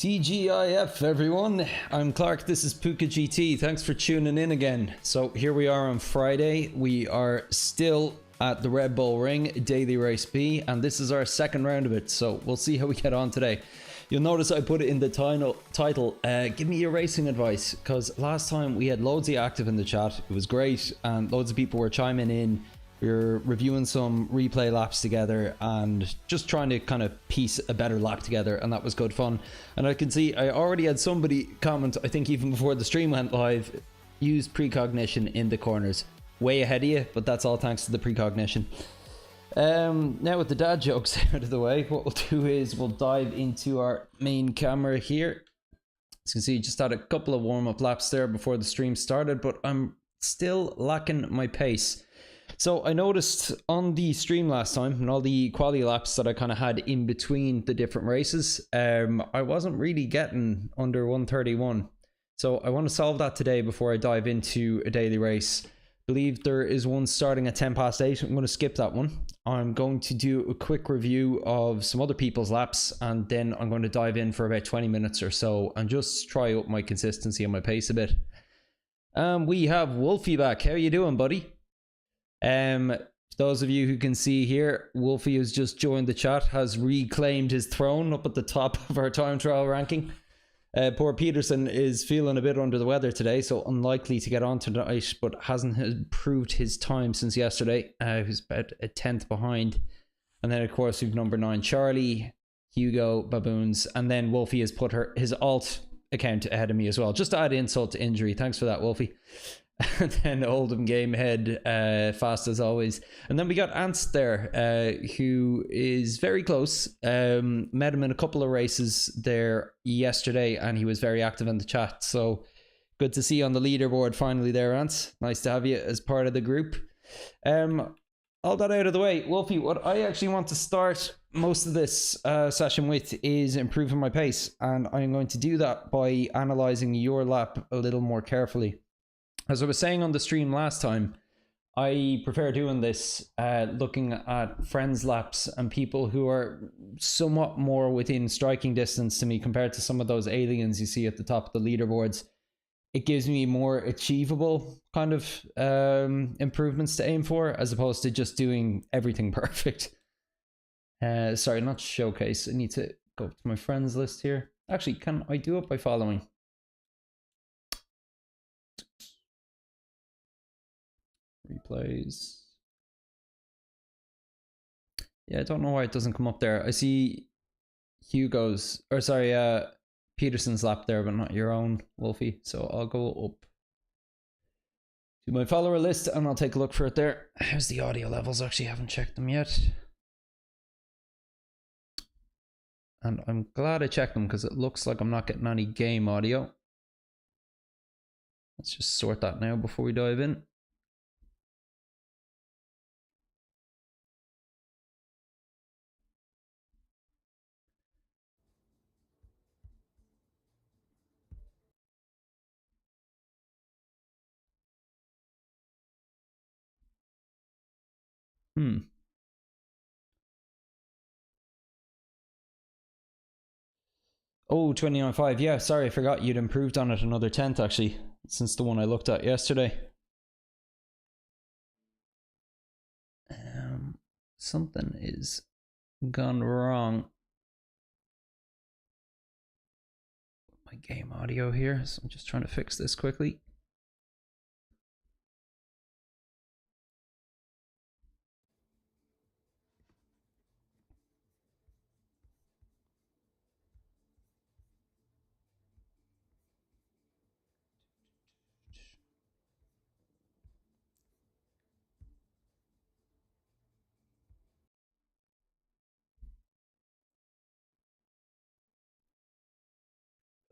TGIF everyone, I'm Clark, this is Puka GT, thanks for tuning in again. So here we are on Friday, we are still at the Red Bull Ring, Daily Race B, and this is our second round of it, so we'll see how we get on today. You'll notice I put it in the title, give me your racing advice, because last time we had loads of active in the chat, it was great, and loads of people were chiming in. We were reviewing some replay laps together and just trying to kind of piece a better lap together, and that was good fun. And I can see I already had somebody comment, I think even before the stream went live, use precognition in the corners. Way ahead of you, but that's all thanks to the precognition. Now with the dad jokes out of the way, what we'll do is we'll dive into our main camera here. As you can see, just had a couple of warm-up laps there before the stream started, but I'm still lacking my pace. So I noticed on the stream last time and all the quality laps that I kind of had in between the different races, I wasn't really getting under 131. So I want to solve that today before I dive into a daily race. I believe there is one starting at 10 past 8. I'm going to skip that one. I'm going to do a quick review of some other people's laps, and then I'm going to dive in for about 20 minutes or so and just try up my consistency and my pace a bit. We have Wolfie back. How you doing, buddy? Those of you who can see here, Wolfie has just joined the chat, has reclaimed his throne up at the top of our time trial ranking. Poor Peterson is feeling a bit under the weather today, so unlikely to get on tonight, but hasn't improved his time since yesterday. He's about a 10th behind. And then of course we've number 9 Charlie, Hugo, Baboons, and then Wolfie has put his alt account ahead of me as well, just to add insult to injury. Thanks for that, Wolfie. And then Oldham Gamehead, fast as always. And then we got Ants there, who is very close. Met him in a couple of races there yesterday, and he was very active in the chat. So good to see you on the leaderboard finally there, Ants. Nice to have you as part of the group. All that out of the way, Wolfie, what I actually want to start most of this session with is improving my pace. And I'm going to do that by analysing your lap a little more carefully. As I was saying on the stream last time, I prefer doing this looking at friends' laps and people who are somewhat more within striking distance to me compared to some of those aliens you see at the top of the leaderboards. It gives me more achievable kind of improvements to aim for, as opposed to just doing everything perfect. Sorry, not showcase. I need to go to my friends list here. Actually, can I do it by following? Replays. Yeah, I don't know why it doesn't come up there. I see Hugo's, or sorry, Peterson's lap there, but not your own, Wolfie. So I'll go up to my follower list and I'll take a look for it there. How's the audio levels? Actually, haven't checked them yet. And I'm glad I checked them because it looks like I'm not getting any game audio. Let's just sort that now before we dive in. Oh, 29.5. Yeah, sorry, I forgot you'd improved on it another 10th actually, since the one I looked at yesterday. Something is gone wrong. My game audio here, so I'm just trying to fix this quickly.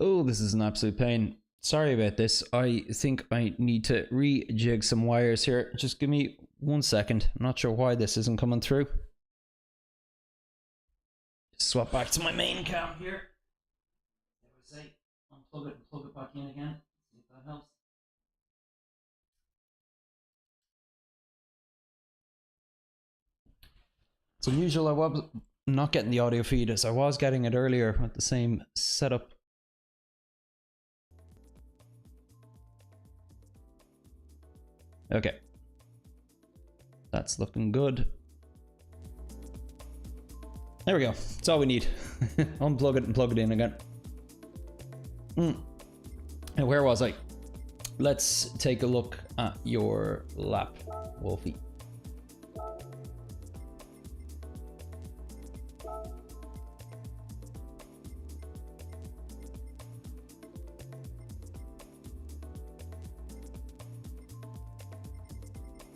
Oh, this is an absolute pain. Sorry about this. I think I need to rejig some wires here. Just give me 1 second. I'm not sure why this isn't coming through. Swap back to my main cam here. I would say unplug it and plug it back in again. See if that helps. It's unusual I was not getting the audio feed as I was getting it earlier with the same setup Okay. That's looking good. There we go. That's all we need. Unplug it and plug it in again. And where was I? Let's take a look at your lap, Wolfie.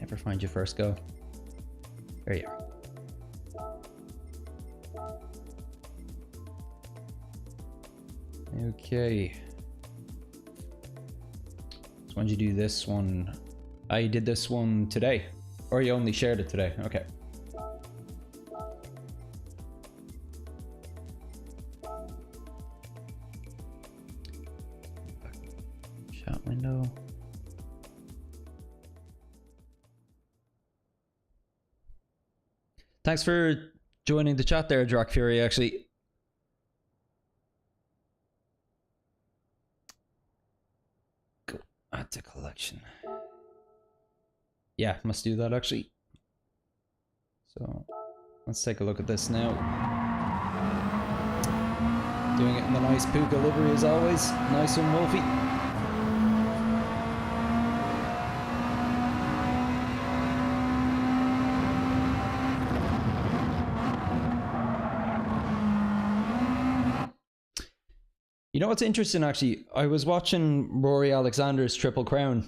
Never find your first go. There you are. Okay. So when did you do this one? I did this one today. Or you only shared it today. Okay. Chat window. Thanks for joining the chat there, Drac Fury, actually. Go add to collection. Yeah, must do that actually. So let's take a look at this now. Doing it in the nice Puka livery as always. Nice one, Wolfie. You know what's interesting actually? I was watching Rory Alexander's Triple Crown.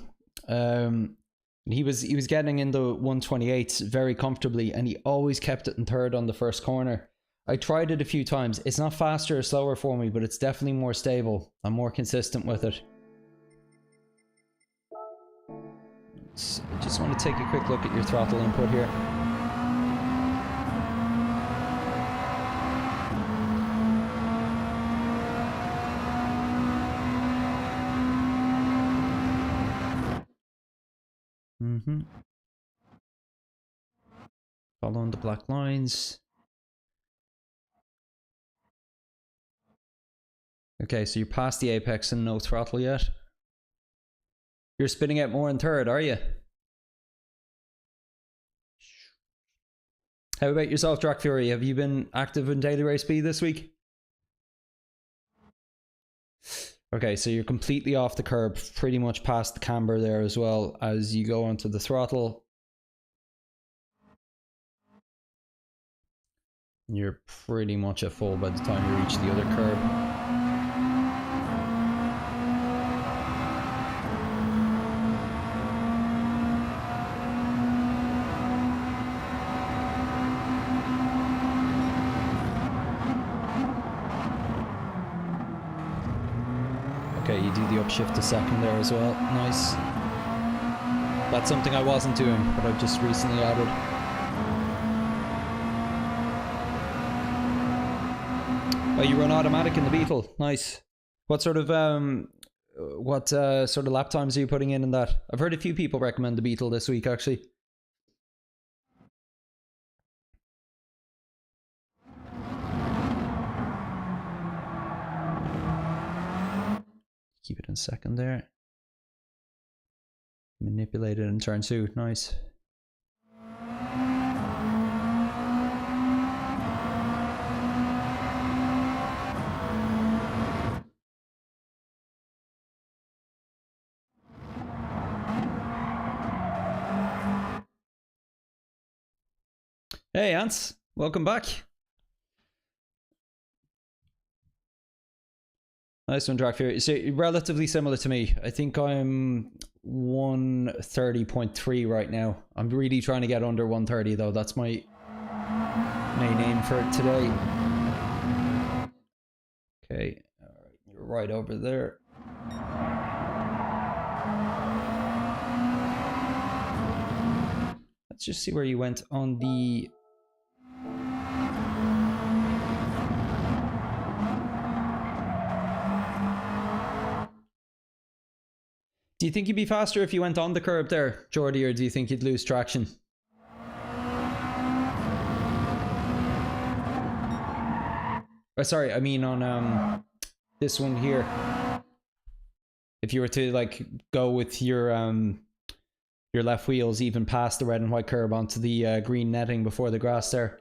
He was getting in the 128s very comfortably, and he always kept it in third on the first corner. I tried it a few times. It's not faster or slower for me, but it's definitely more stable. I'm more consistent with it. So I just want to take a quick look at your throttle input here. Following the black lines. Okay, so you're past the apex and no throttle yet. You're spinning out more in third, are you? How about yourself, Drac Fury? Have you been active in daily race speed this week? Okay, so you're completely off the curb, pretty much past the camber there as well as you go onto the throttle. You're pretty much at full by the time you reach the other curb. Okay, you do the upshift to second there as well. Nice. That's something I wasn't doing, but I've just recently added. Oh, you run automatic in the Beetle. Nice. What sort of lap times are you putting in that? I've heard a few people recommend the Beetle this week actually. Keep it in second there. Manipulate it in turn 2. Nice. Hey Ants, welcome back. Nice one, Drac Fury. So relatively similar to me. I think I'm 130.3 right now. I'm really trying to get under 130 though. That's my main aim for it today. Okay, all right, you're right over there. Let's just see where you went on the... Do you think you'd be faster if you went on the curb there, Jordy, or do you think you'd lose traction? Oh, sorry, I mean on this one here. If you were to like go with your your left wheels even past the red and white curb onto the green netting before the grass there.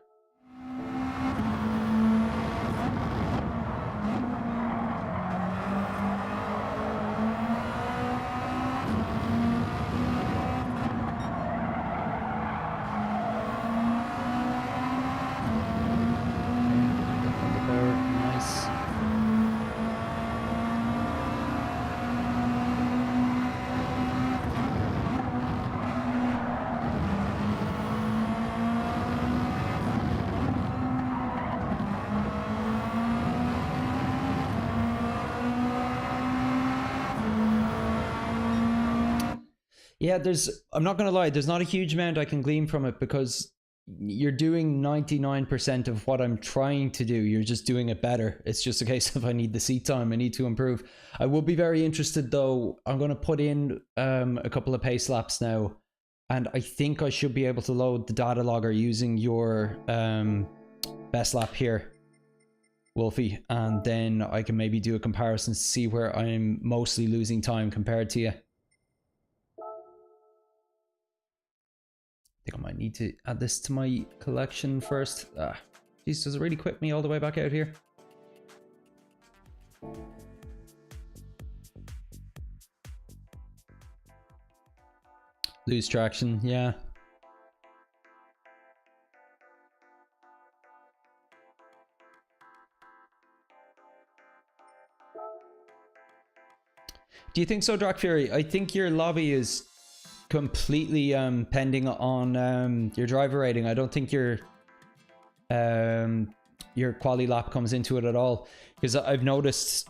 Yeah, I'm not going to lie, there's not a huge amount I can glean from it because you're doing 99% of what I'm trying to do. You're just doing it better. It's just a case of I need the seat time. I need to improve. I will be very interested though. I'm going to put in a couple of pace laps now. And I think I should be able to load the data logger using your best lap here, Wolfie. And then I can maybe do a comparison to see where I'm mostly losing time compared to you. I think I might need to add this to my collection first. Geez, does it really quit me all the way back out here? Lose traction, yeah. Do you think so, Drac Fury? I think your lobby is completely pending on your driver rating. I don't think your quali lap comes into it at all, because I've noticed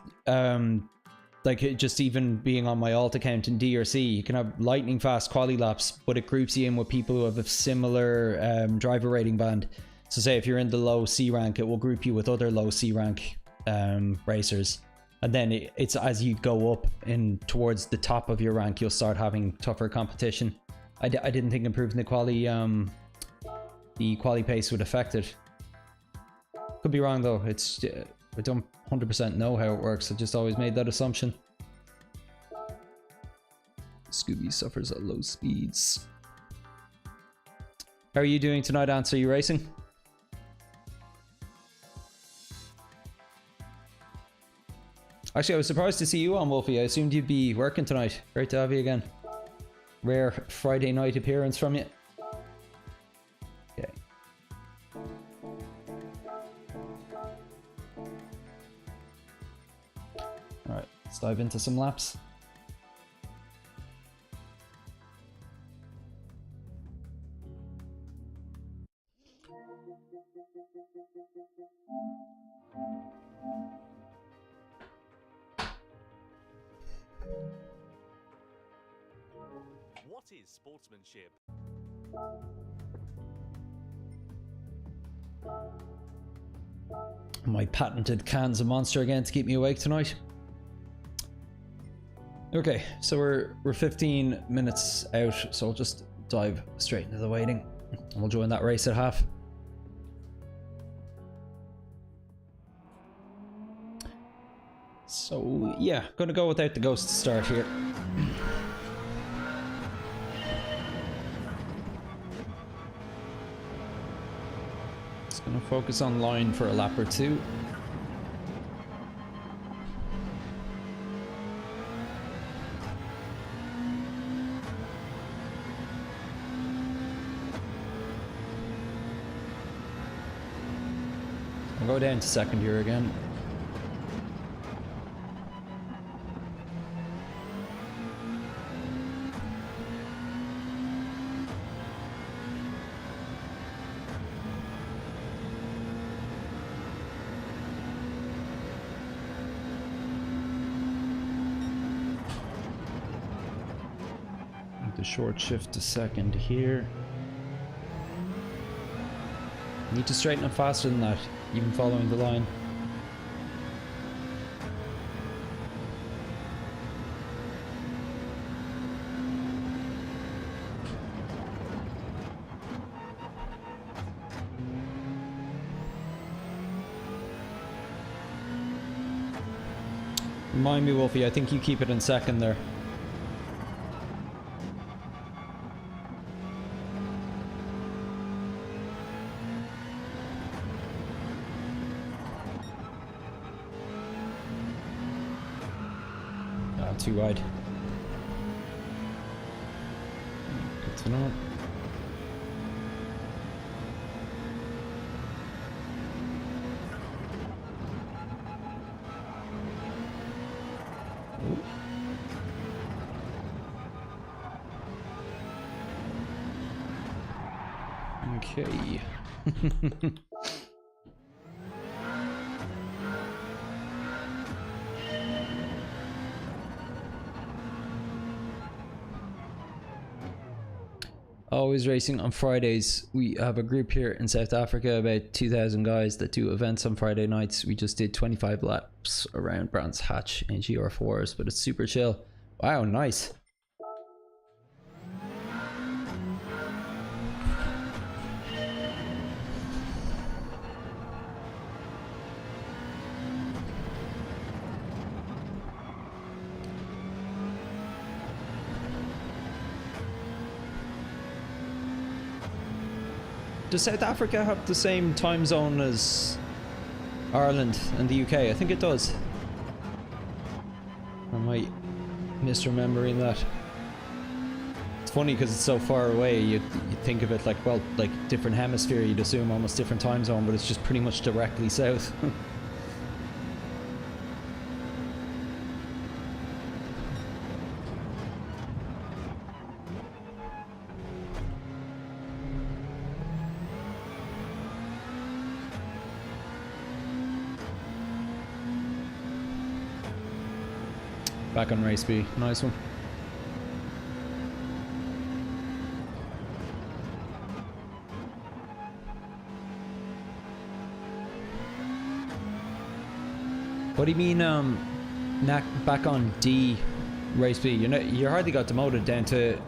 like just even being on my alt account in DRC, you can have lightning fast quali laps, but it groups you in with people who have a similar driver rating band. So say if you're in the low C rank, it will group you with other low C rank racers. And then it's as you go up in towards the top of your rank, you'll start having tougher competition. I didn't think improving the quali pace would affect it. Could be wrong though. It's I don't 100% know how it works. I just always made that assumption. Scooby suffers at low speeds. How are you doing tonight, Ants? Are you racing? Actually, I was surprised to see you on, Wolfie. I assumed you'd be working tonight. Great to have you again. Rare Friday night appearance from you. Okay. Alright, let's dive into some laps. What is sportsmanship? My patented cans of Monster again to keep me awake tonight. Okay, so we're 15 minutes out, so I'll just dive straight into the waiting and we'll join that race at half. So yeah, gonna go without the ghost to start here. Just gonna focus on line for a lap or two. I'll go down to second here again. The short shift to second here. Need to straighten up faster than that, even following the line. Remind me, Wolfie, I think you keep it in second there. too wide. Good to know. Okay. Always racing on Fridays. We have a group here in South Africa, about 2,000 guys that do events on Friday nights. We just did 25 laps around Brands Hatch in GR4s, but it's super chill. Wow, nice. Does South Africa have the same time zone as Ireland and the UK? I think it does. Or am I misremembering that? It's funny because it's so far away. You think of it like, well, like different hemisphere. You'd assume almost different time zone, but it's just pretty much directly south. Back on race B, nice one. What do you mean, back on D, race B? You hardly got demoted down to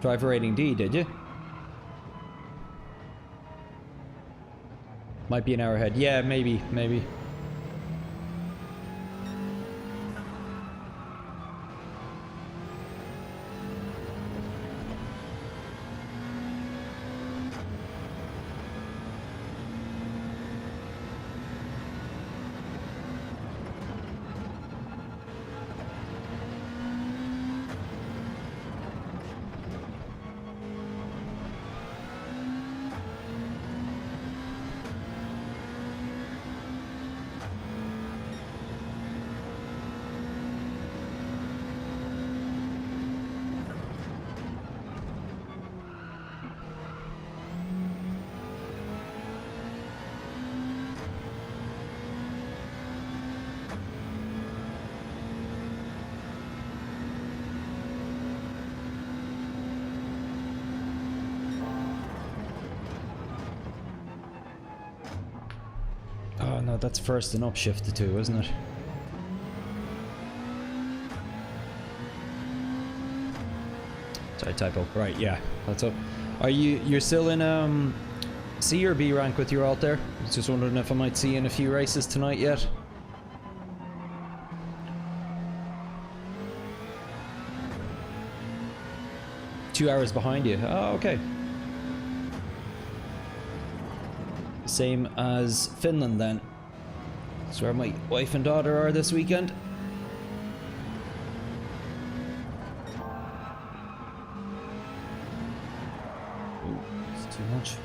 driver rating D, did you? Might be an hour ahead. Yeah, maybe. Oh no, that's first and upshift to 2, isn't it? Sorry, typo. Right, yeah, that's up. Are you're still in C or B rank with your alt there? I was just wondering if I might see you in a few races tonight yet. Two hours behind you. Oh, okay. Same as Finland then. That's where my wife and daughter are this weekend. Ooh, it's too much.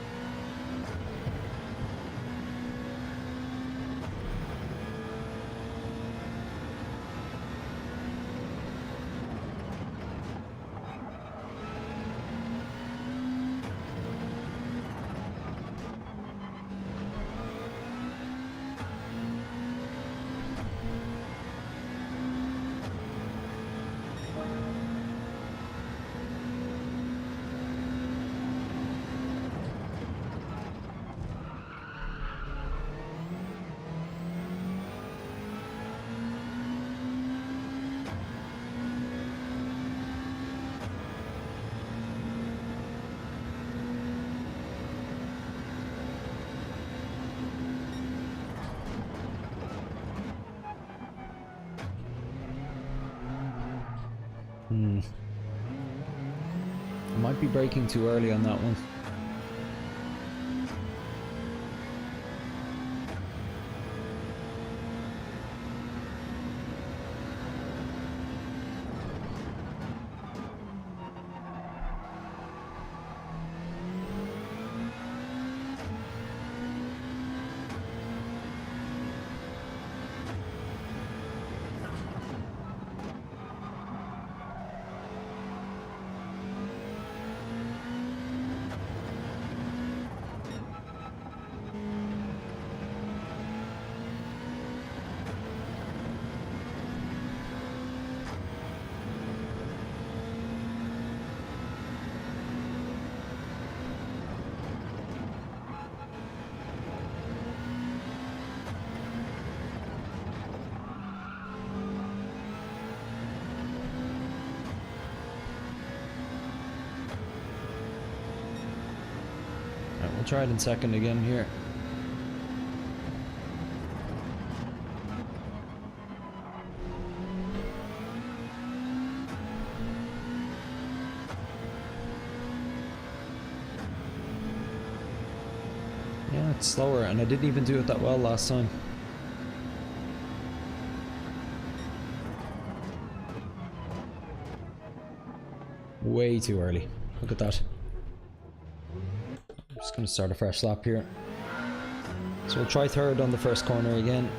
I might be braking too early on that one. I'll try it in second again here. Yeah, it's slower, and I didn't even do it that well last time. Way too early. Look at that. I'm just going to start a fresh lap here. So we'll try third on the first corner again.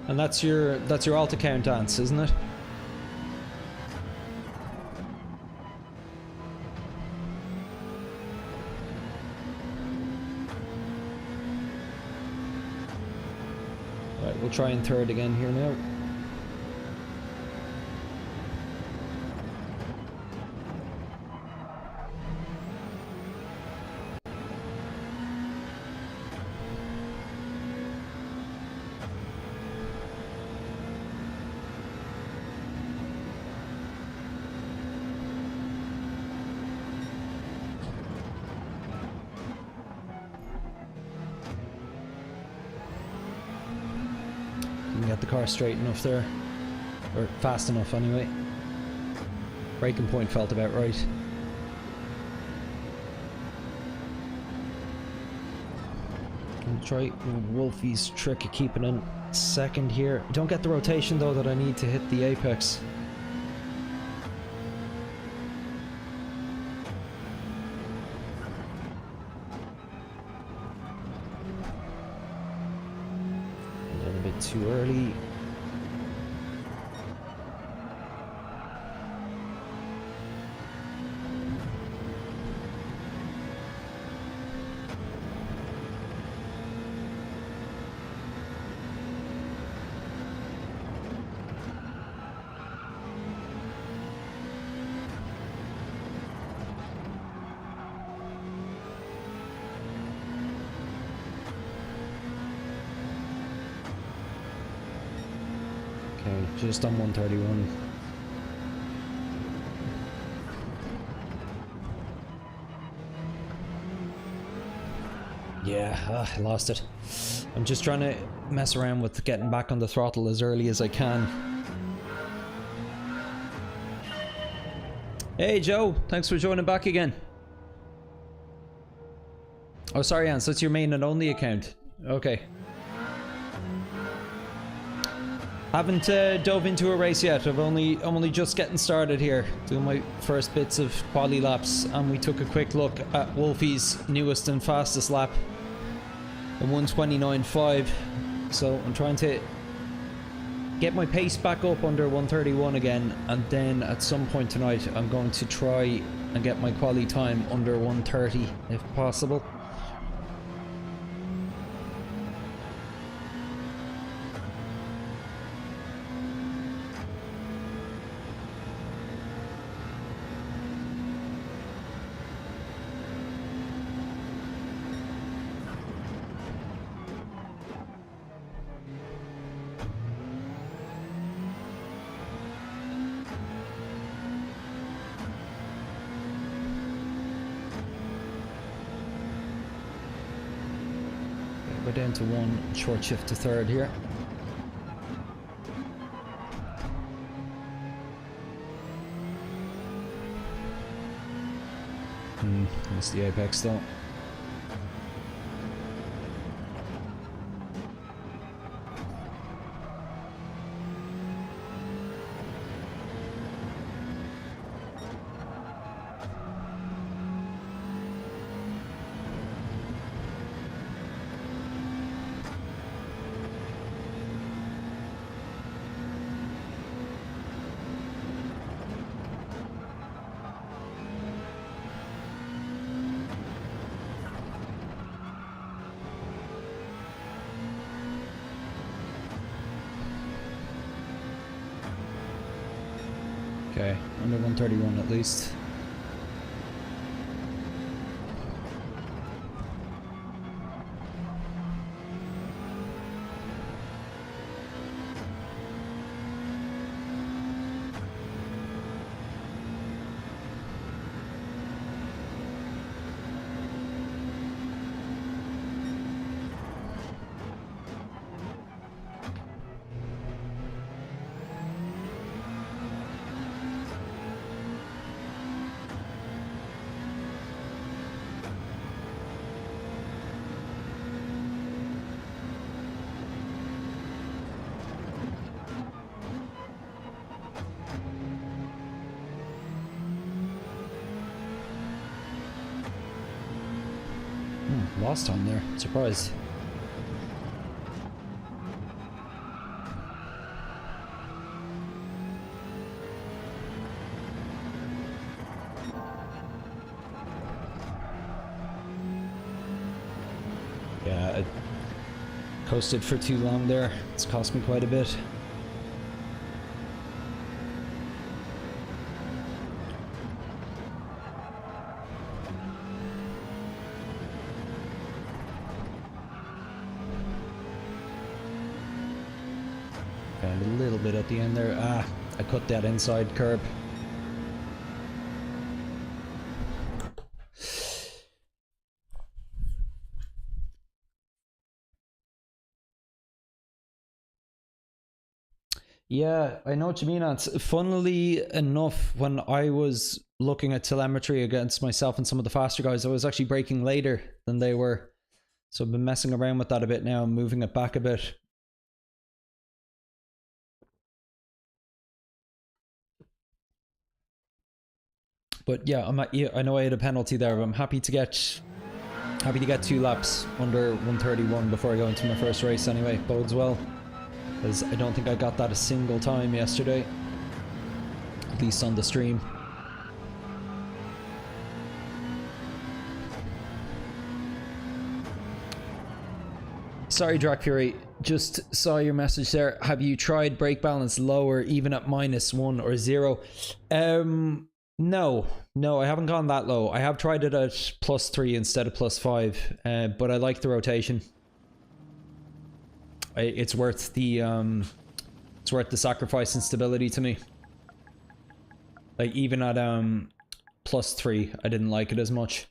And that's your alt account dance, isn't it? Right, we'll try in third again here now. Get the car straight enough there, or fast enough anyway. Braking point felt about right. I'll try Wolfie's trick of keeping in second here. Don't get the rotation though that I need to hit the apex. Too early. Okay, just on 131. Yeah, I lost it. I'm just trying to mess around with getting back on the throttle as early as I can. Hey Joe, thanks for joining back again. Oh sorry Ans, that's your main and only account. Okay. Haven't dove into a race yet. I'm only just getting started here, doing my first bits of quali laps, and we took a quick look at Wolfie's newest and fastest lap, the 129.5. So I'm trying to get my pace back up under 131 again, and then at some point tonight I'm going to try and get my quali time under 130 if possible. We're down to one short shift to third here. Missed the apex though. Okay, under 131 at least. lost time there. Surprised. Yeah, I coasted for too long there. It's cost me quite a bit. A little bit at the end there. I cut that inside curb. Yeah, I know what you mean, Ants. Funnily enough, when I was looking at telemetry against myself and some of the faster guys, I was actually braking later than they were. So I've been messing around with that a bit now, moving it back a bit. But yeah, I know I had a penalty there, but I'm happy to get 2 laps under 131 before I go into my first race anyway. Bodes well, because I don't think I got that a single time yesterday, at least on the stream. Sorry, Drac Fury, just saw your message there. Have you tried brake balance lower, even at -1 or 0? No, I haven't gone that low. I have tried it at +3 instead of +5, but I like the rotation. It's worth the sacrifice and stability to me. Like even at +3, I didn't like it as much.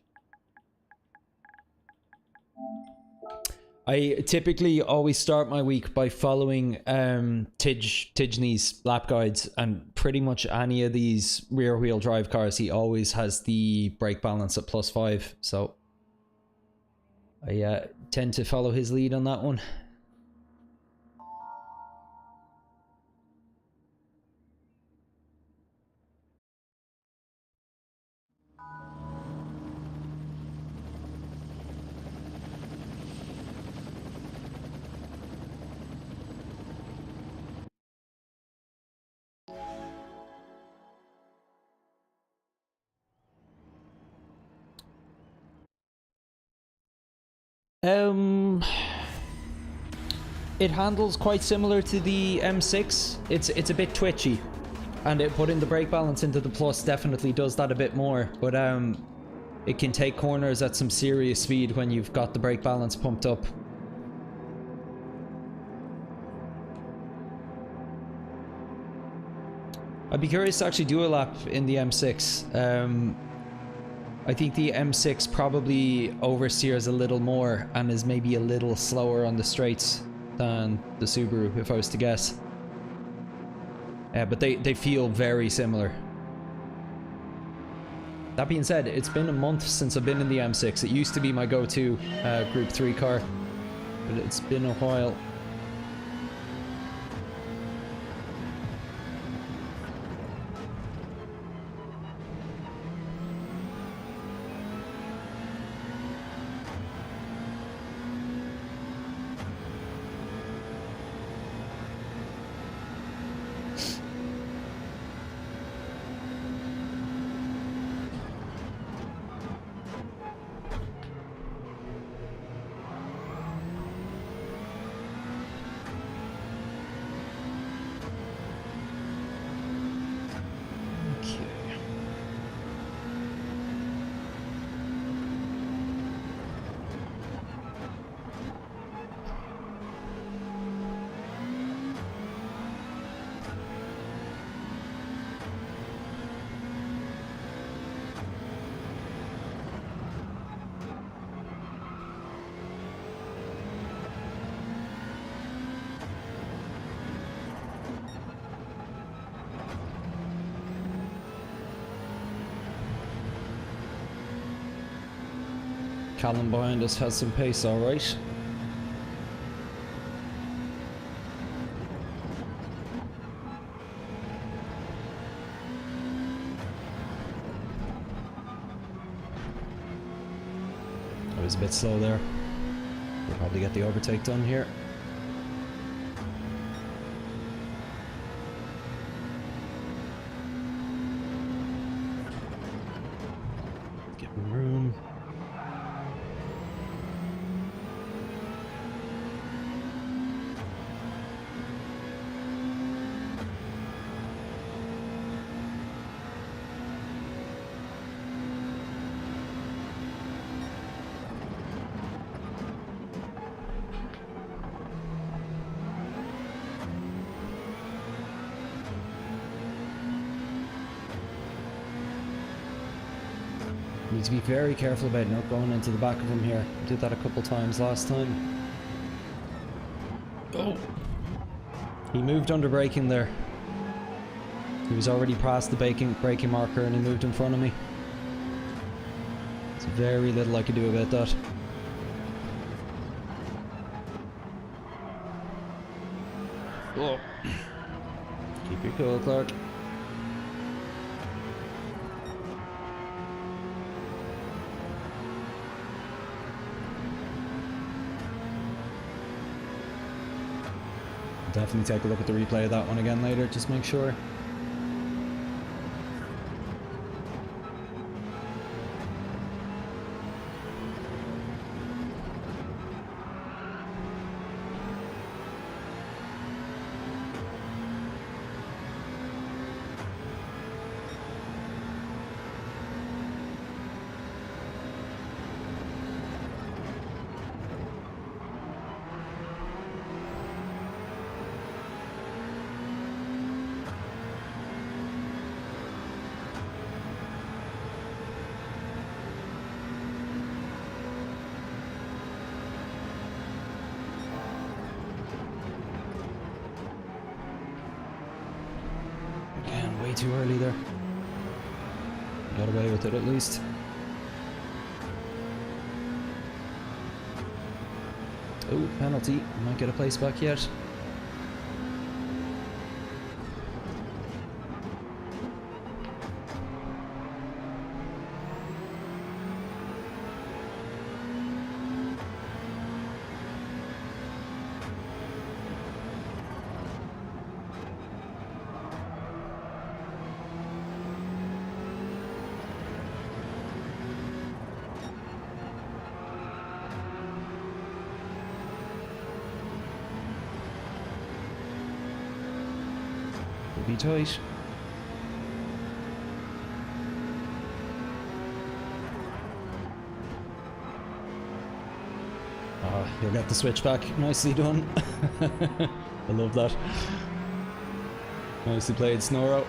I typically always start my week by following Tijni's lap guides, and pretty much any of these rear wheel drive cars, he always has the brake balance at +5, so I tend to follow his lead on that one. It handles quite similar to the M6. It's a bit twitchy, and putting the brake balance into the plus definitely does that a bit more. But it can take corners at some serious speed when you've got the brake balance pumped up. I'd be curious to actually do a lap in the M6. I think the M6 probably oversteers a little more and is maybe a little slower on the straights than the Subaru, if I was to guess. But they feel very similar. That being said, it's been a month since I've been in the M6. It used to be my go-to Group 3 car, but it's been a while. Callum behind us has some pace, all right. was a bit slow there. We'll probably get the overtake done here. Getting room. Need to be very careful about not going into the back of him here. I did that a couple times last time. Oh! He moved under braking there. He was already past the braking marker and he moved in front of me. There's very little I could do about that. Oh! Keep your cool, Clark. Definitely take a look at the replay of that one again later, just make sure. Way too early there. Got away with it at least. Oh, penalty. Might get a place back yet. Be tight. Oh, you'll get the switch back. Nicely done. I love that. Nicely played, Snoro.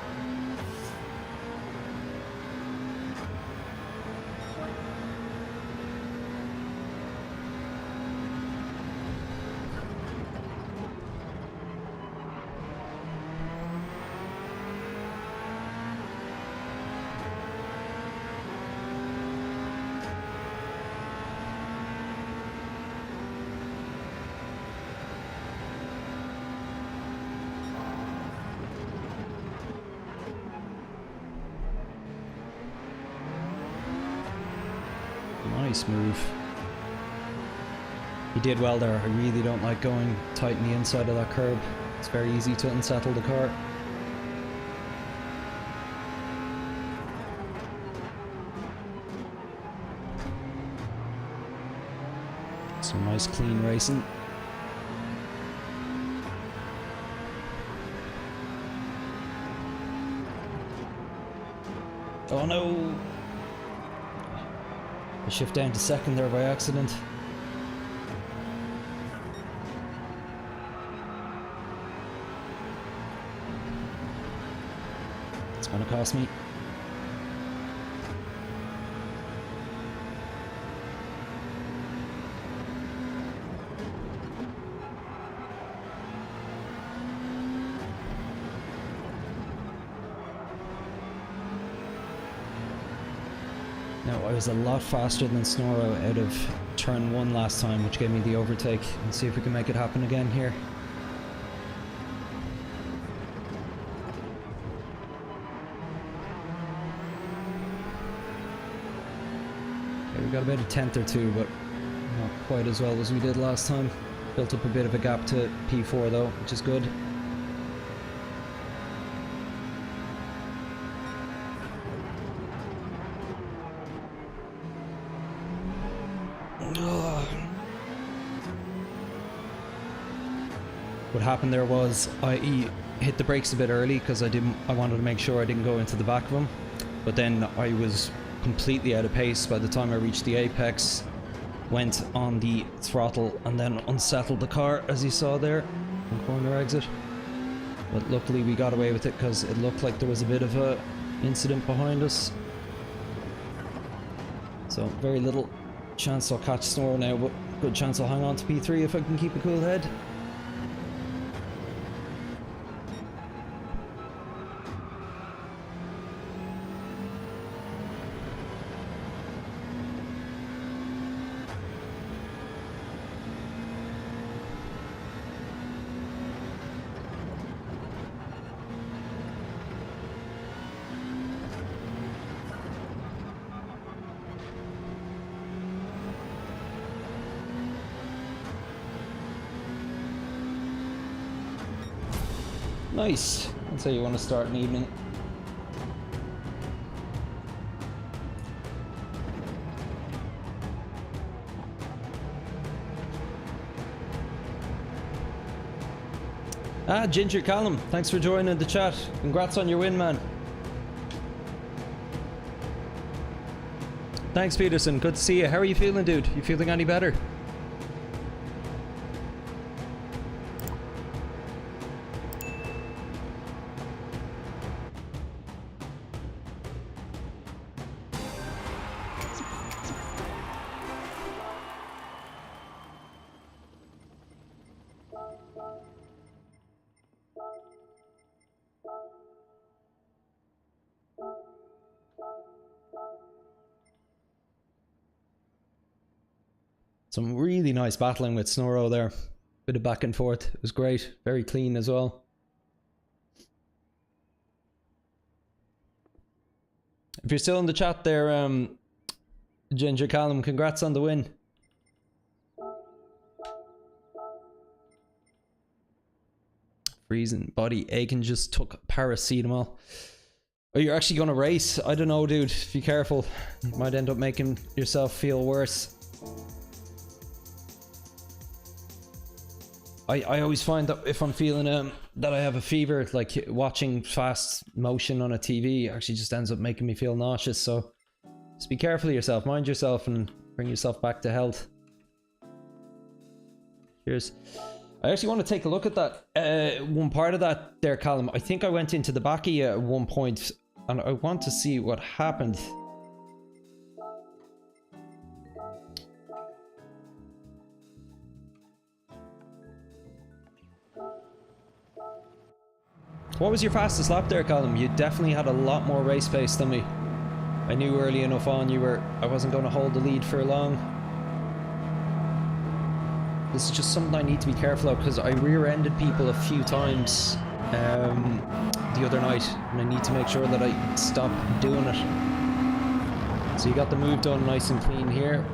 Nice move. He did well there. I really don't like going tight in the inside of that curb. It's very easy to unsettle the car. Some nice clean racing. Oh no! I shift down to second there by accident. It's gonna cost me. No, I was a lot faster than Snoro out of turn 1 last time, which gave me the overtake. Let's see if we can make it happen again here. Okay, we got about a tenth or two, but quite as well as we did last time. Built up a bit of a gap to P4 though, which is good. What happened there was I hit the brakes a bit early because I wanted to make sure I didn't go into the back of him, but then I was completely out of pace by the time I reached the apex, went on the throttle and then unsettled the car, as you saw there on corner exit. But luckily we got away with it because it looked like there was a bit of a incident behind us, so very little chance I'll catch Snore now, but good chance I'll hang on to P3 if I can keep a cool head. Nice. That's how you want to start an evening. Ginger Callum, thanks for joining the chat. Congrats on your win, man. Thanks, Peterson. Good to see you. How are you feeling, dude? You feeling any better? Some really nice battling with Snoro there. Bit of back and forth. It was great. Very clean as well. If you're still in the chat there, Ginger Callum, congrats on the win. Freezing body aching, just took paracetamol. Oh, you're actually going to race? I don't know, dude. Be careful. You might end up making yourself feel worse. I always find that if I'm feeling that I have a fever, like watching fast motion on a TV actually just ends up making me feel nauseous. So just be careful of yourself, mind yourself, and bring yourself back to health. Cheers. I actually want to take a look at that one part of that there, Callum. I think I went into the back of you at one point, and I want to see what happened. What was your fastest lap there, Callum? You definitely had a lot more race pace than me. I knew early enough on I wasn't going to hold the lead for long. This is just something I need to be careful of because I rear-ended people a few times the other night, and I need to make sure that I stop doing it. So you got the move done nice and clean here.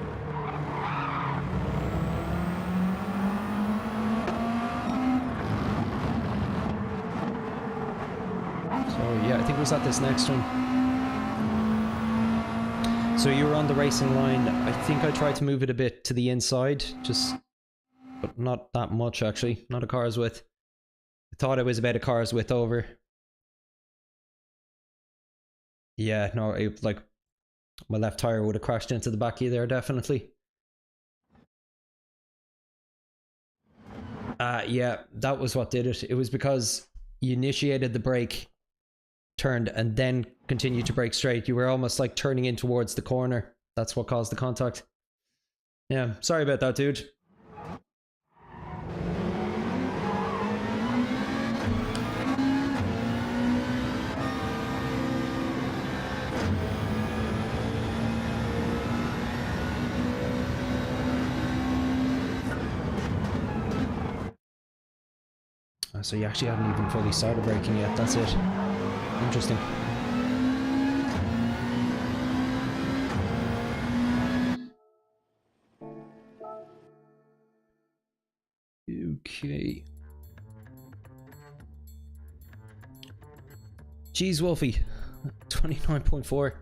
Yeah, I think it was at this next one. So you were on the racing line. I think I tried to move it a bit to the inside, but not that much actually. Not a car's width. I thought it was about a car's width over. Yeah, no, like my left tire would have crashed into the back of you there, definitely. Yeah, that was what did it. It was because you initiated the brake, turned, and then continued to brake straight. You were almost like turning in towards the corner. That's what caused the contact. Yeah, sorry about that, dude. So you actually haven't even fully started braking yet. That's it. Interesting. Okay. Jeez, Wolfie. 29.4.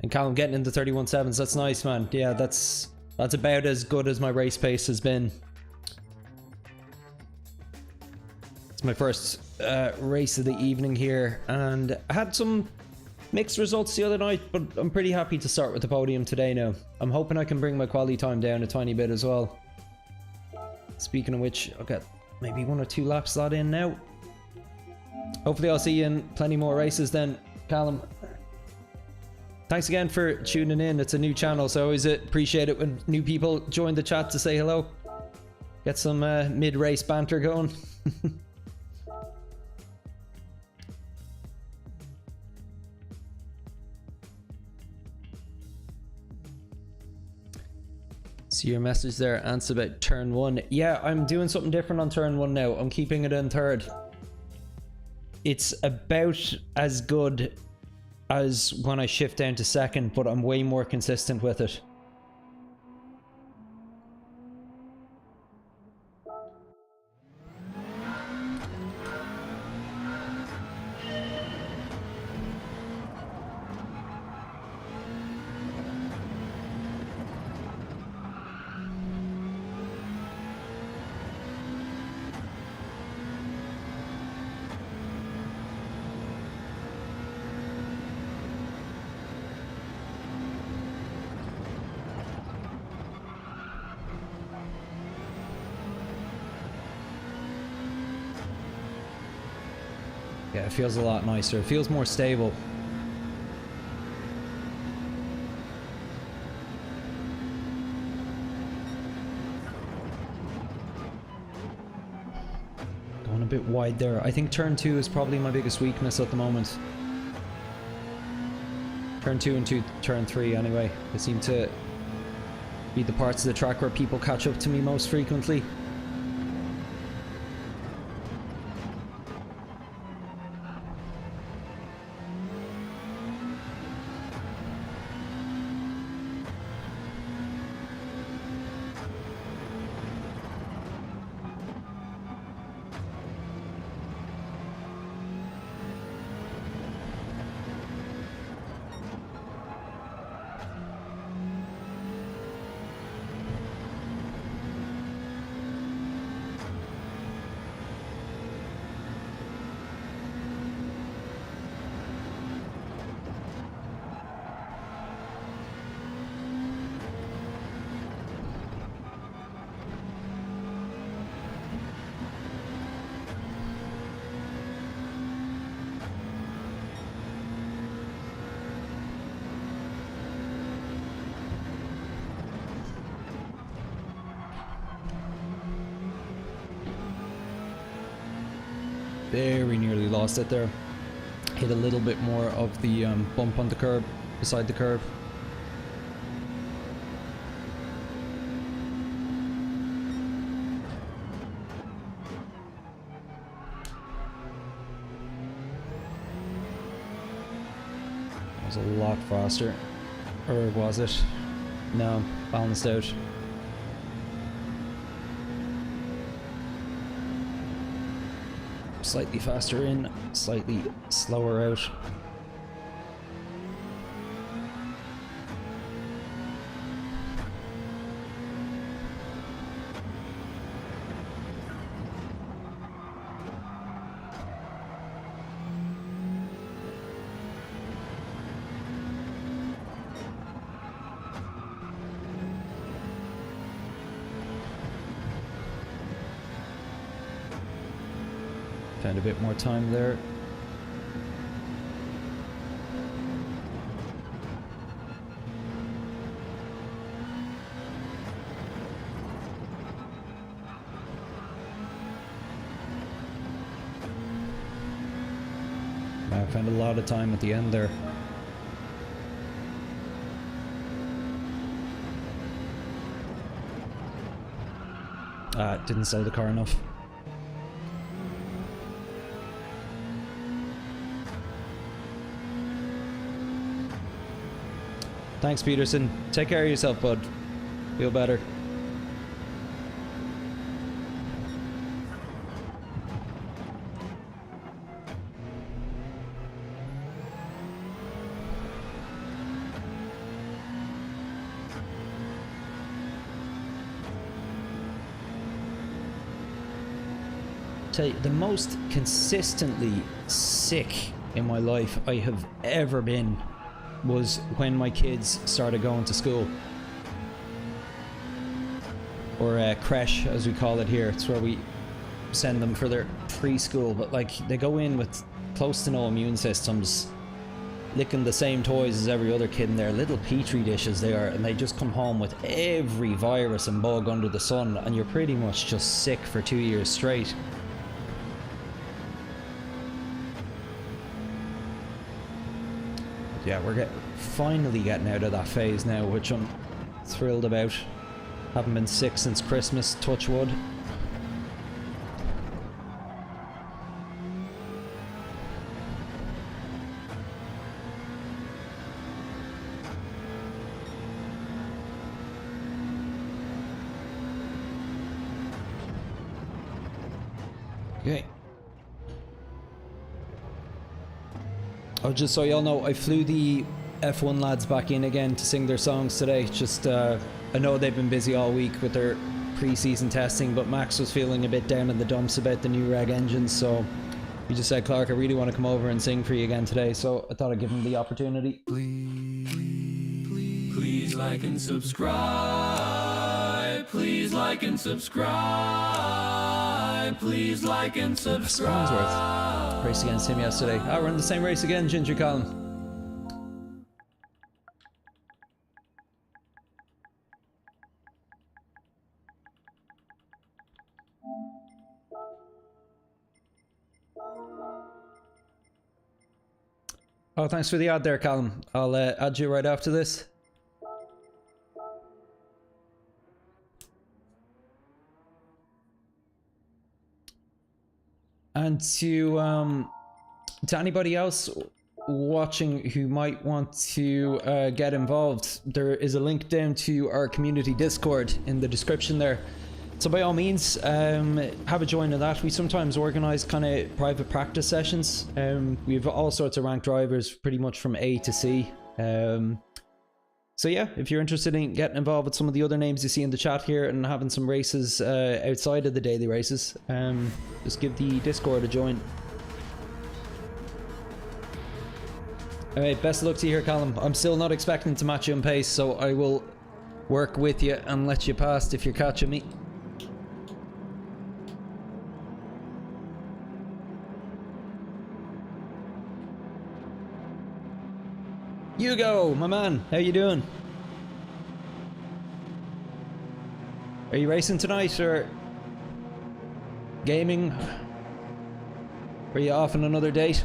And Callum getting into 31.7s. That's nice, man. Yeah, that's about as good as my race pace has been. It's my first race of the evening here, and I had some mixed results the other night, but I'm pretty happy to start with the podium today now. I'm hoping I can bring my quali time down a tiny bit as well. Speaking of which, I'll get maybe 1 or 2 laps of that in now. Hopefully I'll see you in plenty more races then, Callum. Thanks again for tuning in. It's a new channel, so I always appreciate it when new people join the chat to say hello. Get some mid-race banter going. See your message there, Ants, about turn 1. Yeah, I'm doing something different on turn 1 now. I'm keeping it in third. It's about as good as when I shift down to second, but I'm way more consistent with it. Yeah, it feels a lot nicer. It feels more stable. Going a bit wide there. I think turn 2 is probably my biggest weakness at the moment. Turn 2 and turn 3 anyway. They seem to be the parts of the track where people catch up to me most frequently. Very nearly lost it there. Hit a little bit more of the bump on the curb, beside the curb. That was a lot faster. Or was it? No, balanced out. Slightly faster in, slightly slower out. Found a bit more time there. I found a lot of time at the end there. Didn't slow the car enough. Thanks, Peterson. Take care of yourself, bud. Feel better. Tell you, the most consistently sick in my life I have ever been was when my kids started going to school. Or creche, as we call it here. It's where we send them for their preschool, but like they go in with close to no immune systems, licking the same toys as every other kid in their little petri dishes they are, and they just come home with every virus and bug under the sun, and you're pretty much just sick for 2 years straight. But yeah, we're finally getting out of that phase now, which I'm thrilled about. Haven't been sick since Christmas, touch wood. Okay. Oh, just so y'all know, I flew the F1 lads back in again to sing their songs today. Just, I know they've been busy all week with their pre-season testing, but Max was feeling a bit down in the dumps about the new reg engines, so he just said, Clark, I really want to come over and sing for you again today, so I thought I'd give him the opportunity. Please like and subscribe. Please like and subscribe. Please like and subscribe. Swansworth raced against him yesterday. We're in the same race again, Ginger Colin. Oh, thanks for the ad there, Callum. I'll add you right after this. And to anybody else watching who might want to get involved, there is a link down to our community Discord in the description there. So by all means, have a join in that. We sometimes organise kind of private practice sessions. We have all sorts of ranked drivers pretty much from A to C. So yeah, if you're interested in getting involved with some of the other names you see in the chat here and having some races outside of the daily races, just give the Discord a join. Alright, best of luck to you here, Callum. I'm still not expecting to match you in pace, so I will work with you and let you past if you're catching me. Hugo, my man, how you doing? Are you racing tonight or gaming? Are you off on another date?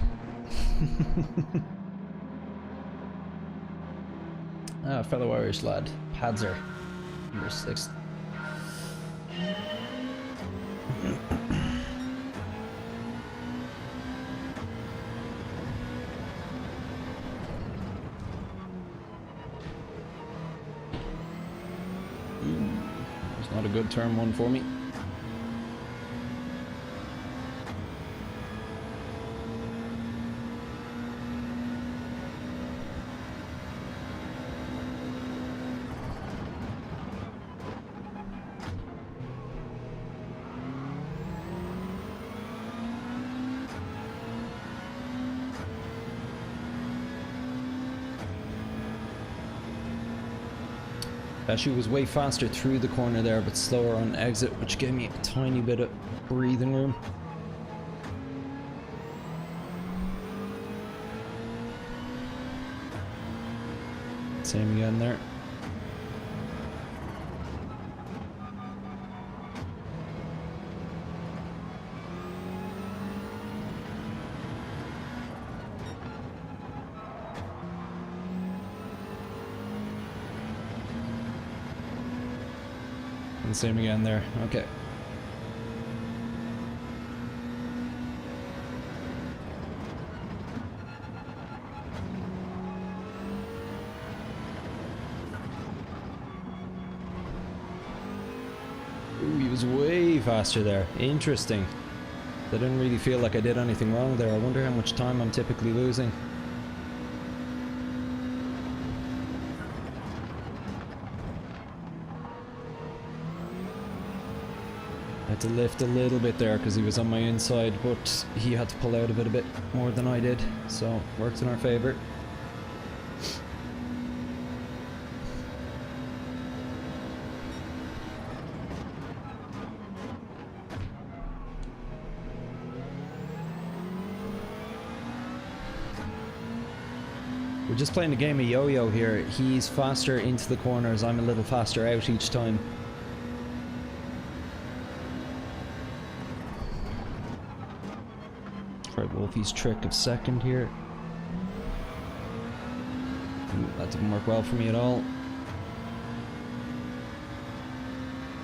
Fellow Irish lad, Padzer, number 6. It's not a good turn one for me. She was way faster through the corner there, but slower on exit, which gave me a tiny bit of breathing room. Same again there. And same again there. Okay. Ooh, he was way faster there. Interesting. I didn't really feel like I did anything wrong there. I wonder how much time I'm typically losing. had to lift a little bit there because he was on my inside, but he had to pull out of it a bit more than I did, so worked in our favour. We're just playing a game of yo-yo here. He's faster into the corners, I'm a little faster out each time. Try Wolfie's trick of second here. Ooh, that didn't work well for me at all.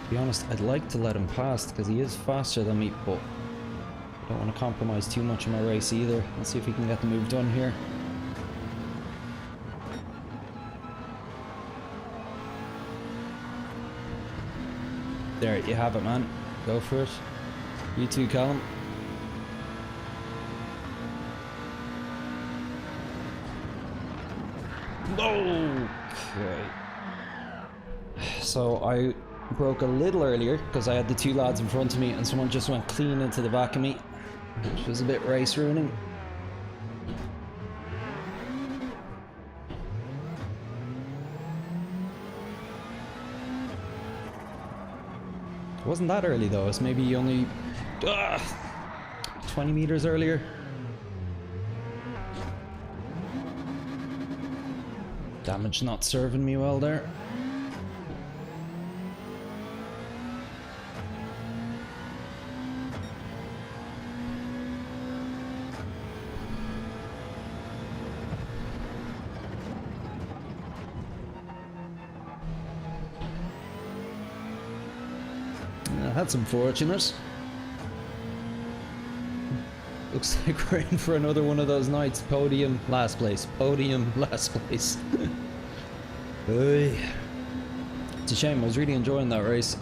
To be honest, I'd like to let him pass because he is faster than me, but I don't want to compromise too much in my race either. Let's see if we can get the move done here. There you have it, man. Go for it. You too, Callum. Okay. So I broke a little earlier because I had the two lads in front of me and someone just went clean into the back of me, which was a bit race ruining. It wasn't that early though, it's maybe only 20 meters earlier. Damage not serving me well there. That's unfortunate. Looks like we're in for another one of those nights. Podium, last place. Podium, last place. It's a shame, I was really enjoying that race.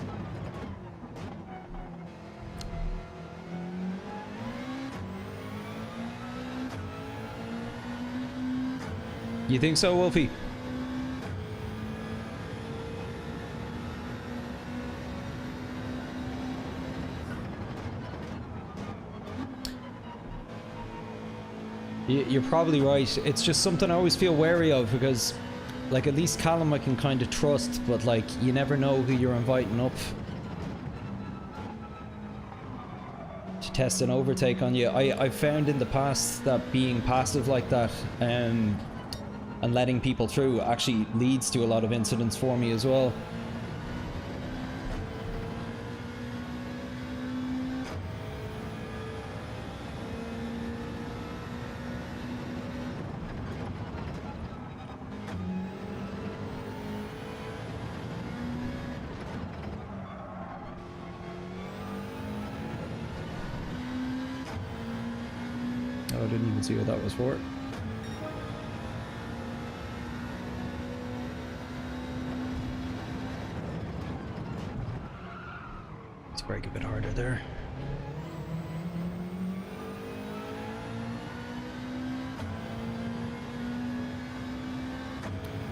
You think so, Wolfie? You're probably right. It's just something I always feel wary of because, like, at least Callum I can kind of trust, but like, you never know who you're inviting up to test an overtake on you. I've found in the past that being passive like that and letting people through actually leads to a lot of incidents for me as well. I didn't even see what that was for. Let's brake a bit harder there.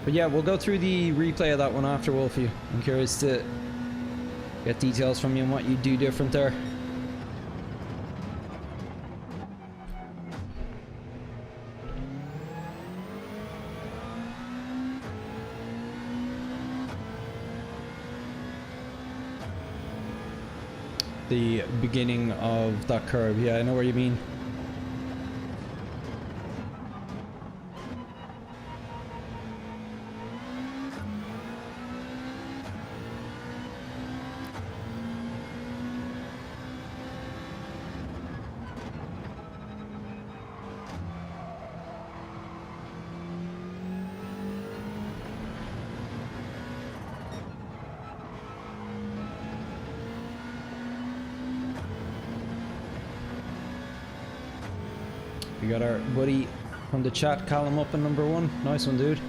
But yeah, we'll go through the replay of that one after, Wolfie. I'm curious to get details from you on what you do different there. The beginning of that curve, yeah, I know what you mean. We got our buddy from the chat, Callum, up in number one. Nice one, dude.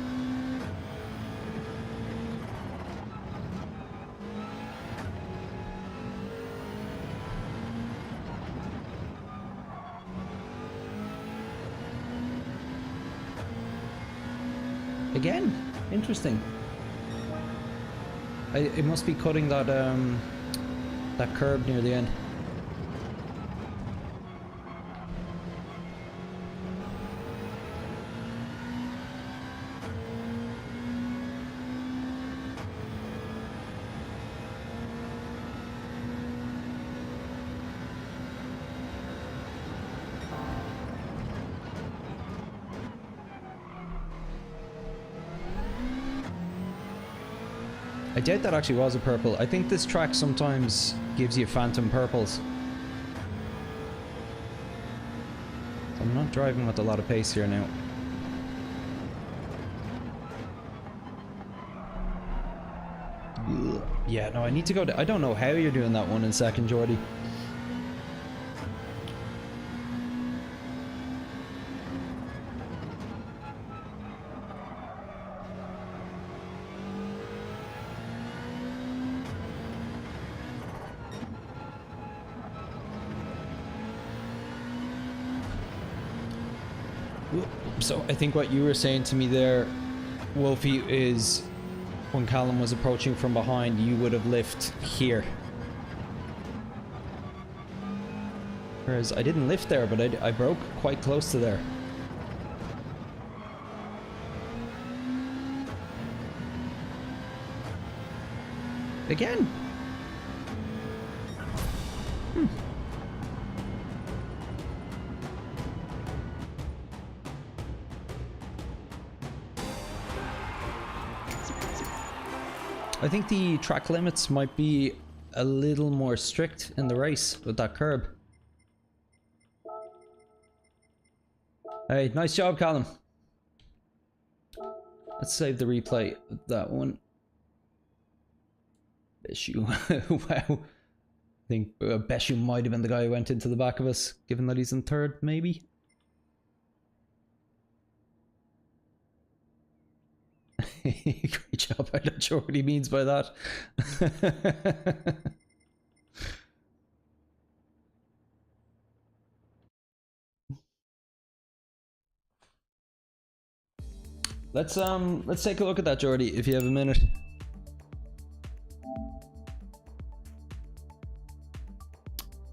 Again, interesting. It must be cutting that that curb near the end. I doubt that actually was a purple. I think this track sometimes gives you phantom purples. So I'm not driving with a lot of pace here now. Ugh. Yeah, no, I need to go to... I don't know how you're doing that one in second, Jordy. So I think what you were saying to me there, Wolfie, is when Callum was approaching from behind, you would have lift here. Whereas I didn't lift there, but I broke quite close to there. Again. I think the track limits might be a little more strict in the race with that curb. Hey, nice job, Callum. Let's save the replay of that one. Beshu. Wow. I think Beshu might have been the guy who went into the back of us, given that he's in third, maybe. Great job. I'm not sure what he means by that. Let's take a look at that, Jordy, if you have a minute.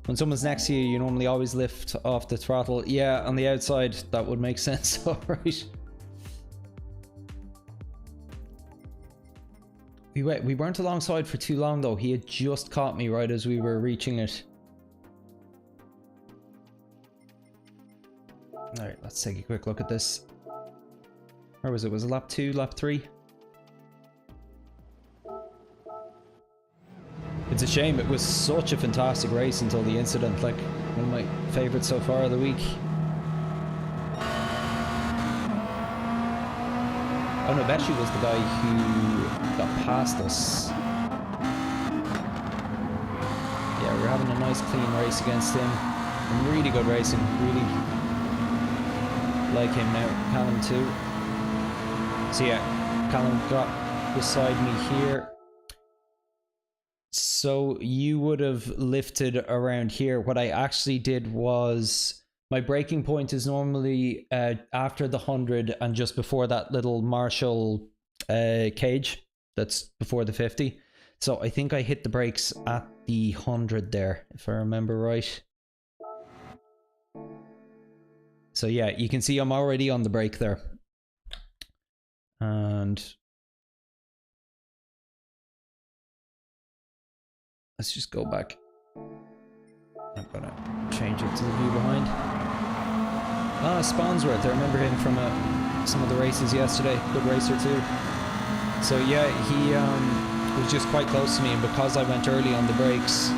When someone's next to you, you normally always lift off the throttle. Yeah, on the outside, that would make sense. All right. We weren't alongside for too long though. He had just caught me right as we were reaching it. Alright, let's take a quick look at this. Where was it? Was it lap 2, lap 3? It's a shame. It was such a fantastic race until the incident. Like, one of my favourites so far of the week. Oh no, Beshu was the guy who got past us. Yeah, we're having a nice clean race against him. Really good racing, really like him now. Callum too. So yeah, Callum got beside me here. So you would have lifted around here. What I actually did was... my braking point is normally after the 100 and just before that little Marshall cage that's before the 50. So I think I hit the brakes at the 100 there, if I remember right. So yeah, you can see I'm already on the brake there. And let's just go back. I'm gonna change it to the view behind. Ah, Spawnsworth, I remember him from some of the races yesterday. Good racer too. So yeah, he was just quite close to me, and because I went early on the brakes,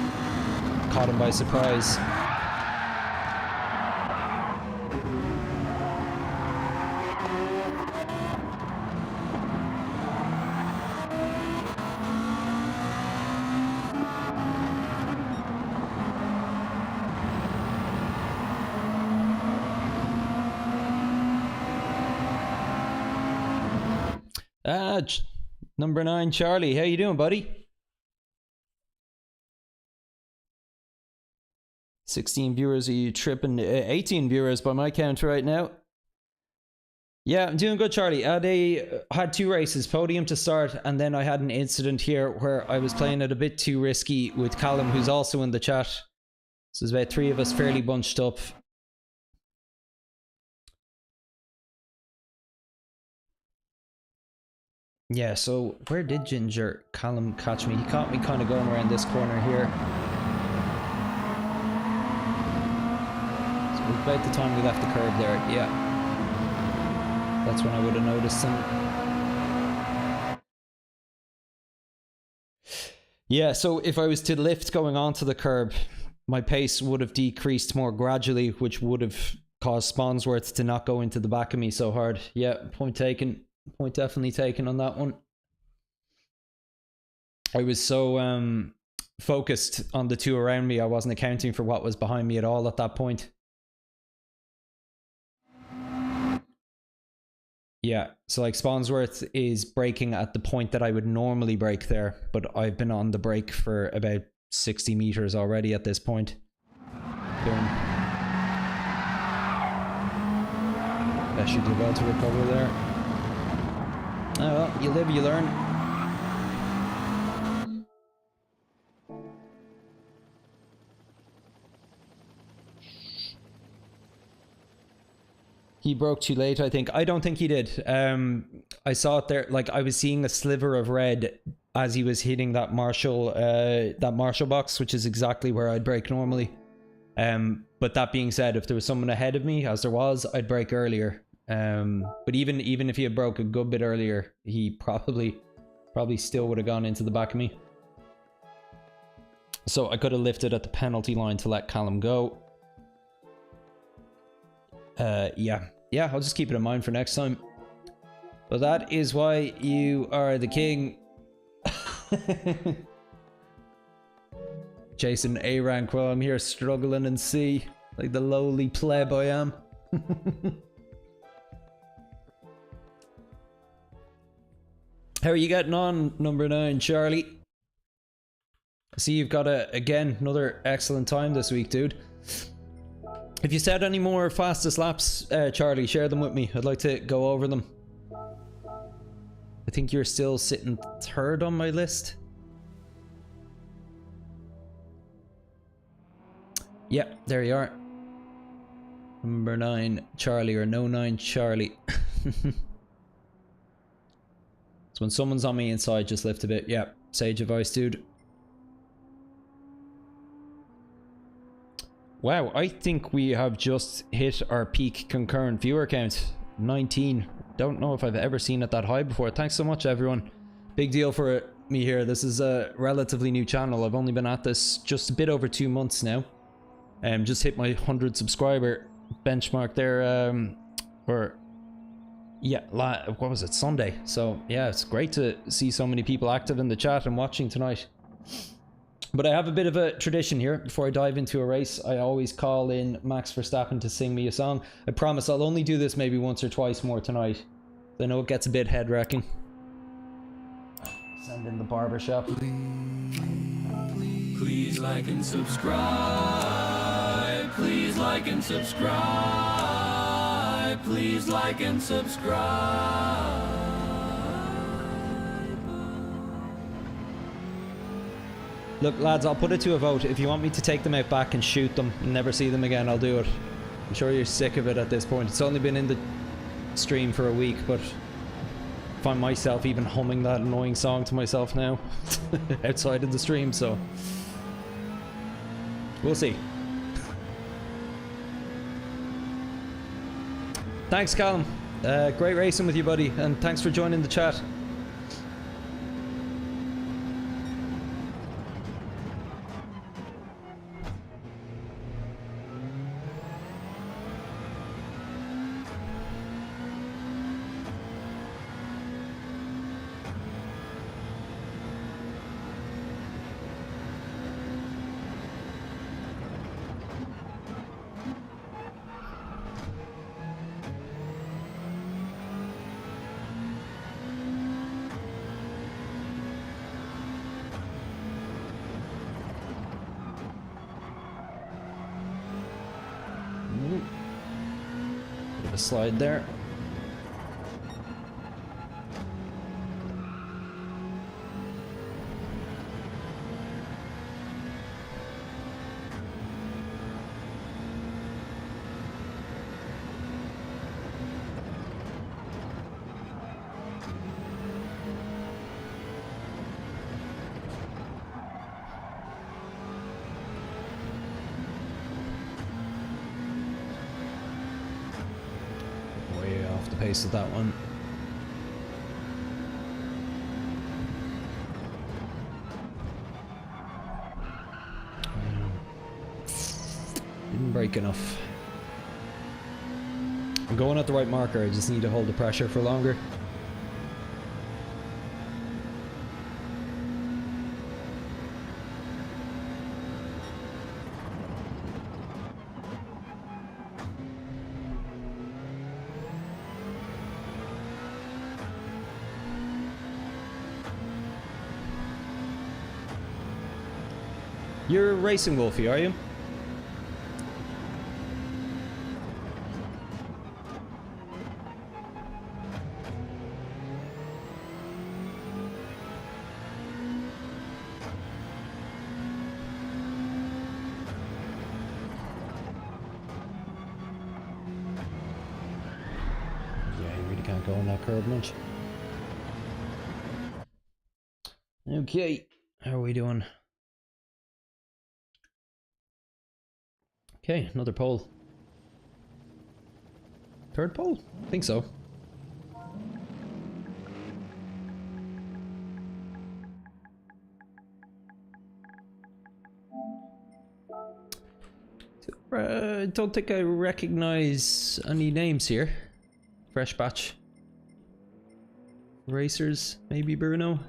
caught him by surprise. Number 9, Charlie. How you doing, buddy? 16 viewers. Are you tripping? 18 viewers by my count right now. Yeah, I'm doing good, Charlie. Had 2 races, podium to start, and then I had an incident here where I was playing it a bit too risky with Callum, who's also in the chat. So there's about 3 of us fairly bunched up. Yeah, so where did Ginger Callum catch me? He caught me kind of going around this corner here. So about the time we left the curb there, yeah. That's when I would have noticed him. Yeah, so if I was to lift going onto the curb, my pace would have decreased more gradually, which would have caused Spawnsworth to not go into the back of me so hard. Yeah, point taken. Point definitely taken on that one. I was so focused on the 2 around me, I wasn't accounting for what was behind me at all at that point. Yeah, so like Spawnsworth is braking at the point that I would normally brake there, but I've been on the brake for about 60 meters already at this point. Boom. That should do well to recover there. Oh well, you live, you learn. He broke too late, I think. I don't think he did. I saw it there, like I was seeing a sliver of red as he was hitting that Marshall box, which is exactly where I'd brake normally. But that being said, if there was someone ahead of me, as there was, I'd brake earlier. But even if he had broke a good bit earlier, he probably still would have gone into the back of me. So I could have lifted at the penalty line to let Callum go. Yeah, I'll just keep it in mind for next time. But that is why you are the king. Jason A rank, well, I'm here struggling in C, like the lowly pleb I am. How are you getting on, number 9, Charlie? I see you've got again another excellent time this week, dude. If you said any more fastest laps, Charlie, share them with me. I'd like to go over them. I think you're still sitting 3rd on my list. Yeah, there you are. Number 9, Charlie, or no 9, Charlie. So when someone's on me inside, just lift a bit. Yeah, sage advice, dude. Wow, I think we have just hit our peak concurrent viewer count. 19. Don't know if I've ever seen it that high before. Thanks so much, everyone. Big deal for me here. This is a relatively new channel. I've only been at this just a bit over 2 months now. Just hit my 100 subscriber benchmark there. Yeah, what was it? Sunday. So yeah, it's great to see so many people active in the chat and watching tonight. But I have a bit of a tradition here. Before I dive into a race, I always call in Max Verstappen to sing me a song. I promise I'll only do this maybe once or twice more tonight. I know it gets a bit head-wrecking. Send in the barbershop. Please like and subscribe. Please like and subscribe. Please like and subscribe. Look, lads, I'll put it to a vote. If you want me to take them out back and shoot them and never see them again, I'll do it. I'm sure you're sick of it at this point. It's only been in the stream for a week, but I find myself even humming that annoying song to myself now outside of the stream, so we'll see. Thanks, Callum. Great racing with you, buddy, and thanks for joining the chat. Slide there. off the pace of that one. Didn't brake enough. I'm going at the right marker, I just need to hold the pressure for longer. You're racing Wolfie, are you? Yeah, you really can't go on that curb much. Okay, how are we doing? Okay, another pole. Third pole? I think so. I don't think I recognize any names here. Fresh batch. Racers, maybe Bruno?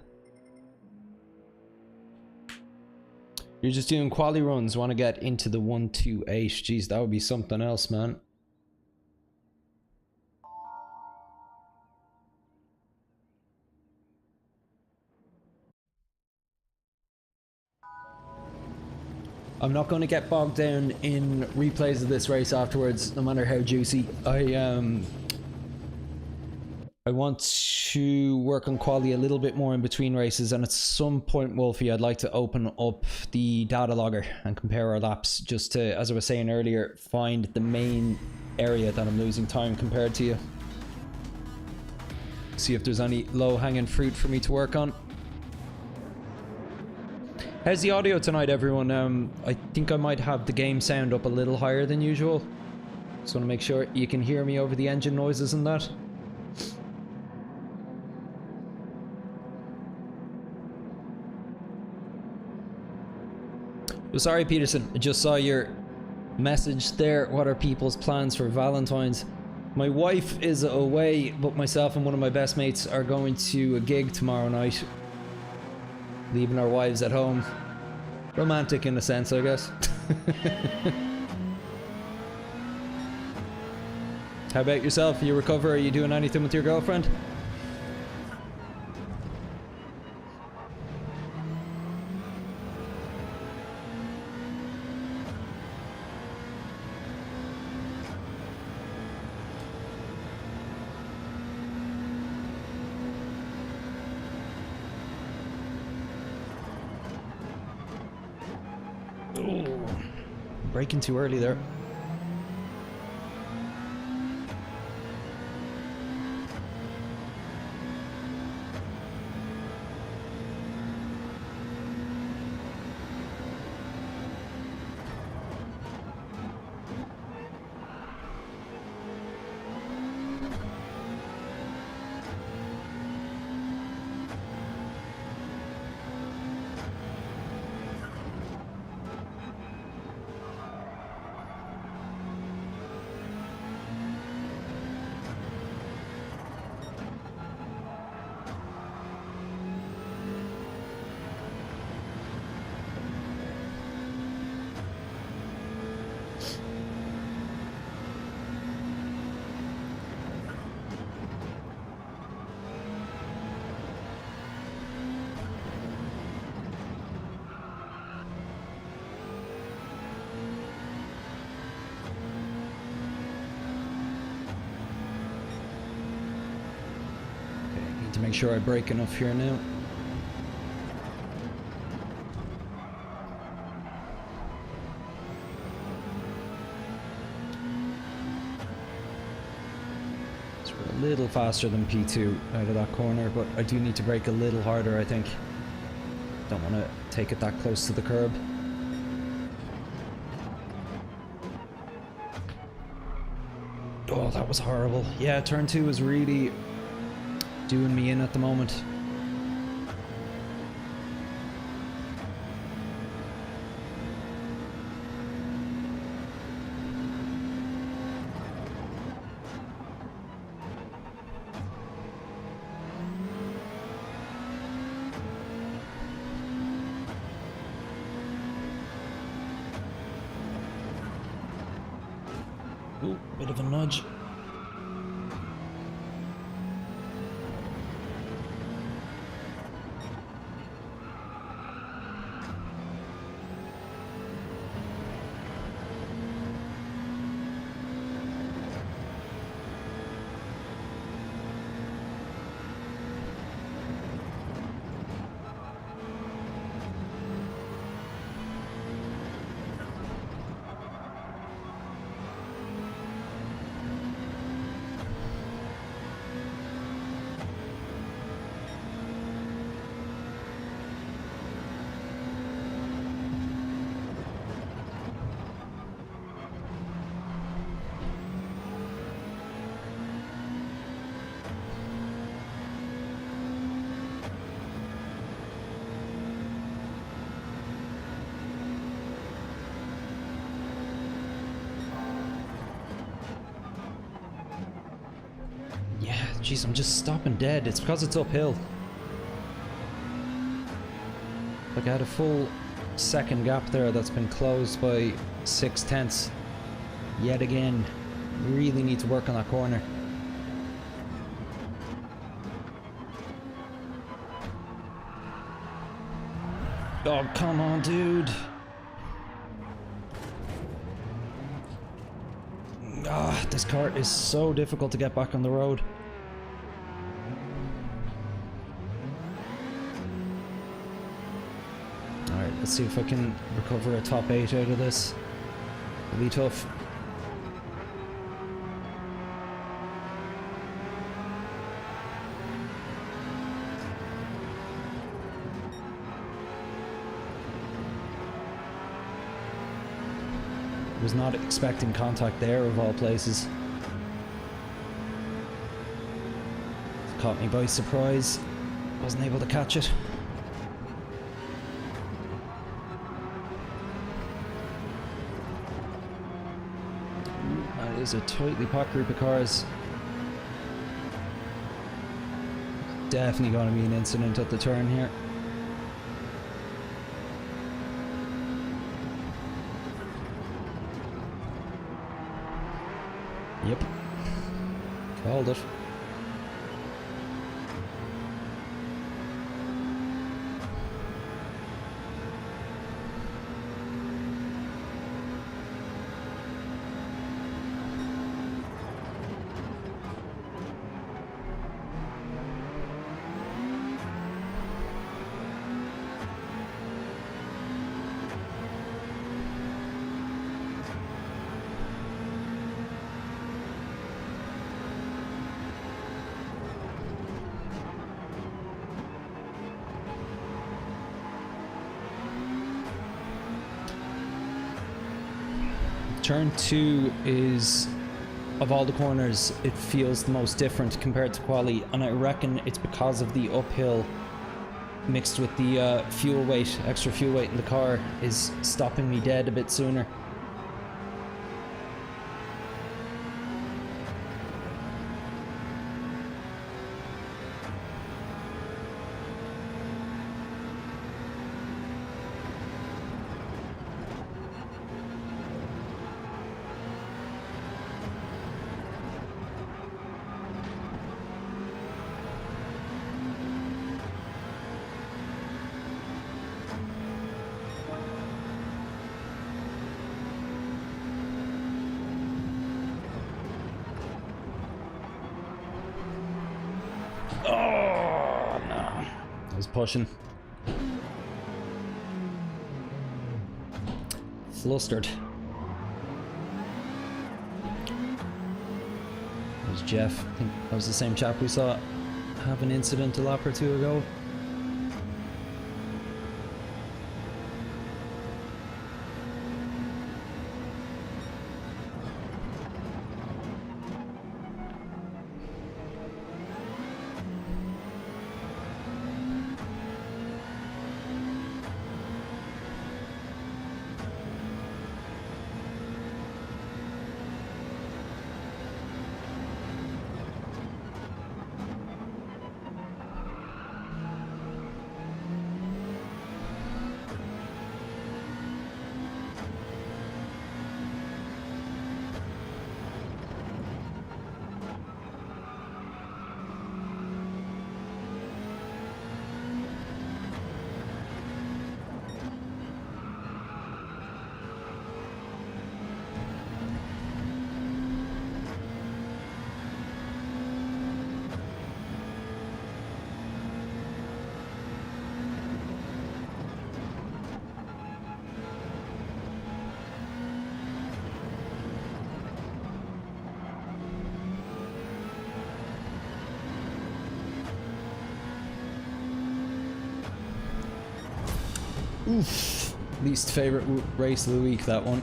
You're just doing quali runs, want to get into the 128. Jeez, that would be something else, man. I'm not going to get bogged down in replays of this race afterwards, no matter how juicy. I want to work on quali a little bit more in between races, and at some point, Wolfie, I'd like to open up the data logger and compare our laps, just to, as I was saying earlier, find the main area that I'm losing time compared to you. See if there's any low-hanging fruit for me to work on. How's the audio tonight, everyone? I think I might have the game sound up a little higher than usual. Just want to make sure you can hear me over the engine noises and that. Oh, sorry, Peterson. I just saw your message there. What are people's plans for Valentine's? My wife is away, but myself and one of my best mates are going to a gig tomorrow night. Leaving our wives at home. Romantic in a sense, I guess. How about yourself? You recover? Are you doing anything with your girlfriend? Braking too early there. Make sure I brake enough here now. So we're a little faster than P2 out of that corner, but I do need to brake a little harder, I think. Don't want to take it that close to the curb. Oh, that was horrible. Yeah, turn 2 is really doing me in at the moment. Ooh, bit of a nudge. Yeah, jeez, I'm just stopping dead. It's because it's uphill. Like I had a full second gap there that's been closed by 0.6. Yet again, really need to work on that corner. Oh, come on, dude. Ah, this car is so difficult to get back on the road. Alright, let's see if I can recover a top 8 out of this. It'll be tough. Was not expecting contact there, of all places. Caught me by surprise. Wasn't able to catch it. That is a tightly packed group of cars. Definitely going to be an incident at the turn here. Yep. Called it. Turn 2 is, of all the corners, it feels the most different compared to quali, and I reckon it's because of the uphill mixed with the fuel weight, extra fuel weight in the car is stopping me dead a bit sooner. Oh no, I was pushing. Flustered. That was Jeff. I think that was the same chap we saw have an incident a lap or two ago. Oof. Least favorite race of the week, that one.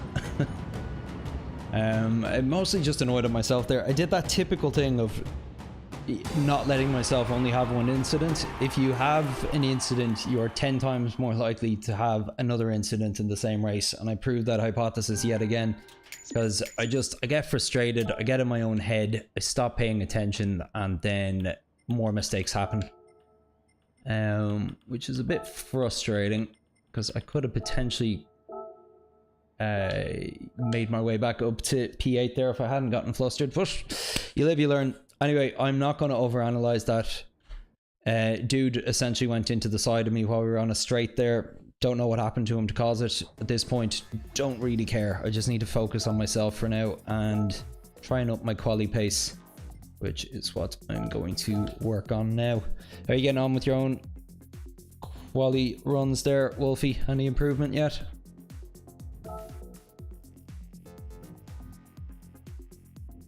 I'm mostly just annoyed at myself there. I did that typical thing of not letting myself only have one incident. If you have an incident, you're 10 times more likely to have another incident in the same race. And I proved that hypothesis yet again, because I get frustrated, I get in my own head, I stop paying attention, and then more mistakes happen. Which is a bit frustrating, because I could have potentially made my way back up to P8 there if I hadn't gotten flustered, but you live, you learn. Anyway, I'm not going to overanalyze that. Dude essentially went into the side of me while we were on a straight there. Don't know what happened to him to cause it. At this point, don't really care. I just need to focus on myself for now and try and up my quali pace, which is what I'm going to work on now. How are you getting on with your own quali runs there, Wolfie? Any improvement yet?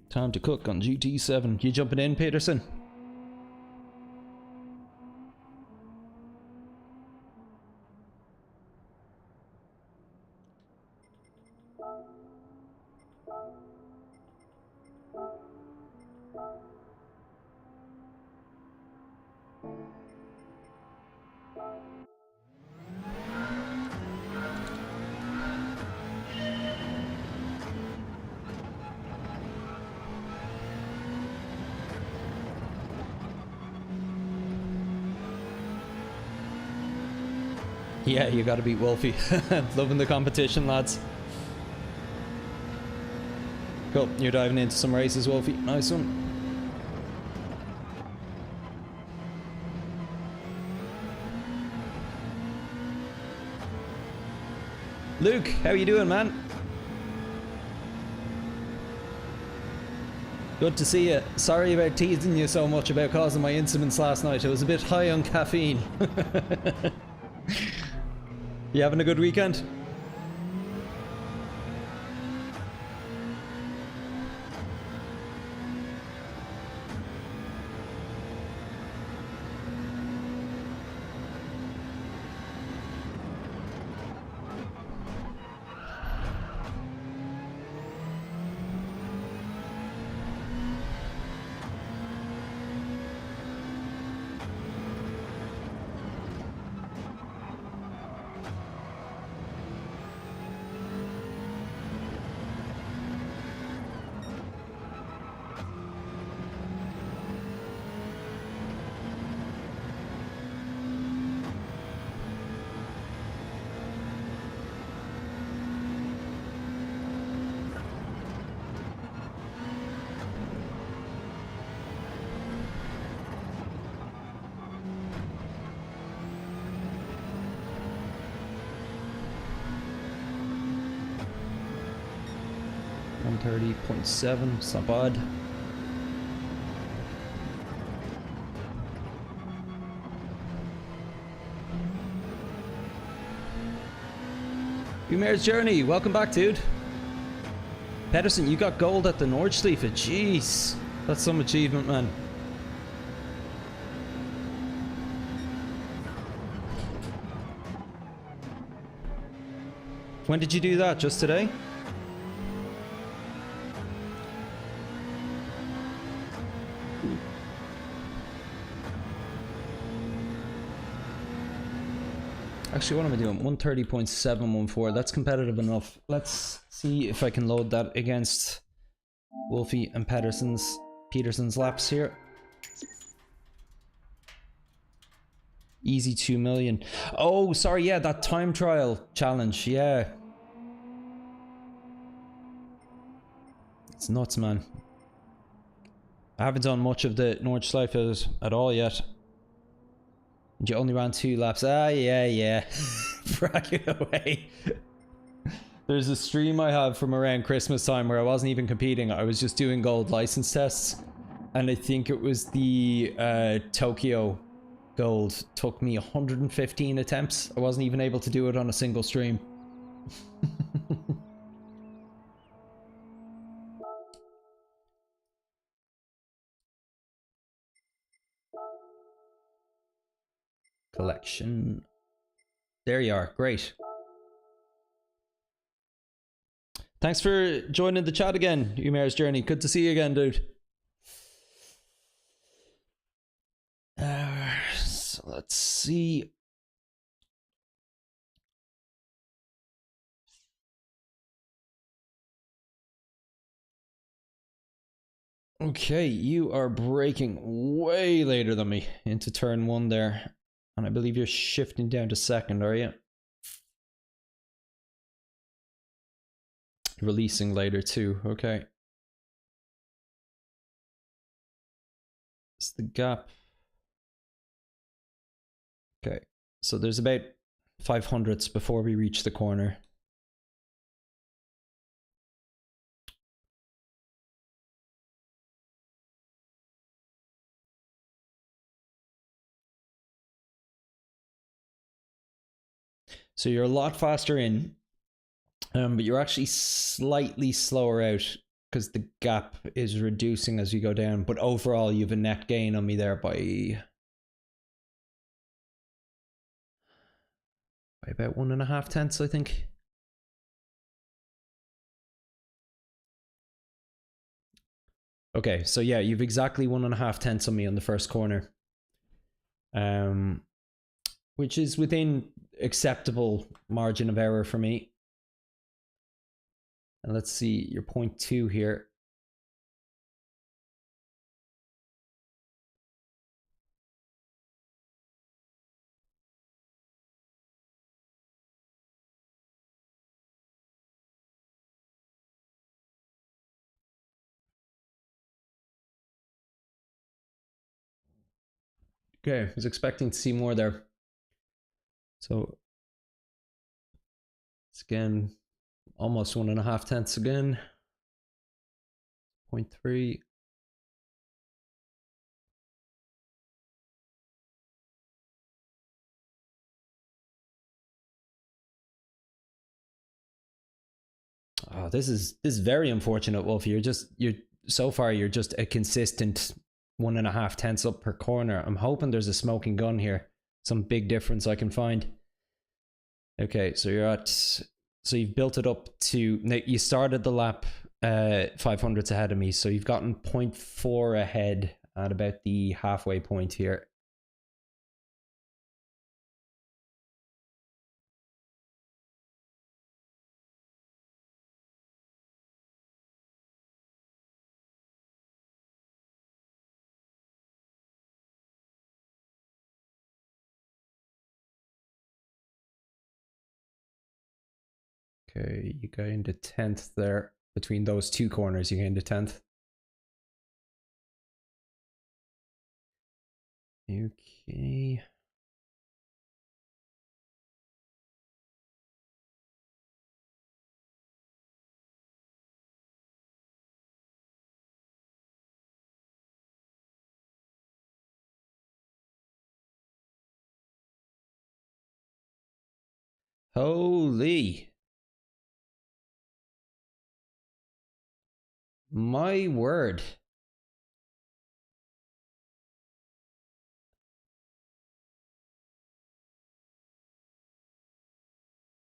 Time to cook on GT7. You jumping in, Peterson? Yeah, you gotta beat Wolfie. Loving the competition, lads. Cool, you're diving into some races, Wolfie. Nice one. Luke, how you doing, man? Good to see you. Sorry about teasing you so much about causing my incidents last night. I was a bit high on caffeine. You having a good weekend? .7, it's not bad. Umair's Journey, welcome back, dude. Pedersen, you got gold at the Nordschleife. Jeez, that's some achievement, man. When did you do that? Just today? Actually, what am I doing? 130.714. That's competitive enough. Let's see if I can load that against Wolfie and Peterson's laps here. Easy 2 million. Oh, sorry. Yeah, that time trial challenge. Yeah. It's nuts, man. I haven't done much of the Nordschleife at all yet. You only ran 2 laps. Ah, yeah. Bragging away. There's a stream I have from around Christmas time where I wasn't even competing. I was just doing gold license tests. And I think it was the Tokyo gold. Took me 115 attempts. I wasn't even able to do it on a single stream. Collection. There you are. Great. Thanks for joining the chat again, Umair's Journey. Good to see you again, dude. So let's see. Okay, you are braking way later than me into turn 1 there. And I believe you're shifting down to second, are you? Releasing later too, okay. It's the gap. Okay, so there's about 500ths before we reach the corner. So you're a lot faster in, but you're actually slightly slower out because the gap is reducing as you go down. But overall, you have a net gain on me there by about 1.5 tenths, I think. Okay, so yeah, you've exactly 1.5 tenths on me on the first corner. Which is within acceptable margin of error for me. And let's see your 0.2 here. Okay, I was expecting to see more there. So it's again almost 1.5 tenths again. 0.3. Oh, this is very unfortunate, Wolf. You're so far you're just a consistent 1.5 tenths up per corner. I'm hoping there's a smoking gun here. Some big difference I can find. Okay, so you've built it up to, you started the lap 500ths ahead of me, so you've gotten 0.4 ahead at about the halfway point here. Okay, you go into 10th there. Between those two corners, you go into 10th. Okay. Holy. My word.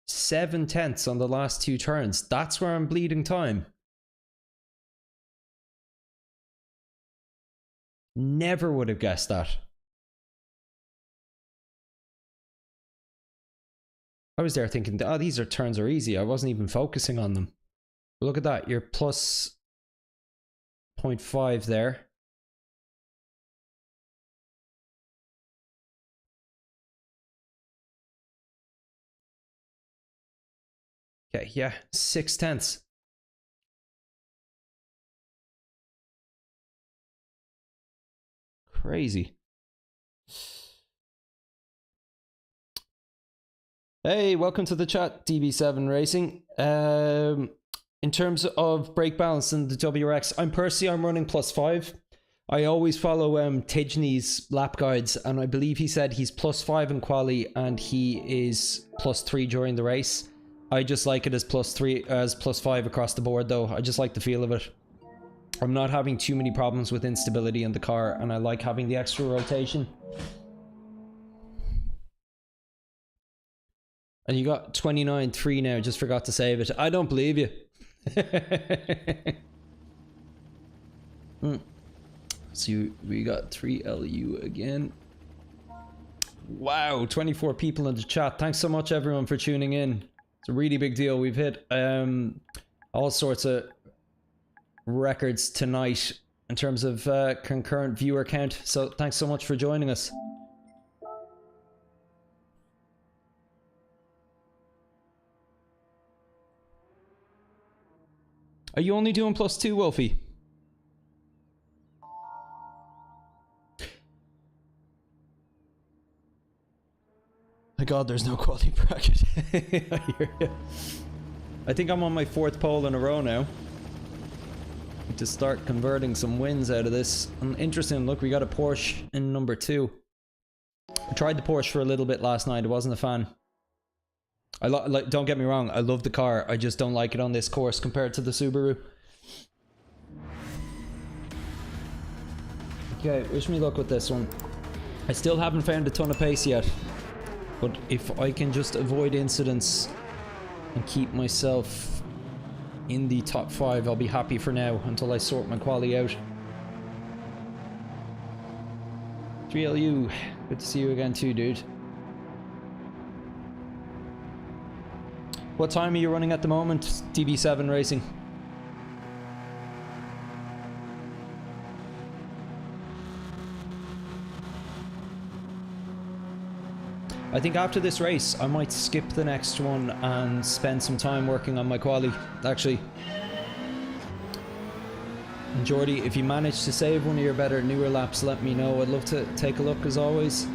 Seven tenths on the last two turns. That's where I'm bleeding time. Never would have guessed that. I was there thinking, oh, these turns are easy. I wasn't even focusing on them. But look at that. You're plus 0.5 there. Okay, yeah, 6 tenths. Crazy. Hey, welcome to the chat, GT7 Racing. In terms of brake balance and the WRX, I'm running +5. I always follow Tidney's lap guides, and I believe he said he's +5 in quali and he is +3 during the race. I just like it as +5 across the board though. I just like the feel of it. I'm not having too many problems with instability in the car, and I like having the extra rotation. And you got 29.3 now, just forgot to save it. I don't believe you. So we got 3LU again. Wow, 24 people in the chat. Thanks so much everyone for tuning in. It's a really big deal. We've hit all sorts of records tonight in terms of concurrent viewer count. So thanks so much for joining us. Are you only doing +2, Wolfie? My god, there's no quality bracket. I hear you. I think I'm on my 4th pole in a row now. Need to start converting some wins out of this. And interesting, look, we got a Porsche in number 2. I tried the Porsche for a little bit last night. I wasn't a fan. Like, don't get me wrong, I love the car. I just don't like it on this course compared to the Subaru. Okay, wish me luck with this one. I still haven't found a ton of pace yet. But if I can just avoid incidents and keep myself in the top 5, I'll be happy for now until I sort my quali out. 3LU, good to see you again too, dude. What time are you running at the moment, DB7 Racing? I think after this race, I might skip the next one and spend some time working on my quali, actually. And Jordy, if you manage to save one of your better newer laps, let me know. I'd love to take a look as always.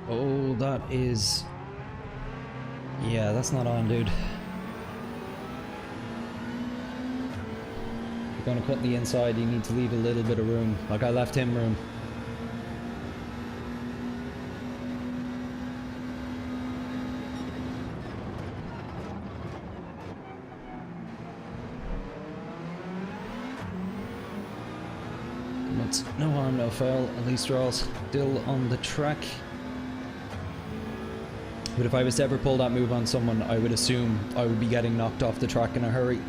Oh, that is... yeah, that's not on, dude. You're gonna cut the inside, you need to leave a little bit of room. Like, I left him room. But no harm, no foul. At least we're all still on the track. But if I was to ever pull that move on someone, I would assume I would be getting knocked off the track in a hurry.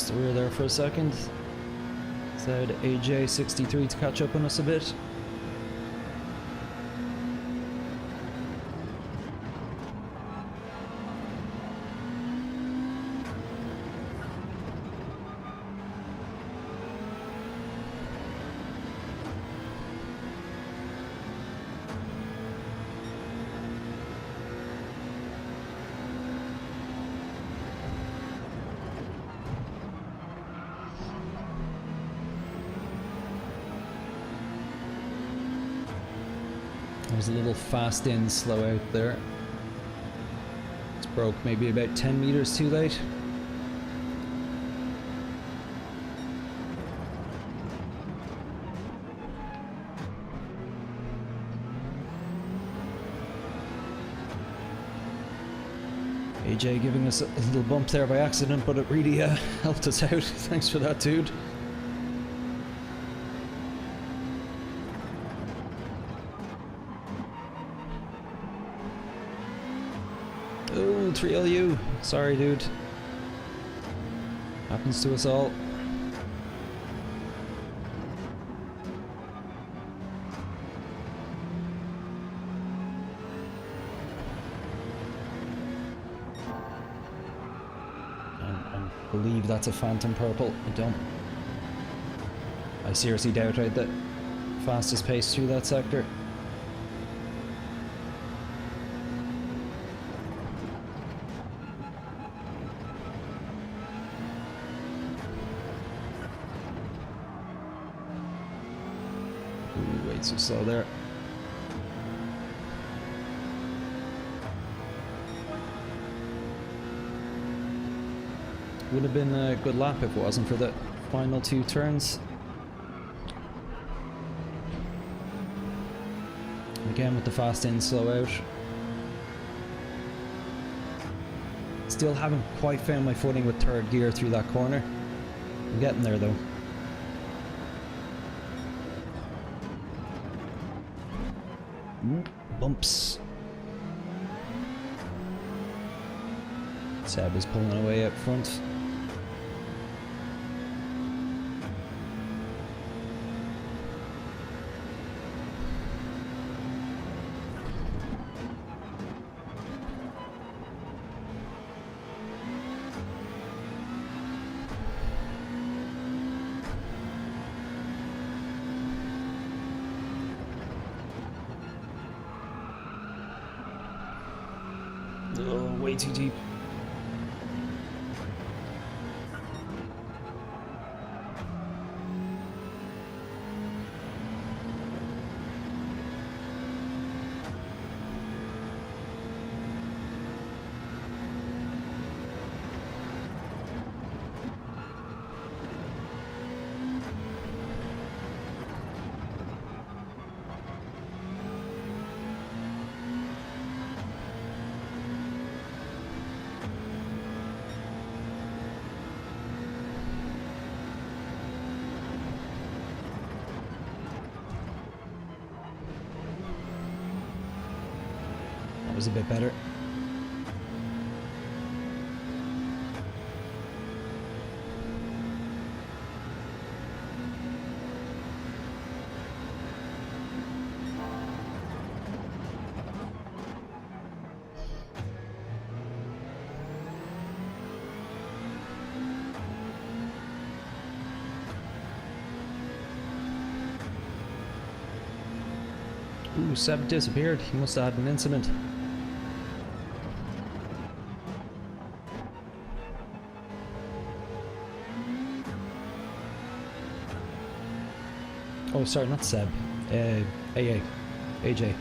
The rear there for a second. Said AJ63 to catch up on us a bit. I was a little fast in, slow out there. It's broke maybe about 10 meters too late. AJ giving us a little bump there by accident, but it really helped us out. Thanks for that, dude. Oh, 3LU. Sorry, dude. Happens to us all. I believe that's a Phantom Purple. I seriously doubt I had the fastest pace through that sector. Ooh, way too slow there. Would have been a good lap if it wasn't for the final 2 turns. Again with the fast in, slow out. Still haven't quite found my footing with 3rd gear through that corner. I'm getting there though. Bumps. Seb is pulling away up front. Oh, way too deep. Was a bit better. Ooh, Seb disappeared. He must have had an incident. Oh, sorry, not Seb. AJ.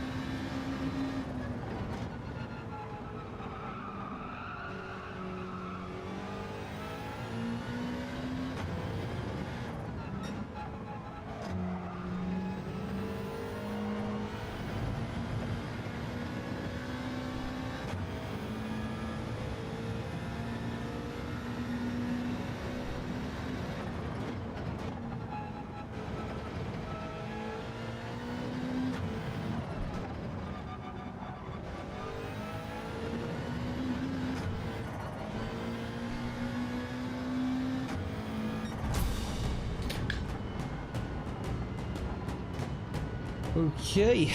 Okay,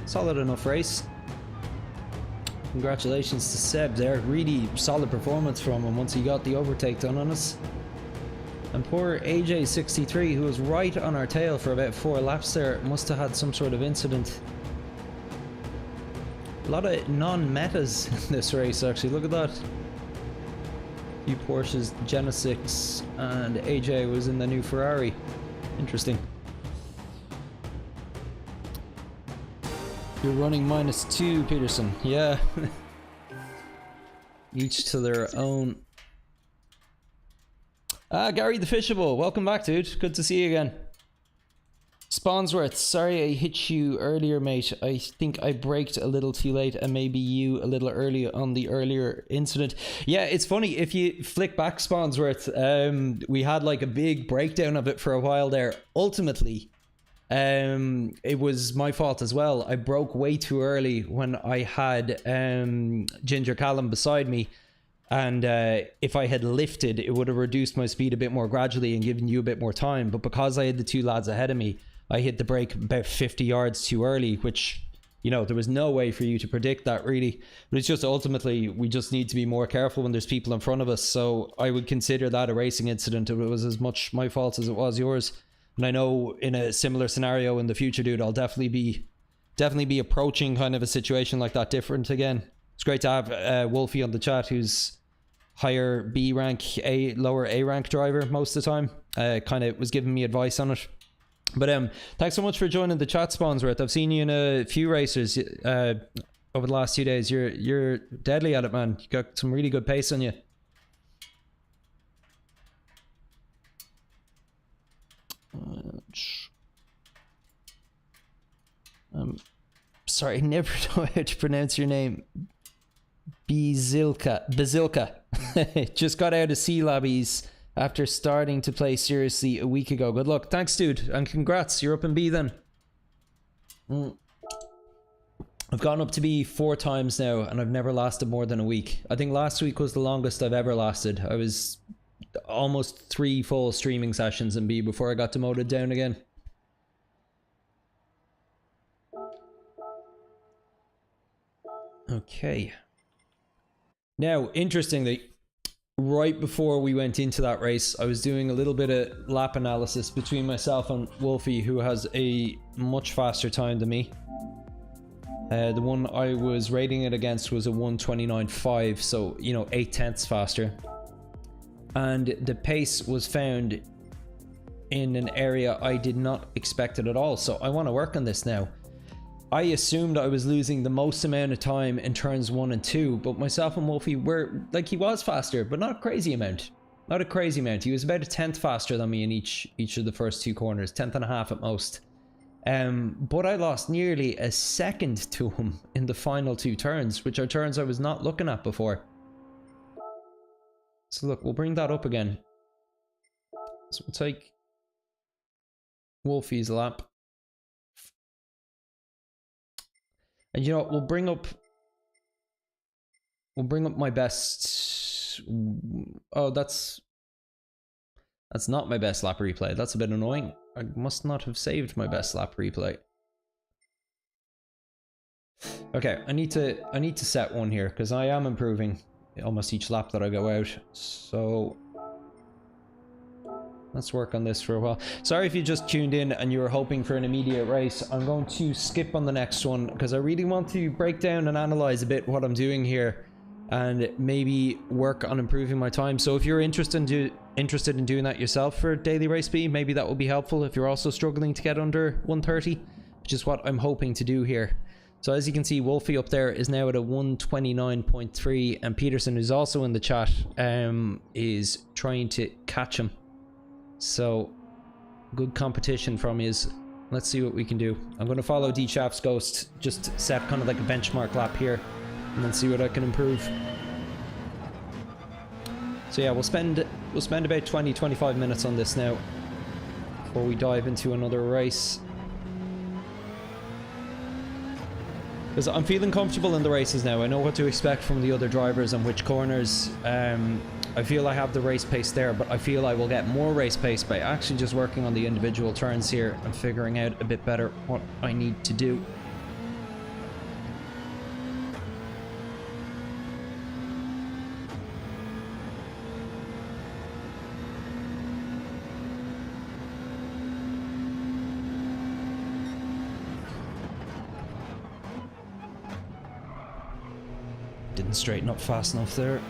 solid enough race. Congratulations to Seb there. Really solid performance from him once he got the overtake done on us. And poor AJ63, who was right on our tail for about 4 laps there, must have had some sort of incident. A lot of non-metas in this race actually, look at that. A few Porsches, Genesis, and AJ was in the new Ferrari. Interesting. You're running -2, Peterson. Yeah. Each to their own. Ah, Gary the Fishable. Welcome back, dude. Good to see you again. Spawnsworth, sorry I hit you earlier, mate. I think I braked a little too late and maybe you a little early on the earlier incident. Yeah, it's funny, if you flick back, Spawnsworth, we had like a big breakdown of it for a while there. Ultimately, it was my fault as well. I broke way too early when I had Ginger Callum beside me. And if I had lifted, it would have reduced my speed a bit more gradually and given you a bit more time. But because I had the two lads ahead of me, I hit the brake about 50 yards too early, which, you know, there was no way for you to predict that really. But it's just ultimately, we just need to be more careful when there's people in front of us. So I would consider that a racing incident. It was as much my fault as it was yours. And I know in a similar scenario in the future, dude, I'll definitely be approaching kind of a situation like that different again. It's great to have Wolfie on the chat, who's higher B rank, lower A rank driver most of the time. Kind of was giving me advice on it. But thanks so much for joining the chat, Spawnsworth. I've seen you in a few races over the last 2 days. You're deadly at it, man. You got some really good pace on you. Sorry, I never know how to pronounce your name. Bazilka. Just got out of C lobbies after starting to play seriously a week ago. Good luck. Thanks, dude. And congrats. You're up in B then. I've gone up to B 4 times now and I've never lasted more than a week. I think last week was the longest I've ever lasted. I was almost 3 full streaming sessions in B before I got demoted down again. Okay. Now, interestingly, right before we went into that race, I was doing a little bit of lap analysis between myself and Wolfie, who has a much faster time than me. The one I was rating it against was a 1:29.5, so, you know, 8/10 faster. And the pace was found in an area I did not expect it at all, so I want to work on this now. I assumed I was losing the most amount of time in turns 1 and 2, but myself and Wolfie were, like, he was faster, but not a crazy amount. Not a crazy amount. He was about a 10th faster than me in each of the first 2 corners, 10th and a half at most. But I lost nearly a second to him in the final 2 turns, which are turns I was not looking at before. So look, we'll bring that up again. So we'll take Wolfie's lap. And you know what, we'll bring up my best. Oh, that's not my best lap replay. That's a bit annoying. I must not have saved my best lap replay. Okay, I need to set one here because I am improving almost each lap that I go out. So let's work on this for a while. Sorry if you just tuned in and you were hoping for an immediate race. I'm going to skip on the next one because I really want to break down and analyze a bit what I'm doing here and maybe work on improving my time. So if you're interested in doing that yourself for Daily Race B, maybe that will be helpful if you're also struggling to get under 1:30, which is what I'm hoping to do here. So as you can see, Wolfie up there is now at a 1:29.3, and Peterson, who's also in the chat, is trying to catch him. So good competition from his. Let's see what we can do. I'm going to follow D Shaft's Ghost, just set kind of like a benchmark lap here and then see what I can improve. So yeah, we'll spend about 20-25 minutes on this now before we dive into another race, because I'm feeling comfortable in the races now. I know what to expect from the other drivers and which corners. I feel I have the race pace there, but I feel I will get more race pace by actually just working on the individual turns here and figuring out a bit better what I need to do. Didn't straighten up fast enough there.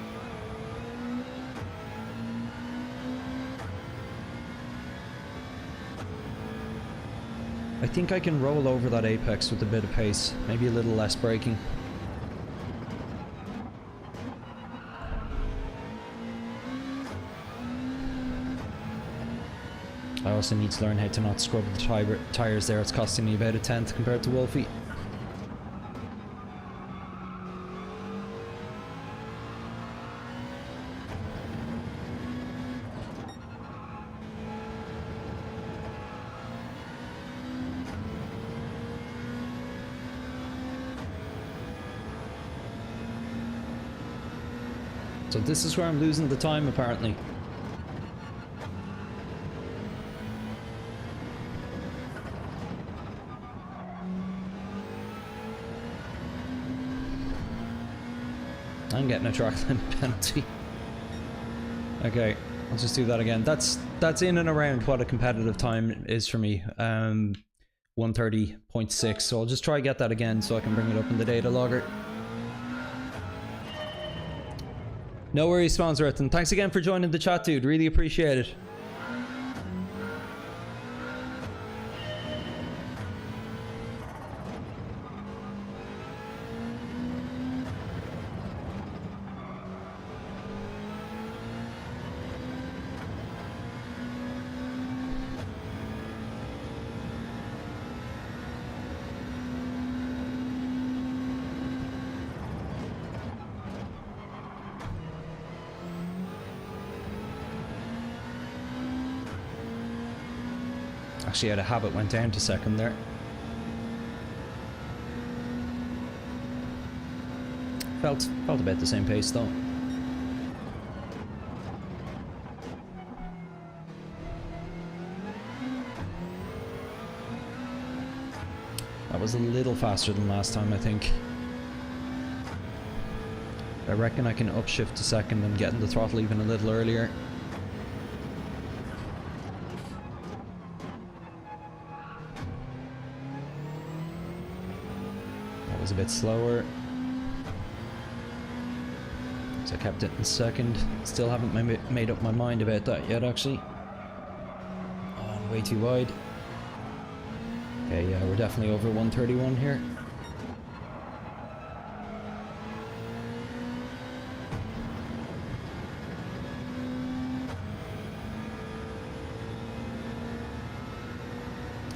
I think I can roll over that apex with a bit of pace. Maybe a little less braking. I also need to learn how to not scrub the tires there. It's costing me about a tenth compared to Wolfie. So this is where I'm losing the time, apparently. I'm getting a track limit penalty. Okay, I'll just do that again. That's in and around what a competitive time is for me. 1:30.6. So I'll just try to get that again so I can bring it up in the data logger. No worries, Sponsor, and thanks again for joining the chat, dude. Really appreciate it. Actually, I had a habit, went down to second there. Felt about the same pace though. That was a little faster than last time, I think. I reckon I can upshift to second and get in the throttle even a little earlier. Was a bit slower, so I kept it in second. Still haven't made up my mind about that yet, actually. Oh, way too wide. Okay, yeah, we're definitely over 131 here.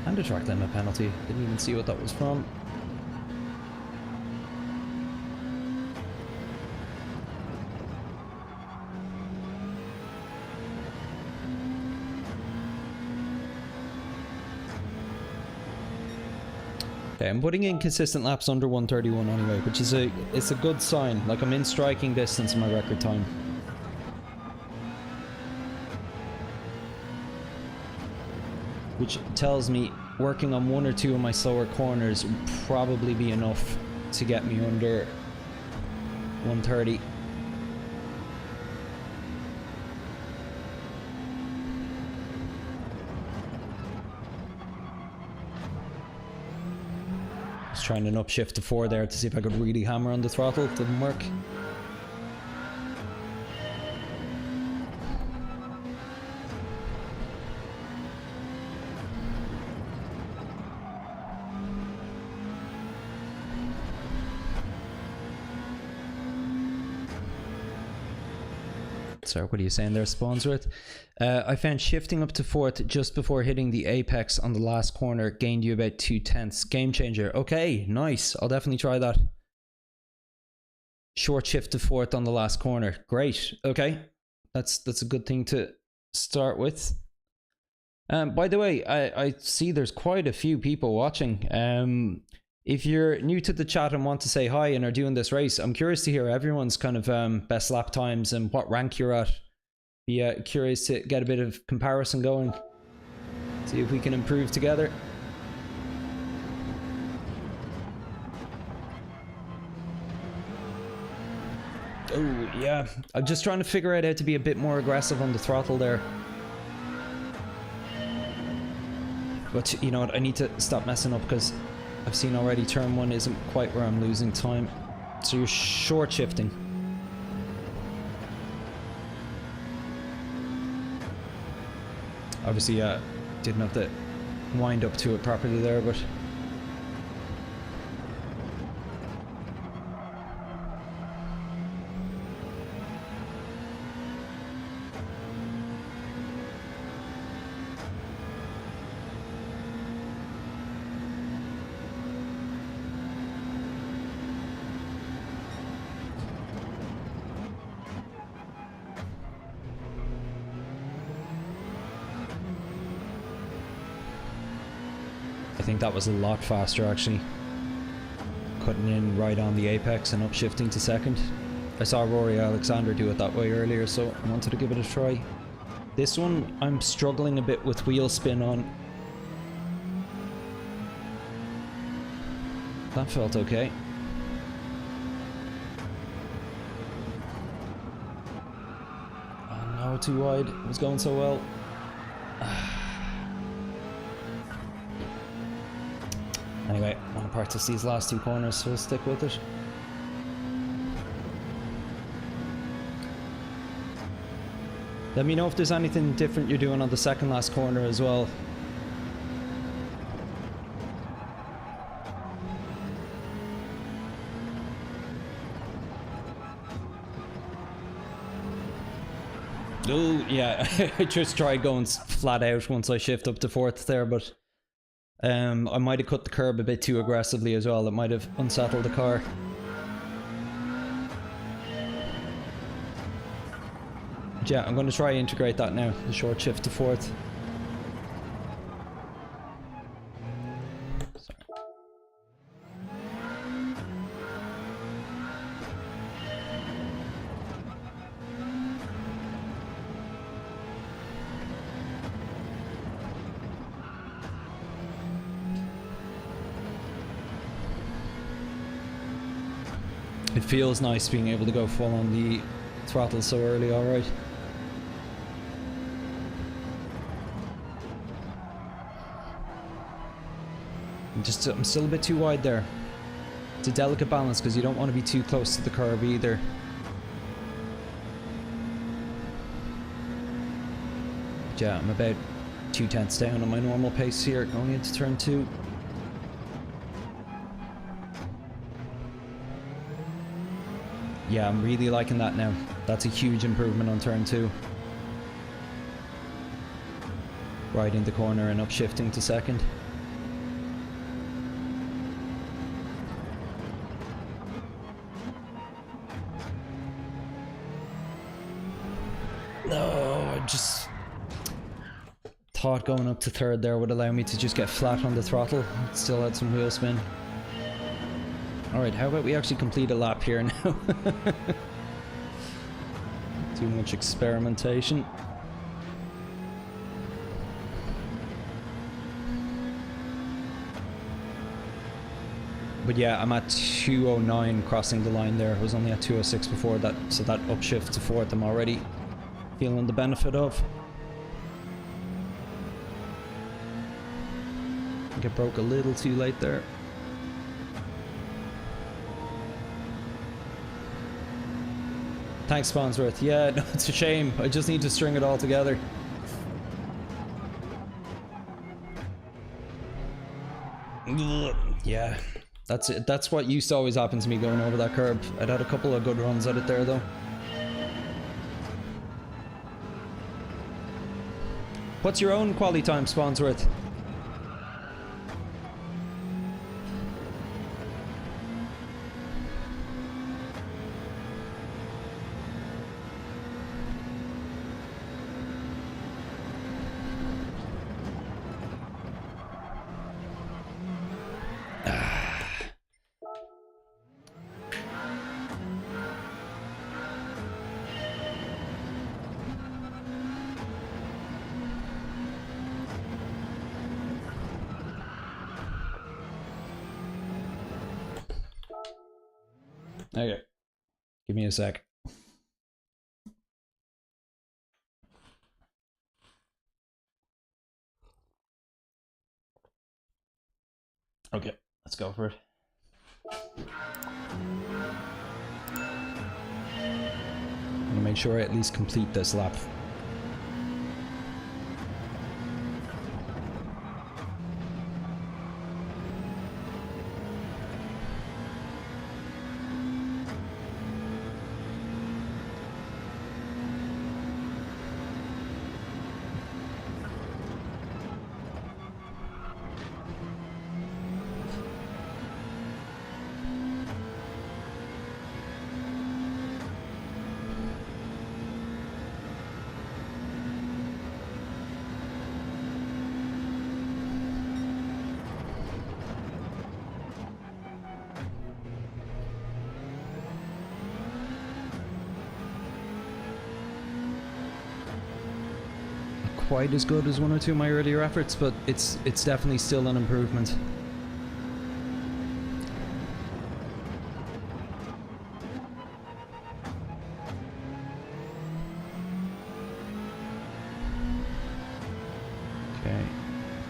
And a track limit penalty. Didn't even see what that was from. Okay, I'm putting in consistent laps under 131 anyway, which is it's a good sign. Like, I'm in striking distance in my record time. Which tells me working on one or two of my slower corners would probably be enough to get me under 130. Trying an upshift to 4 there to see if I could really hammer on the throttle. Didn't work. Sorry, what are you saying there, Spawnsworth? I found shifting up to 4th just before hitting the apex on the last corner gained you about 0.2. Game changer. Okay, nice. I'll definitely try that. Short shift to 4th on the last corner. Great. Okay, that's a good thing to start with. By the way, I see there's quite a few people watching. If you're new to the chat and want to say hi and are doing this race, I'm curious to hear everyone's kind of best lap times and what rank you're at. Be curious to get a bit of comparison going. See if we can improve together. Oh, yeah. I'm just trying to figure out how to be a bit more aggressive on the throttle there. But you know what? I need to stop messing up because I've seen already turn 1 isn't quite where I'm losing time. So you're short shifting. Obviously, didn't have the wind up to it properly there, but I think that was a lot faster actually. Cutting in right on the apex and upshifting to second. I saw Rory Alexander do it that way earlier, so I wanted to give it a try. This one I'm struggling a bit with wheel spin on. That felt okay. Oh no, too wide. It was going so well. Anyway, I want to practice these last two corners, so we'll stick with it. Let me know if there's anything different you're doing on the second last corner as well. Oh, yeah, I just tried going flat out once I shift up to fourth there, but I might have cut the curb a bit too aggressively as well. It might have unsettled the car. But yeah, I'm going to try and integrate that now, the short shift to fourth. It feels nice being able to go full on the throttle so early, alright. I'm still a bit too wide there. It's a delicate balance because you don't want to be too close to the curb either. But yeah, I'm about 2/10 down on my normal pace here going into turn 2. Yeah, I'm really liking that now. That's a huge improvement on turn 2. Riding the corner and upshifting to second. No, I just thought going up to third there would allow me to just get flat on the throttle. Still had some wheel spin. Alright, how about we actually complete a lap here now? Too much experimentation. But yeah, I'm at 2:09 crossing the line there. I was only at 2:06 before that, so that upshift to fourth I'm already feeling the benefit of. I think I broke a little too late there. Thanks, Spawnsworth. Yeah, no, it's a shame. I just need to string it all together. Yeah, that's it. That's what used to always happen to me going over that curb. I'd had a couple of good runs at it there, though. What's your own quality time, Spawnsworth? Okay, give me a sec. Okay, let's go for it. I'm gonna make sure I at least complete this lap. quite as good as one or two of my earlier efforts, but it's definitely still an improvement. Okay,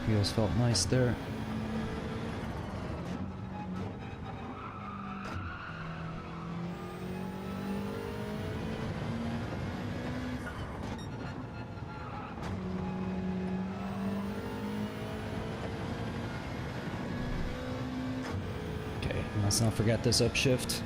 wheels felt nice there. Let's not forget this upshift.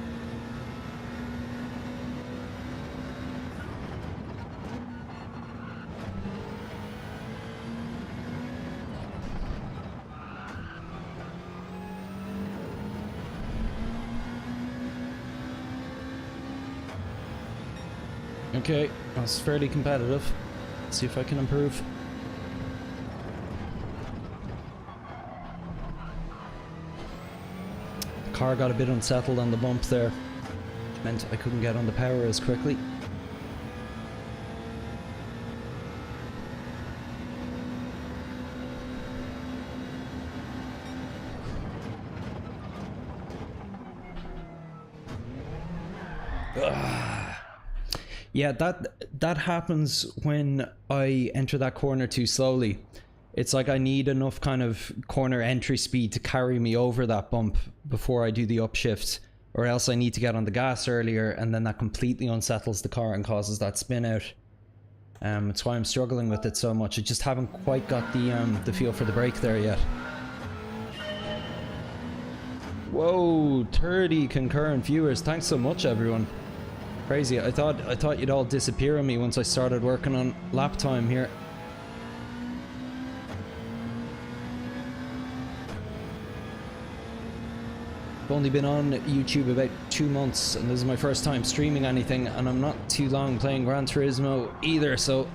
Okay, that's fairly competitive. Let's see if I can improve. Car got a bit unsettled on the bump there, which meant I couldn't get on the power as quickly. Yeah, that happens when I enter that corner too slowly. It's like I need enough kind of corner entry speed to carry me over that bump before I do the upshift, or else I need to get on the gas earlier, and then that completely unsettles the car and causes that spin out. It's why I'm struggling with it so much. I just haven't quite got the feel for the brake there yet. Whoa, 30 concurrent viewers. Thanks so much, everyone. Crazy. I thought you'd all disappear on me once I started working on lap time here. I've only been on YouTube about 2 months, and this is my first time streaming anything, and I'm not too long playing Gran Turismo either, so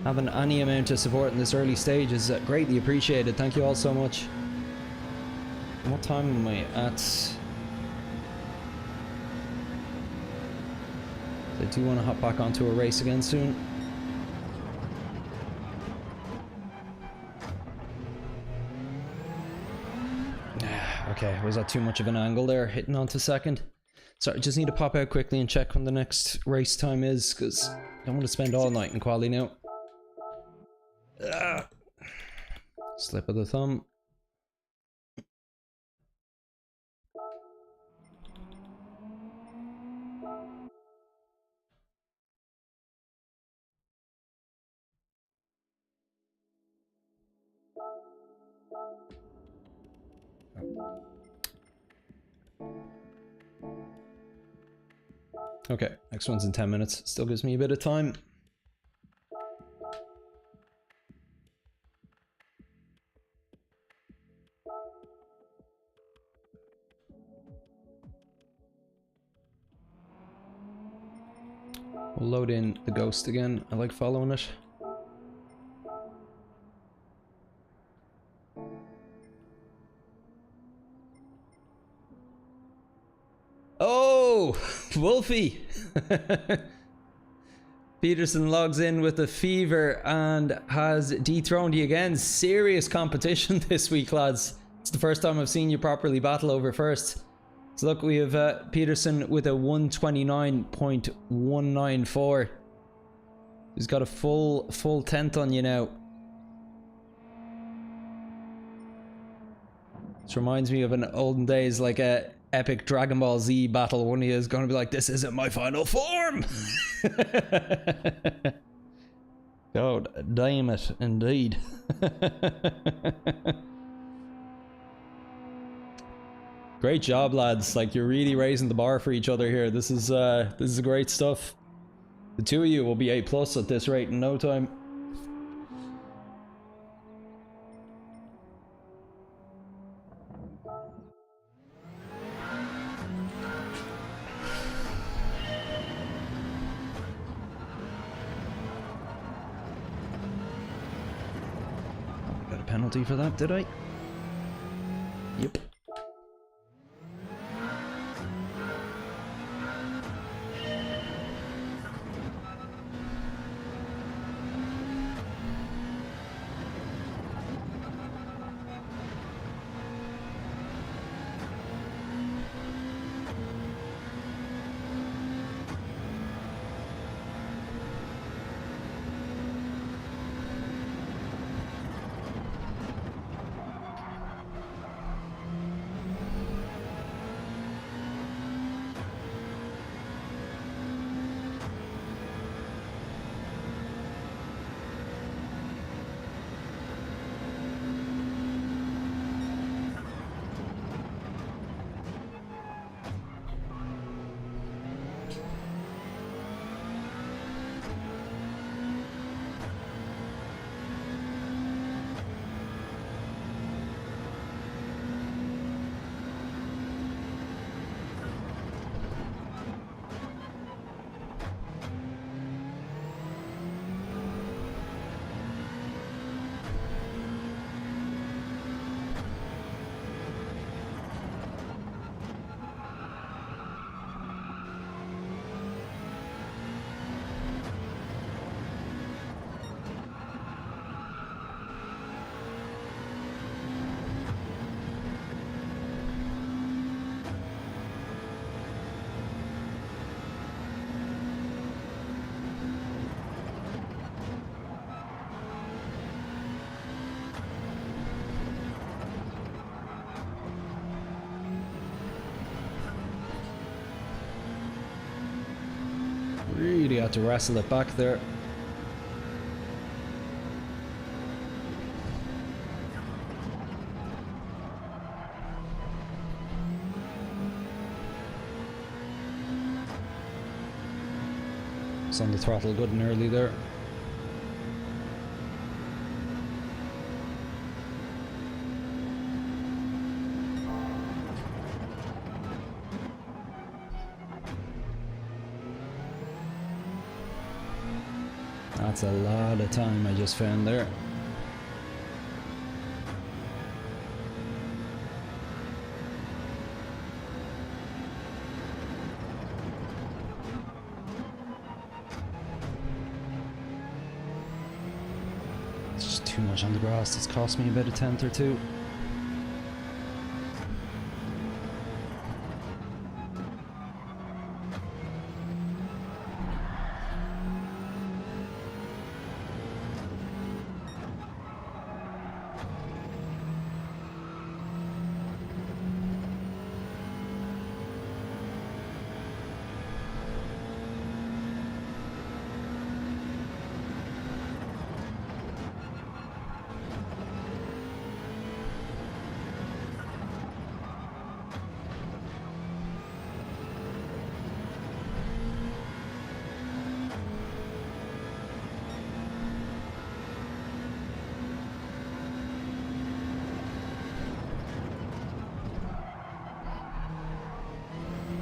having any amount of support in this early stage is greatly appreciated. Thank you all so much. What time am I at? I do want to hop back onto a race again soon. Okay, was that too much of an angle there, hitting onto second? Sorry, just need to pop out quickly and check when the next race time is, because I don't want to spend all night in quali now. Slip of the thumb. Okay, next one's in 10 minutes. Still gives me a bit of time. We'll load in the Ghost again. I like following it. Oh, Wolfie! Peterson logs in with a fever and has dethroned you again. Serious competition this week, lads. It's the first time I've seen you properly battle over first. So look, we have Peterson with a 129.194. He's got a full tenth on you now. This reminds me of an olden days, like a epic Dragon Ball Z battle. One of you is going to be like, "This isn't my final form." God damn it, indeed. Great job, lads. Like, you're really raising the bar for each other here. This is great stuff. The two of you will be A+ at this rate in no time. Got a penalty for that, did I? Yep. really had to wrestle it back there. It's on the throttle good and early there. That's a lot of time I just found there. It's just too much on the grass. It's cost me about a tenth or two.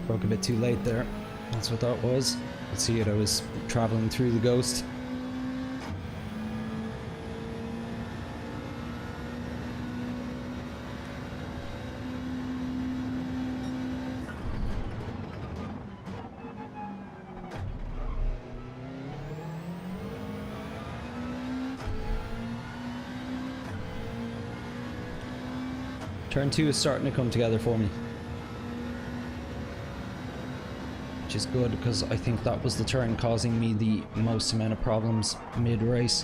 Broke a bit too late there. That's what that was. Let's see it, I was traveling through the ghost. Turn 2 is starting to come together for me, which is good because I think that was the turn causing me the most amount of problems mid-race.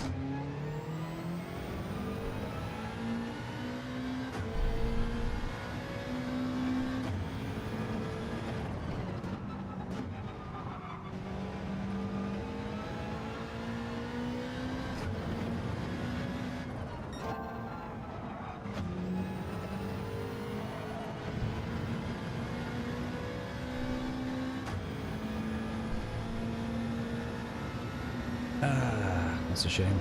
That's a shame.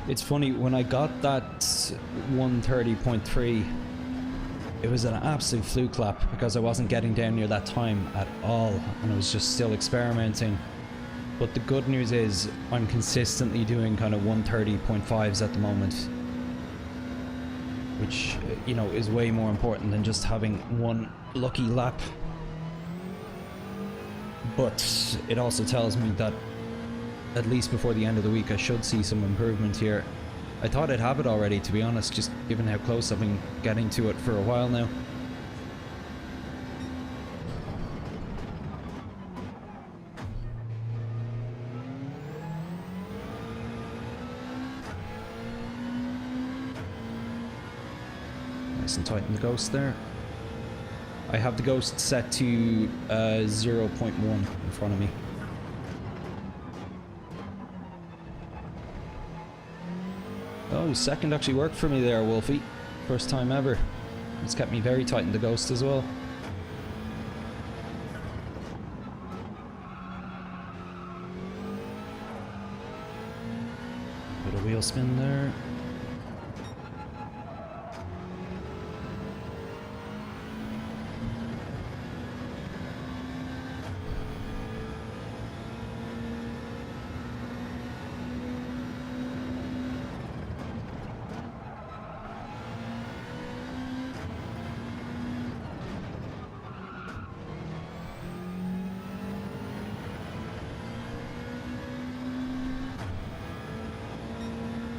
It's funny, when I got that 130.3, it was an absolute fluke lap because I wasn't getting down near that time at all and I was just still experimenting. But the good news is I'm consistently doing kind of 130.5s at the moment, which, you know, is way more important than just having one lucky lap. But it also tells me that at least before the end of the week I should see some improvement here. I thought I'd have it already, to be honest, just given how close I've been getting to it for a while now. Nice and tight in the ghost there. I have the ghost set to 0.1 in front of me. Oh, second actually worked for me there, Wolfie. First time ever. It's kept me very tight in the ghost as well. Bit of wheel spin there.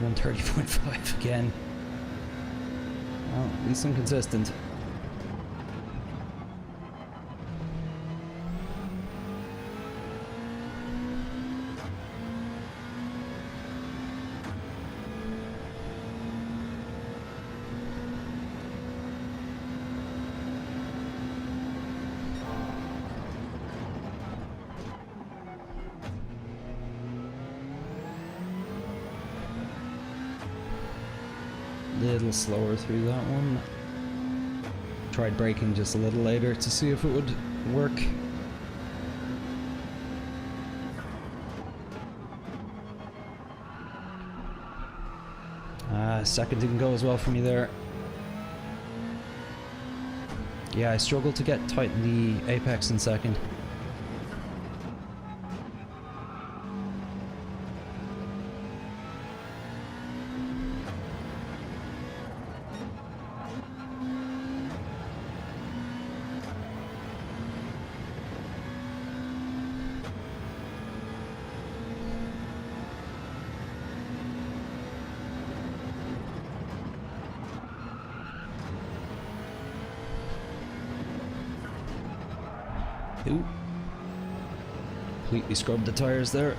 .5 again. At least I'm consistent. Little slower through that one. Tried braking just a little later to see if it would work. Second didn't go as well for me there. Yeah, I struggled to get tight in the apex in second. Ooh. Completely scrubbed the tires there.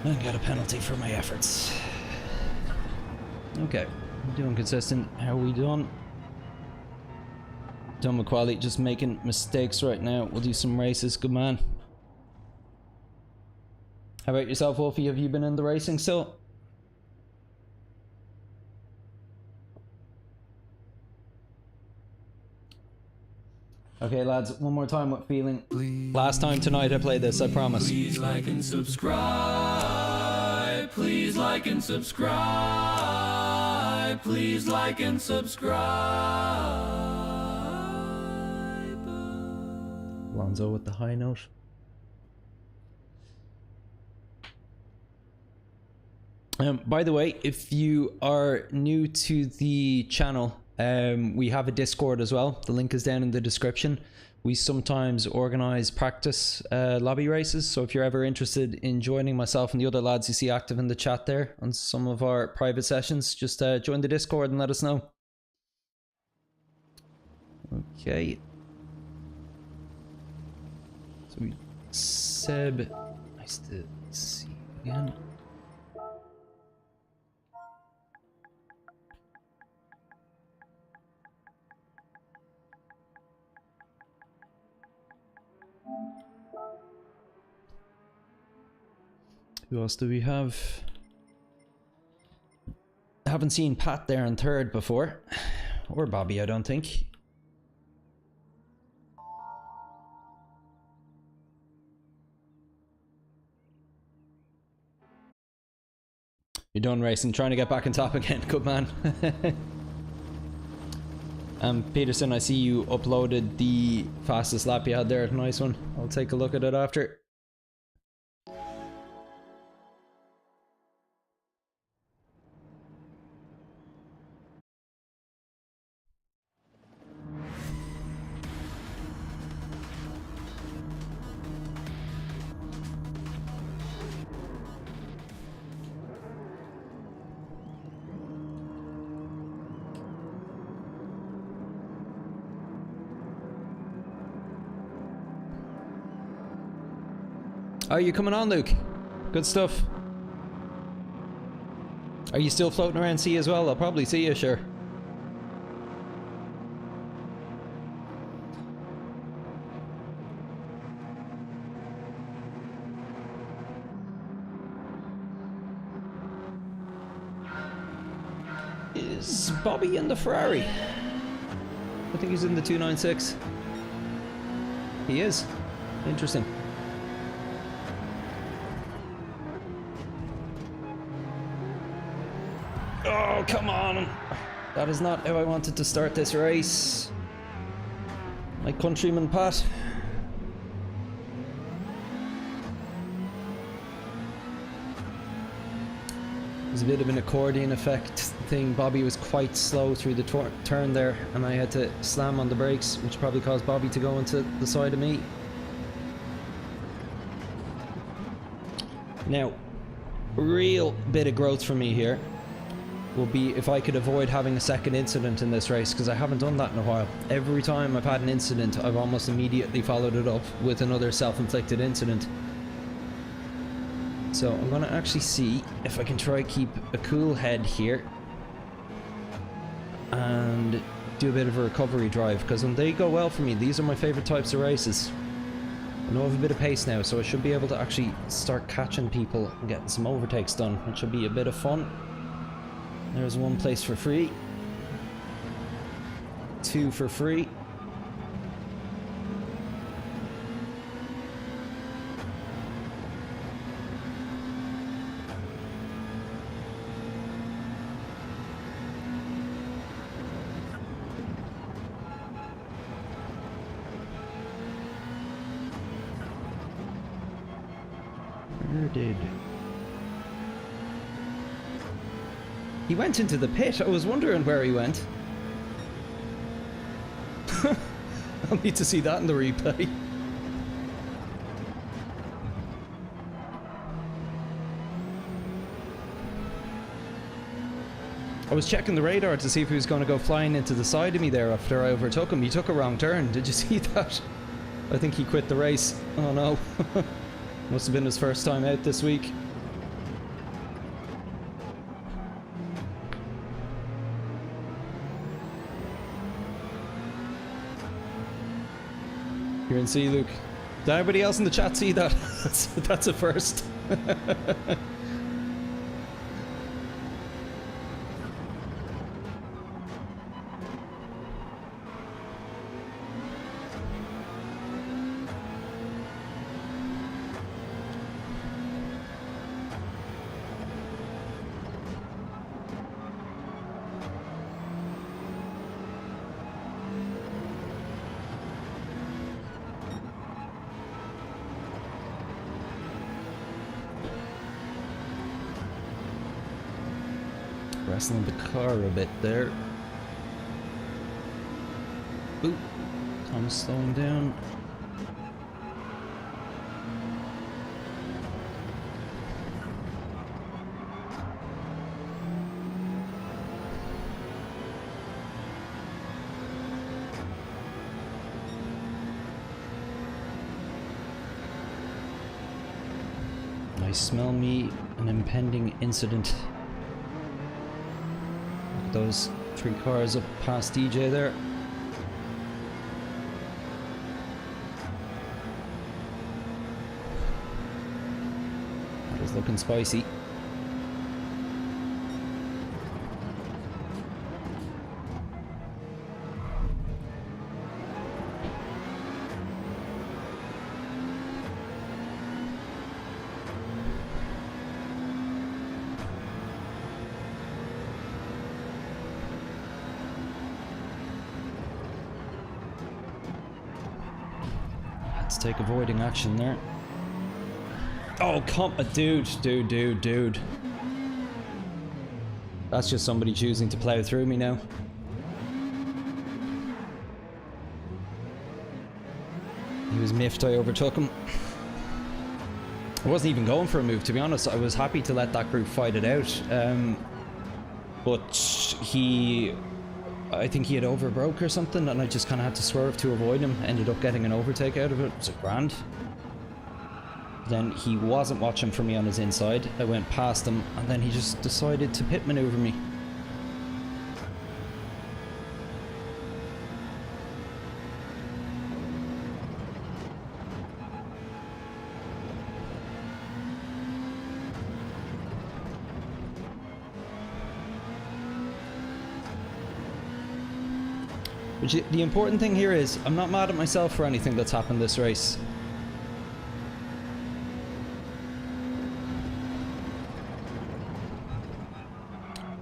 And got a penalty for my efforts. Okay, I'm doing consistent. How are we done? Done with quality, just making mistakes right now. We'll do some races, good man. How about yourself, Wolfie? Have you been in the racing still? Okay, lads, one more time with feeling. Last time tonight I played this, I promise. Please like and subscribe. Please like and subscribe. Please like and subscribe. Alonso with the high note. By the way, if you are new to the channel, we have a Discord as well. The link is down in the description. We sometimes organize practice lobby races, so if you're ever interested in joining myself and the other lads you see active in the chat there on some of our private sessions, just join the Discord and let us know. Okay. So we Seb, nice to see you again. Who else do we have? I haven't seen Pat there in third before. Or Bobby, I don't think. You're done racing, trying to get back on top again. Good man. Peterson, I see you uploaded the fastest lap you had there. Nice one. I'll take a look at it after. Oh, you coming on, Luke? Good stuff. Are you still floating around sea as well? I'll probably see you, sure. Is Bobby in the Ferrari? I think he's in the 296. He is. Interesting. Oh, come on. That is not how I wanted to start this race. My countryman Pat. There's a bit of an accordion effect thing. Bobby was quite slow through the turn there, and I had to slam on the brakes, which probably caused Bobby to go into the side of me. Now, real bit of growth for me here. will be if I could avoid having a second incident in this race, because I haven't done that in a while. Every time I've had an incident, I've almost immediately followed it up with another self-inflicted incident. So I'm going to actually see if I can try keep a cool head here and do a bit of a recovery drive, because when they go well for me, these are my favorite types of races. I know I have a bit of pace now, so I should be able to actually start catching people and getting some overtakes done, which should be a bit of fun. There's one place for free. 2 for free. Where did... He went into the pit. I was wondering where he went. I'll need to see that in the replay. I was checking the radar to see if he was going to go flying into the side of me there after I overtook him. He took a wrong turn. Did you see that? I think he quit the race. Oh no. Must have been his first time out this week. Here and see, Luke. Did anybody else in the chat see that? That's a first. Wrestling the car a bit there. Ooh, Tom's slowing down. I smell me an impending incident. Those 3 cars up past DJ there. That is looking spicy. Take avoiding action there. Oh, come on, dude. That's just somebody choosing to plow through me now. He was miffed I overtook him. I wasn't even going for a move, to be honest. I was happy to let that group fight it out. But I think he had overbroke or something, and I just kind of had to swerve to avoid him. Ended up getting an overtake out of it. It was a grand. Then he wasn't watching for me on his inside. I went past him, and then he just decided to pit maneuver me. Which the important thing here is, I'm not mad at myself for anything that's happened this race.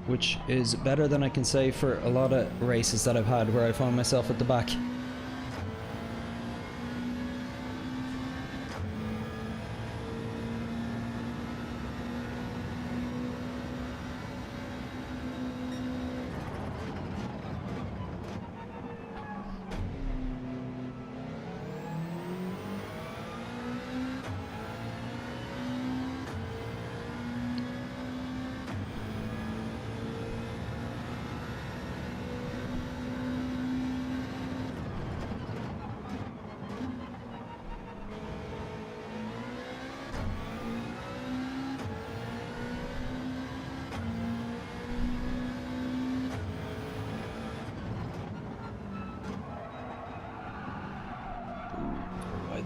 Which is better than I can say for a lot of races that I've had where I found myself at the back.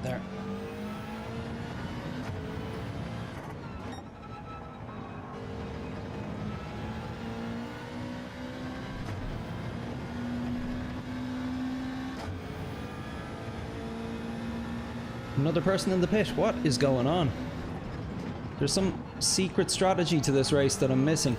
There. Another person in the pit. What is going on? There's some secret strategy to this race that I'm missing.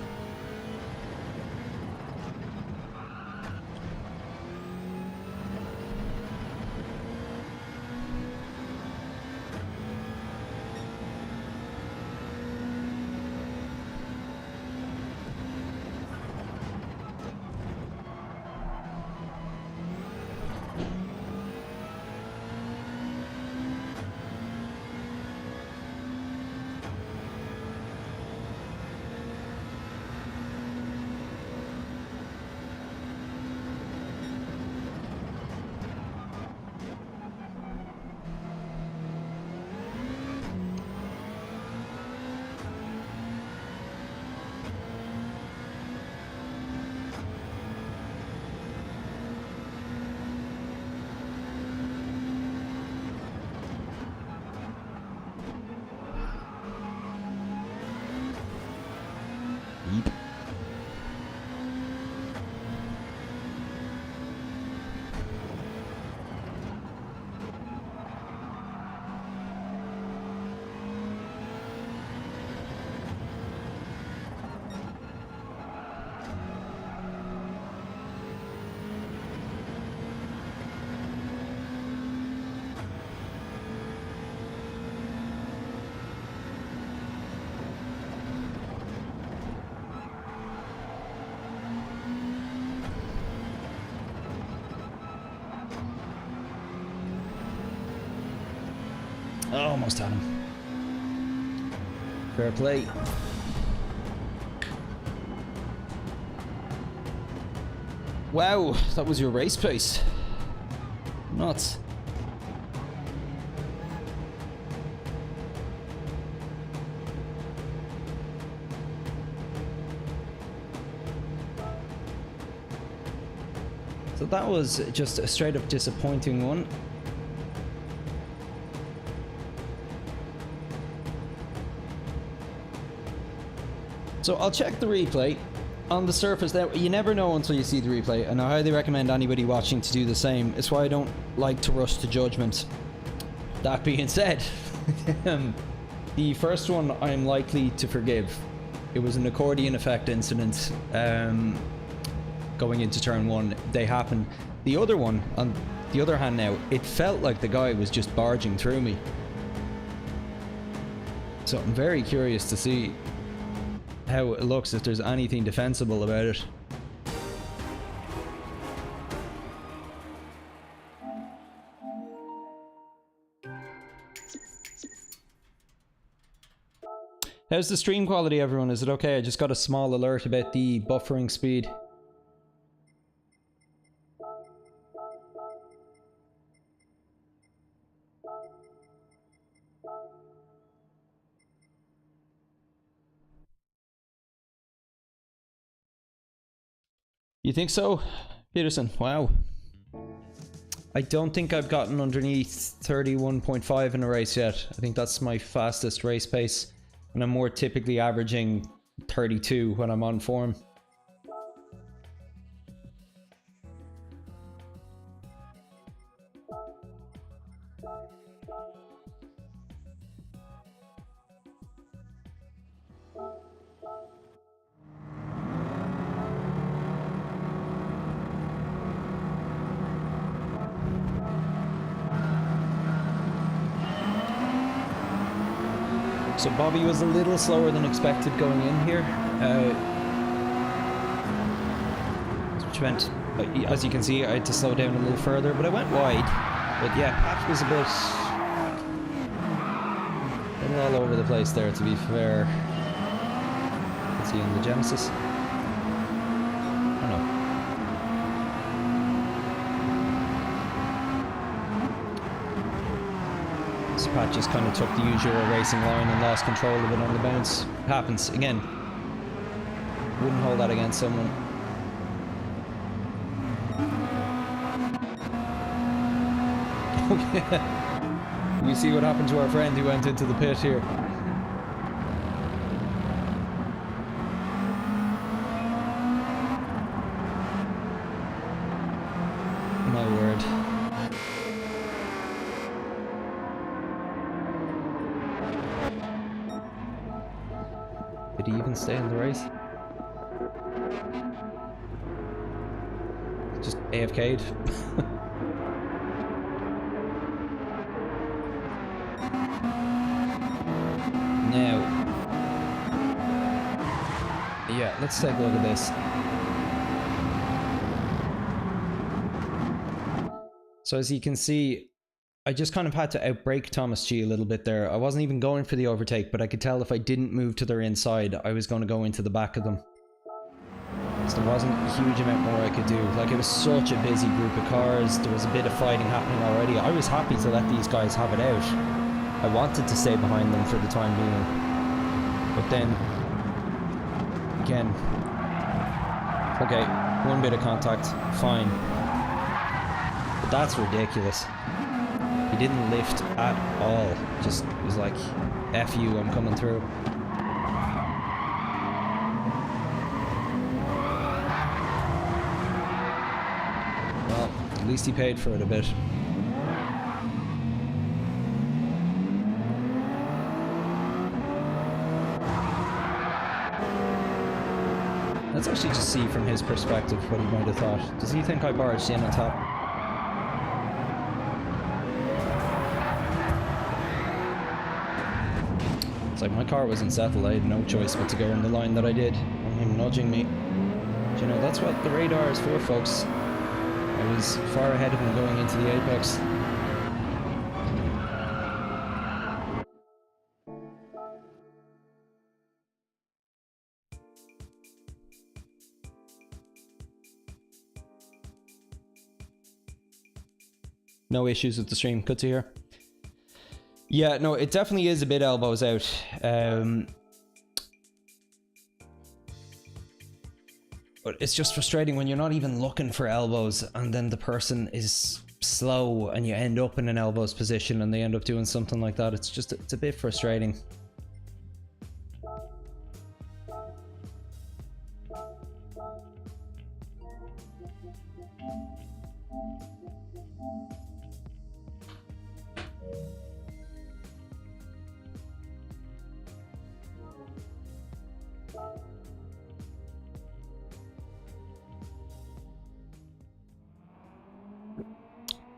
Almost had him. Fair play. Wow, that was your race pace. Nuts. So that was just a straight up disappointing one. So I'll check the replay. On the surface there, you never know until you see the replay, and I highly recommend anybody watching to do the same. It's why I don't like to rush to judgment. That being said, the first one I'm likely to forgive. It was an accordion effect incident going into turn one. They happened. The other one, on the other hand now, it felt like the guy was just barging through me. So I'm very curious to see how it looks, if there's anything defensible about it. How's the stream quality, everyone? Is it okay? I just got a small alert about the buffering speed. You think so, Peterson? Wow. I don't think I've gotten underneath 31.5 in a race yet. I think that's my fastest race pace, and I'm more typically averaging 32 when I'm on form. So Bobby was a little slower than expected going in here, which meant, as you can see, I had to slow down a little further, but I went wide. But yeah, Pat was a little all over the place there, to be fair. You can see in the Genesis. Oh no. Pat just kind of took the usual racing line and lost control of it on the bounce. It happens again. Wouldn't hold that against someone. We see what happened to our friend who went into the pit here. My word. Did he even stay in the race? Just AFK'd. Now, yeah, let's take a look at this. So as you can see, I just kind of had to outbrake Thomas G a little bit there. I wasn't even going for the overtake, but I could tell if I didn't move to their inside, I was going to go into the back of them. So there wasn't a huge amount more I could do. Like, it was such a busy group of cars. There was a bit of fighting happening already. I was happy to let these guys have it out. I wanted to stay behind them for the time being. But then, again, okay, one bit of contact, fine. But that's ridiculous. He didn't lift at all. Just was like, F you, I'm coming through. Well, at least he paid for it a bit. Let's actually just see from his perspective what he might have thought. Does he think I barged in on top? It's like my car wasn't settled, I had no choice but to go in the line that I did, and him nudging me. But you know, that's what the radar is for, folks. I was far ahead of him going into the apex. No issues with the stream, good to hear. Yeah, no, it definitely is a bit elbows out. But it's just frustrating when you're not even looking for elbows and then the person is slow and you end up in an elbows position and they end up doing something like that. It's a bit frustrating.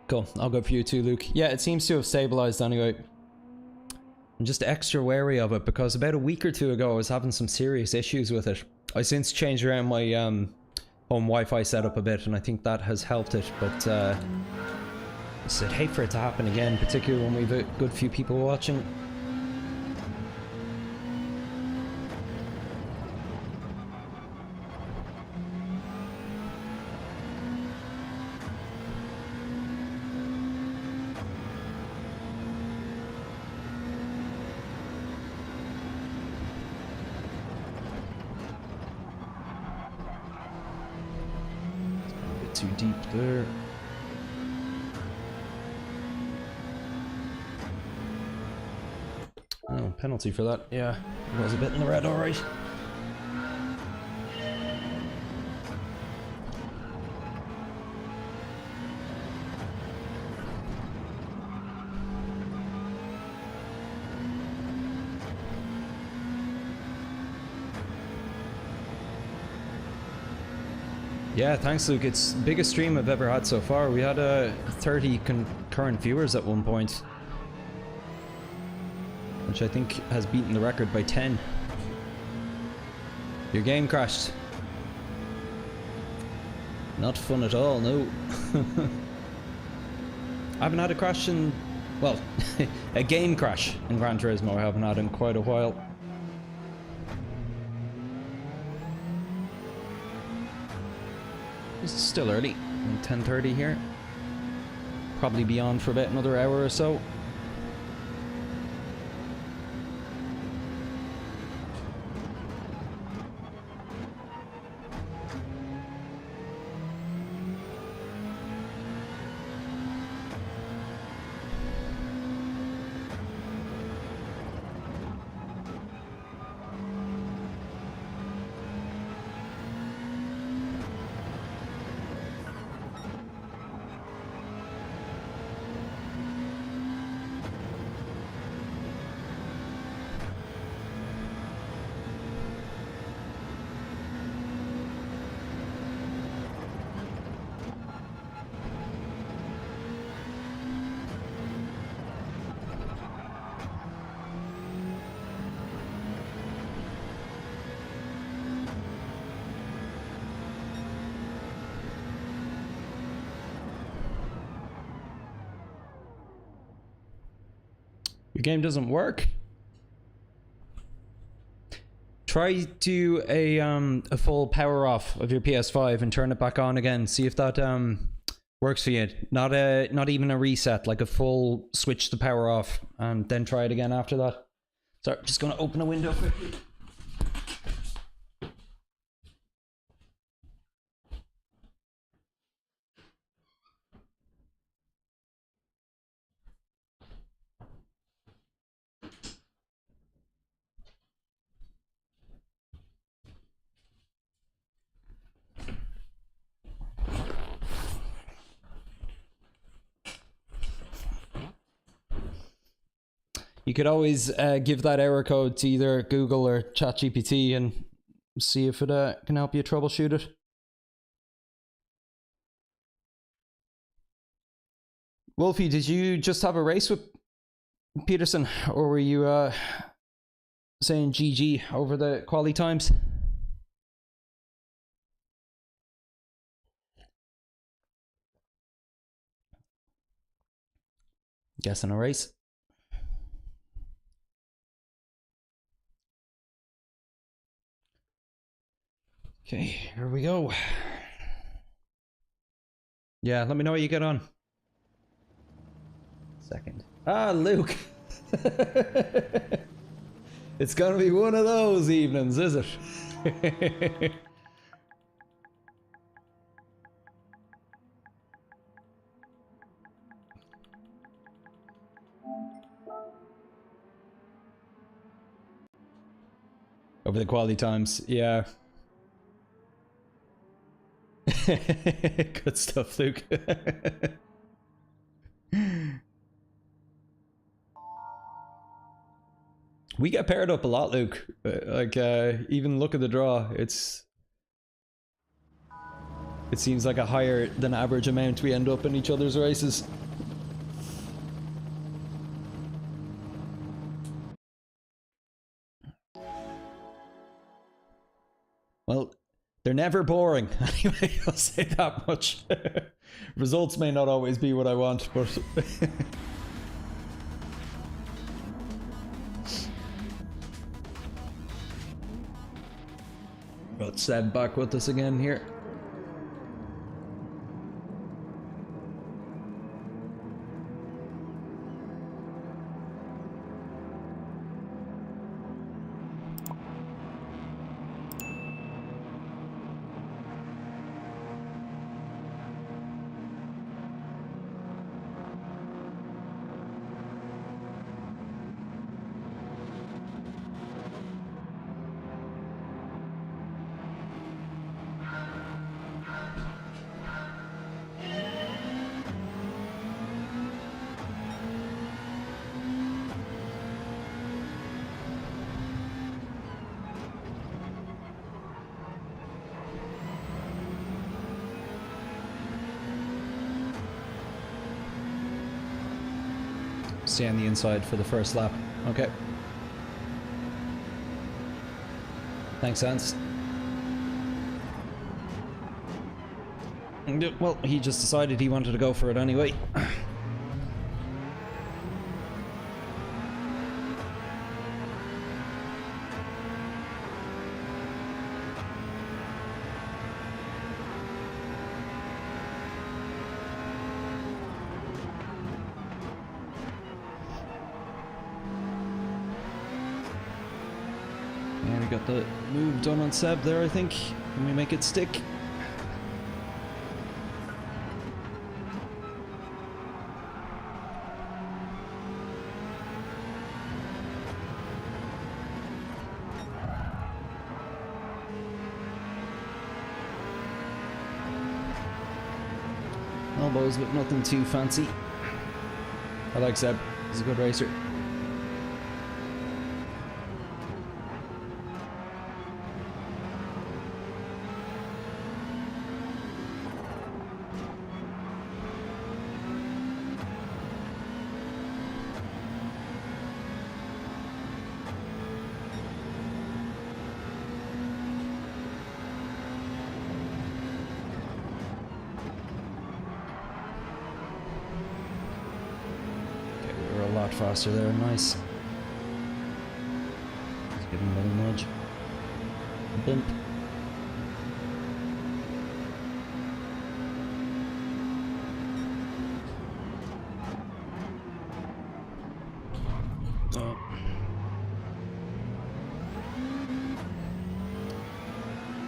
Cool, I'll go for you too, Luke. Yeah, it seems to have stabilized anyway. I'm just extra wary of it because about a week or two ago I was having some serious issues with it. I since changed around my home Wi-Fi setup a bit and I think that has helped it, but I'd hate for it to happen again, particularly when we've a good few people watching. Too deep there. Oh, penalty for that. Yeah, it was a bit in the red, alright. Yeah, thanks, Luke. It's the biggest stream I've ever had so far. We had 30 concurrent viewers at one point, which I think has beaten the record by 10. Your game crashed. Not fun at all, no. I haven't had a crash in, well, a game crash in Gran Turismo I haven't had in quite a while. It's still early, 10:30 here. Probably be on for about another hour or so. Your game doesn't work. Try do a full power off of your PS5 and turn it back on again. See if that works for you. Not even a reset, like a full switch the power off, and then try it again after that. Sorry, just gonna open a window quickly. You could always give that error code to either Google or ChatGPT and see if it can help you troubleshoot it. Wolfie, did you just have a race with Peterson, or were you saying GG over the quali times? Guessing a race. Okay, here we go. Yeah, let me know how you get on. Second. Ah, Luke! It's gonna be one of those evenings, is it? Over the quality times, yeah. Good stuff, Luke. We get paired up a lot, Luke. Like, even look at the draw. It seems like a higher than average amount we end up in each other's races. Well, they're never boring. Anyway, I'll say that much. Results may not always be what I want, but... Got Seb back with us again here. Stay on the inside for the first lap. Okay. Thanks, Hans. Well, he just decided he wanted to go for it anyway. Got the move done on Seb there, I think. Can we make it stick? Elbows, but nothing too fancy. I like Seb. He's a good racer. faster there, nice. Let's give him a little nudge. Bump. Oh.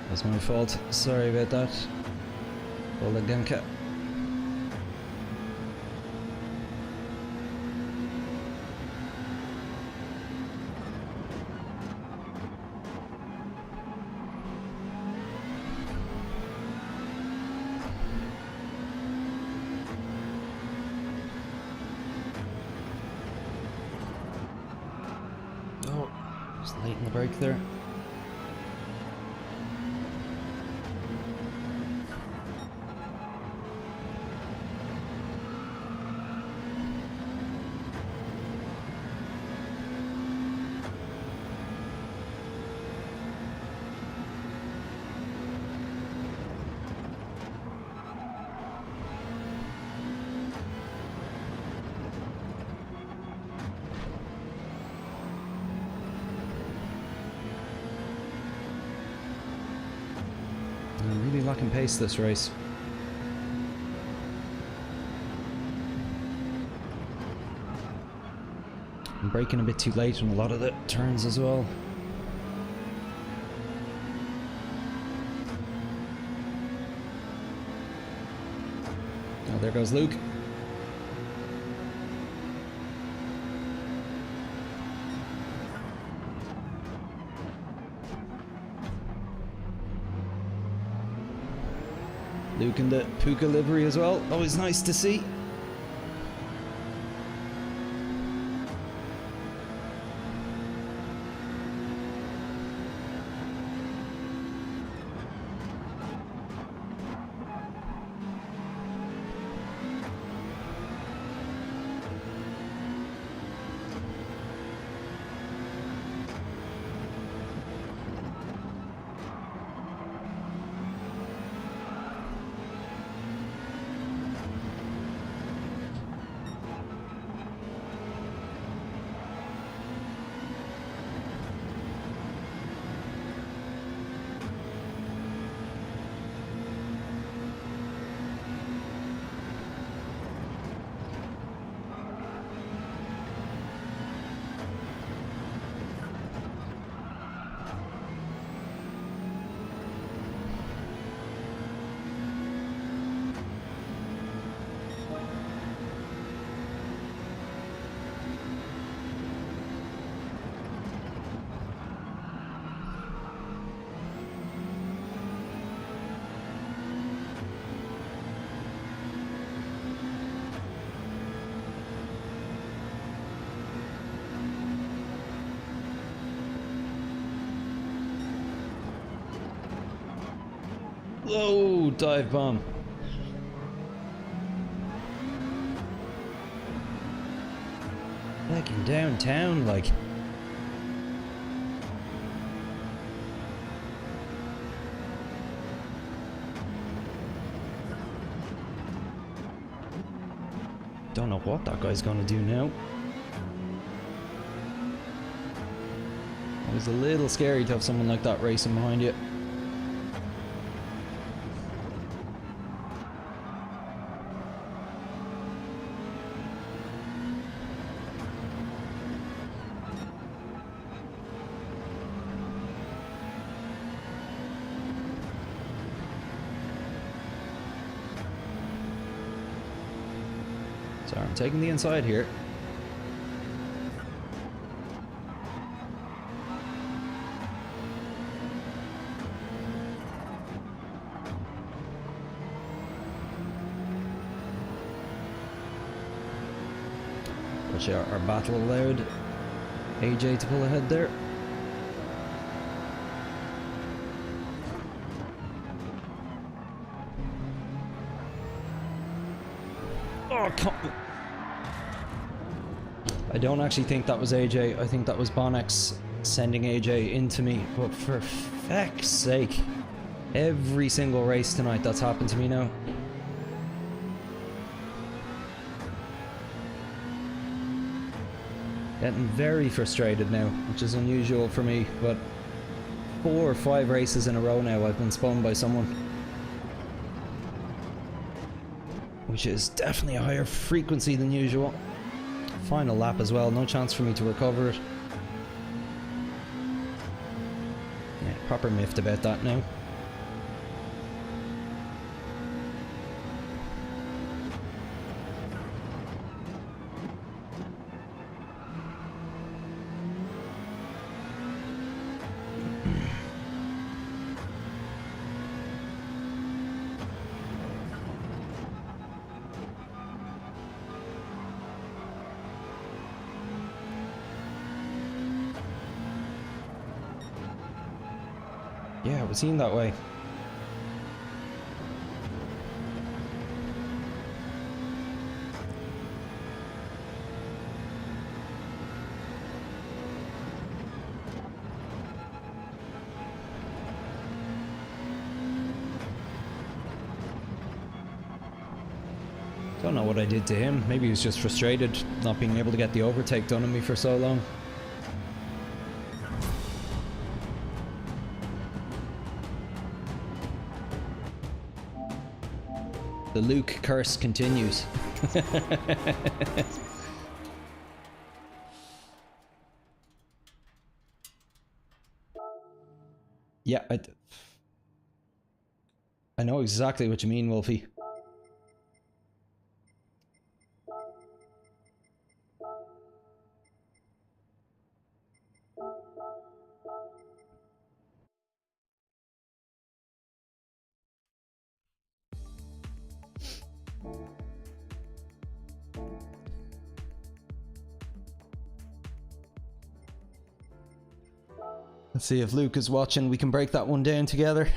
That's my fault. Sorry about that. Ola Genka. Oh, just late in the break there. I'm really lacking pace this race. I'm braking a bit too late on a lot of the turns as well. Oh, there goes Luke. Luke in the Puka livery as well, always nice to see. Whoa, dive bomb. Back in downtown, like. Don't know what that guy's gonna do now. It was a little scary to have someone like that racing behind you. Sorry, I'm taking the inside here. Watch out, our battle allowed AJ to pull ahead there. Oh, come on. I don't actually think that was AJ. I think that was Bonex sending AJ into me. But for feck's sake, every single race tonight that's happened to me now. Getting very frustrated now, which is unusual for me, but 4 or 5 races in a row now I've been spun by someone. Which is definitely a higher frequency than usual. Final lap as well, no chance for me to recover it. Yeah, proper miffed about that now. Yeah, it would seem that way. Don't know what I did to him. Maybe he was just frustrated not being able to get the overtake done on me for so long. The Luke curse continues. Yeah, I know exactly what you mean, Wolfie. Let's see if Luke is watching. We can break that one down together.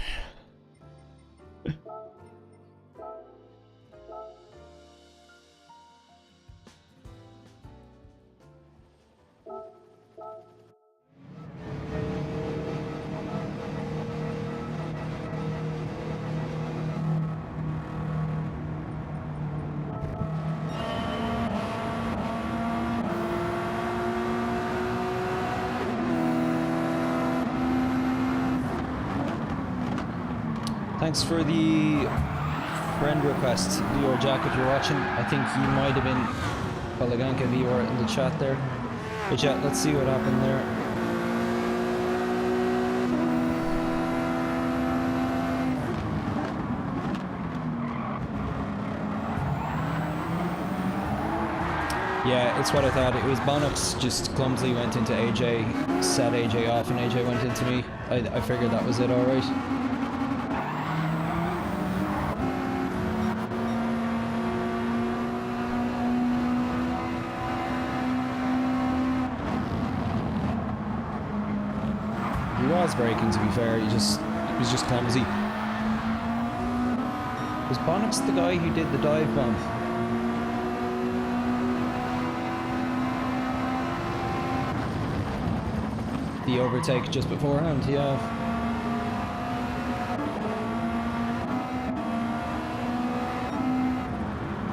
Thanks for the friend request, Dior Jack, if you're watching. I think you might have been Balaganka Dior in the chat there. But yeah, let's see what happened there. Yeah, it's what I thought. It was Bonnox just clumsily went into AJ, set AJ off, and AJ went into me. I figured that was it, alright. He was braking, to be fair. He was just clumsy. Was Bonnox the guy who did the dive bomb? The overtake just beforehand, yeah.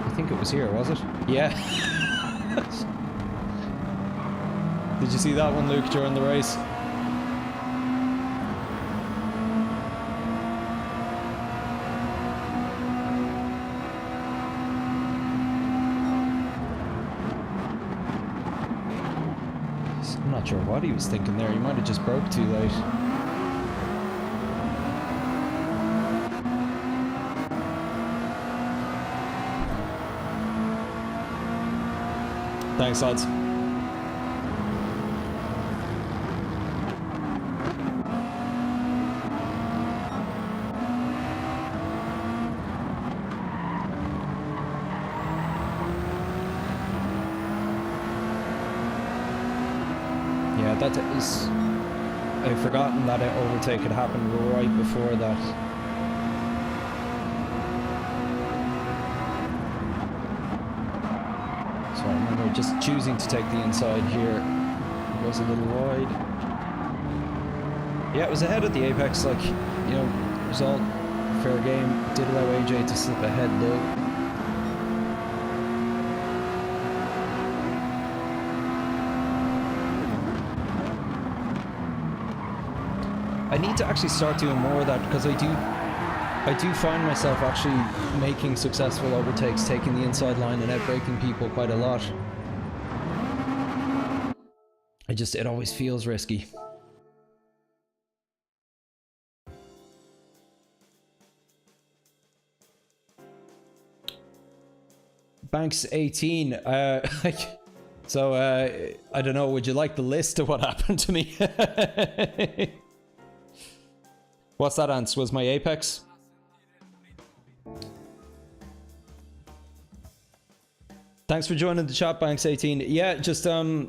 I think it was here, was it? Yeah. Did you see that one, Luke, during the race? I'm not sure what he was thinking there. He might have just broke too late. Thanks, lads. That is, I've forgotten that an overtake had happened right before that. So I remember just choosing to take the inside here. It was a little wide. Yeah, it was ahead at the apex, like, you know, result, fair game. Did allow AJ to slip ahead though. I need to actually start doing more of that, because I do find myself actually making successful overtakes, taking the inside line and outbraking people quite a lot. It always feels risky. Banks 18. So I don't know, would you like the list of what happened to me? What's that, Ants? Was my Apex? Thanks for joining the chat, Banks 18. Yeah, just there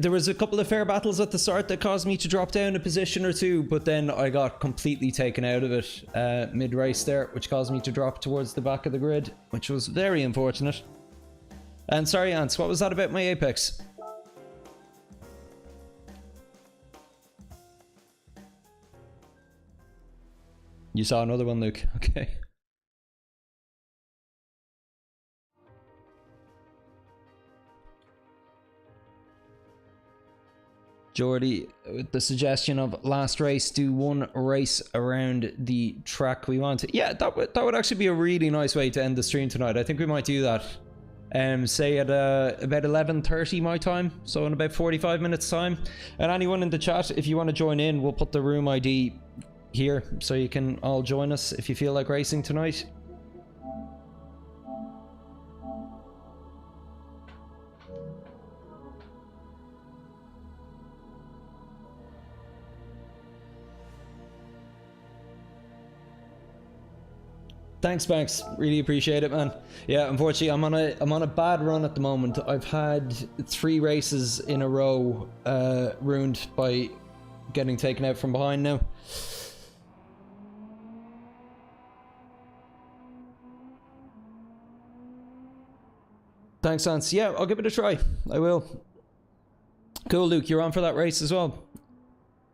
was a couple of fair battles at the start that caused me to drop down a position or two, but then I got completely taken out of it mid-race there, which caused me to drop towards the back of the grid, which was very unfortunate. And sorry, Ants, what was that about my Apex? You saw another one, Luke. Okay. Jordy, with the suggestion of last race, do one race around the track we want. Yeah, that would actually be a really nice way to end the stream tonight. I think we might do that. Say at about 11:30 my time, so in about 45 minutes time. And anyone in the chat, if you want to join in, we'll put the room ID here so you can all join us if you feel like racing tonight. Thanks, Banks. Really appreciate it, man. Yeah, unfortunately, I'm on a bad run at the moment. I've had 3 races in a row ruined by getting taken out from behind now. Thanks, Ants. Yeah, I'll give it a try. I will. Cool, Luke. You're on for that race as well.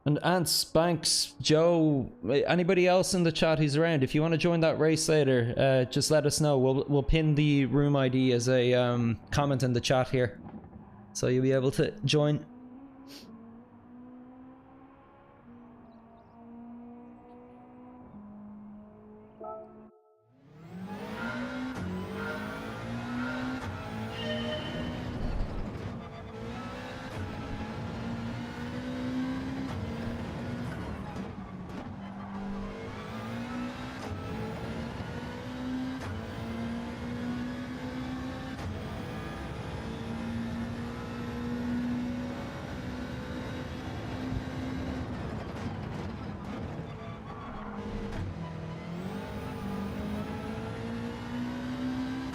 And Ants, Banks, Joe, anybody else in the chat who's around, if you want to join that race later, just let us know. We'll pin the room ID as a comment in the chat here, so you'll be able to join.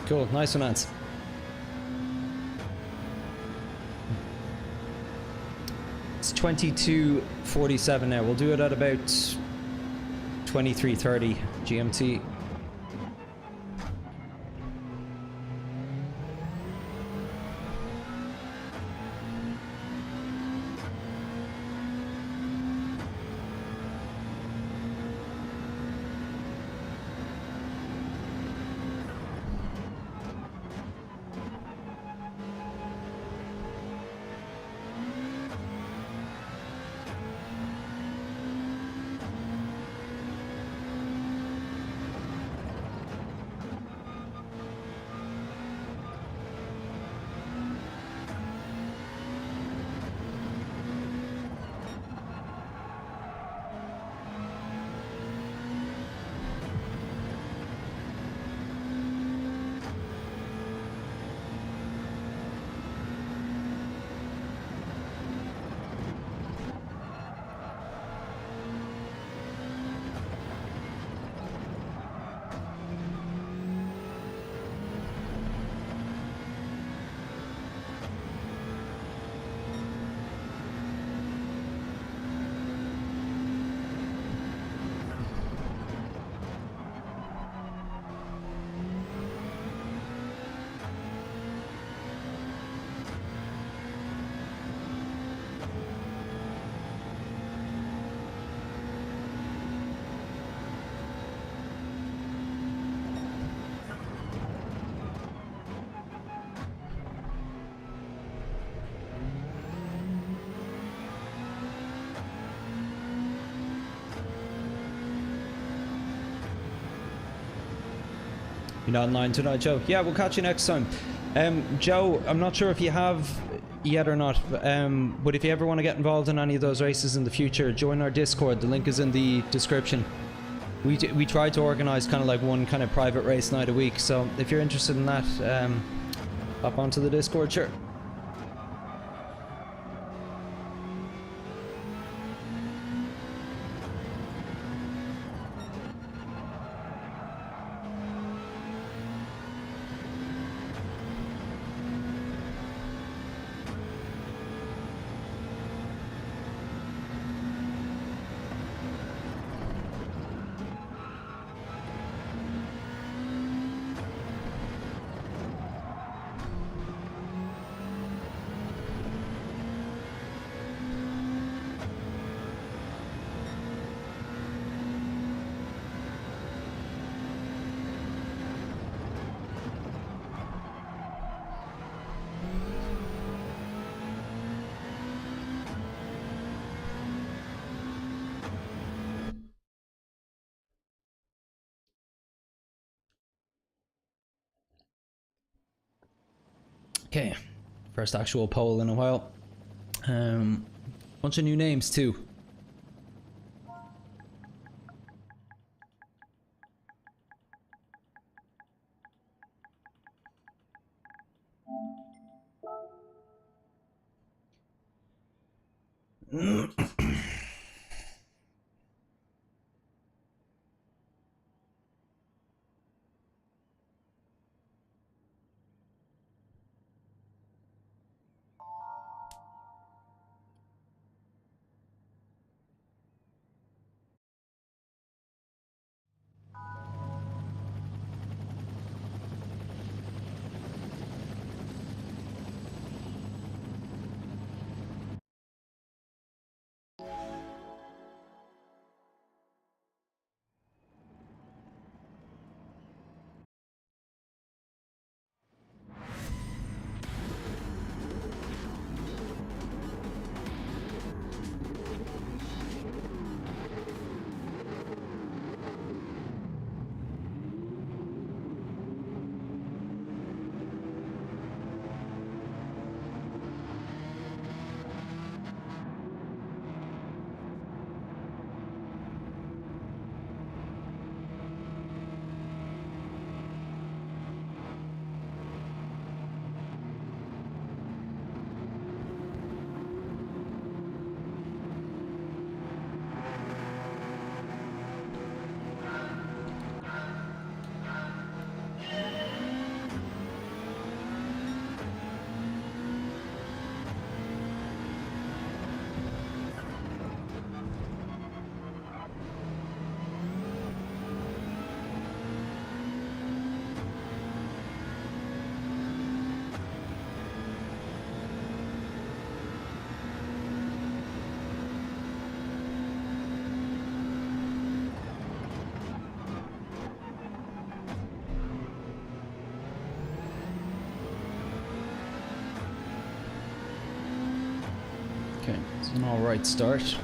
Cool, nice one, Ants. It's 22:47 now. We'll do it at about 23:30 GMT. You're not online tonight, Joe? Yeah, we'll catch you next time. Joe, I'm not sure if you have yet or not, but if you ever want to get involved in any of those races in the future, join our Discord. The link is in the description. We try to organize kind of like one kind of private race night a week, so if you're interested in that, hop onto the Discord, sure. Okay, first actual poll in a while. Bunch of new names too. Okay, it's an alright start.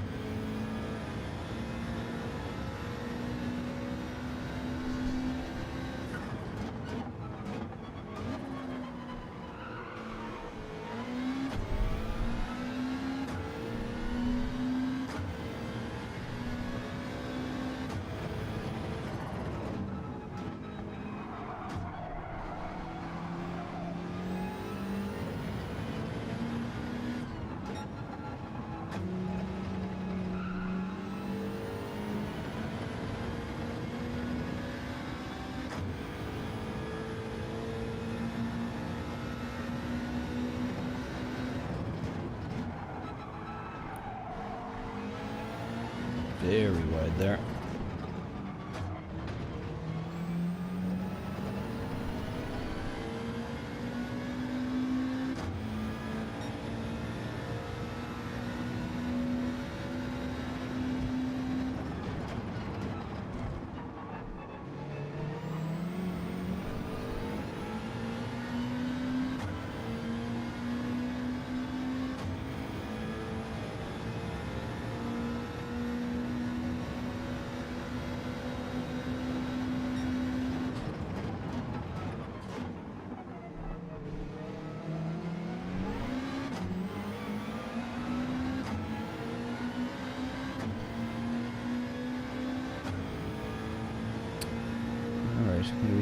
Very wide there.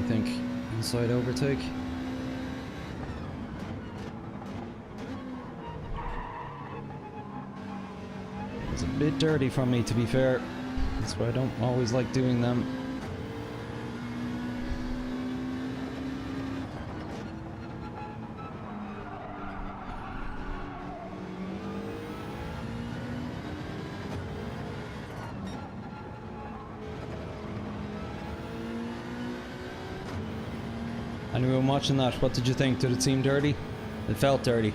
think. Inside overtake. It's a bit dirty from me, to be fair. That's why I don't always like doing them. Anyone watching that, what did you think? Did it seem dirty? It felt dirty.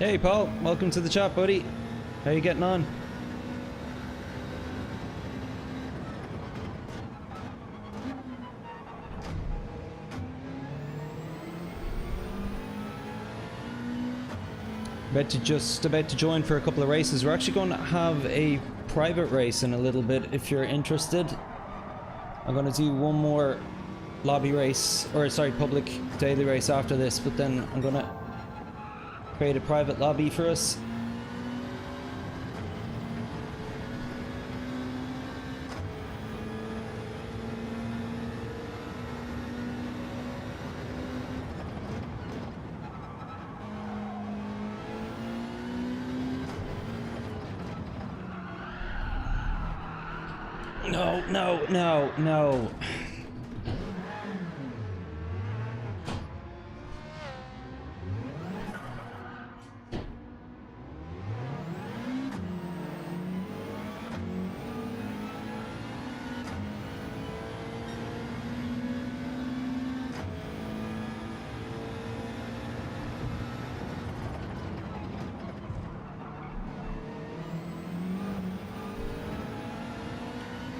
Hey Paul, welcome to the chat, buddy. How you getting on? About to join for a couple of races. We're actually going to have a private race in a little bit if you're interested. I'm going to do one more lobby race, or sorry, public daily race after this, but then I'm going to create a private lobby for us. No, no, no, no.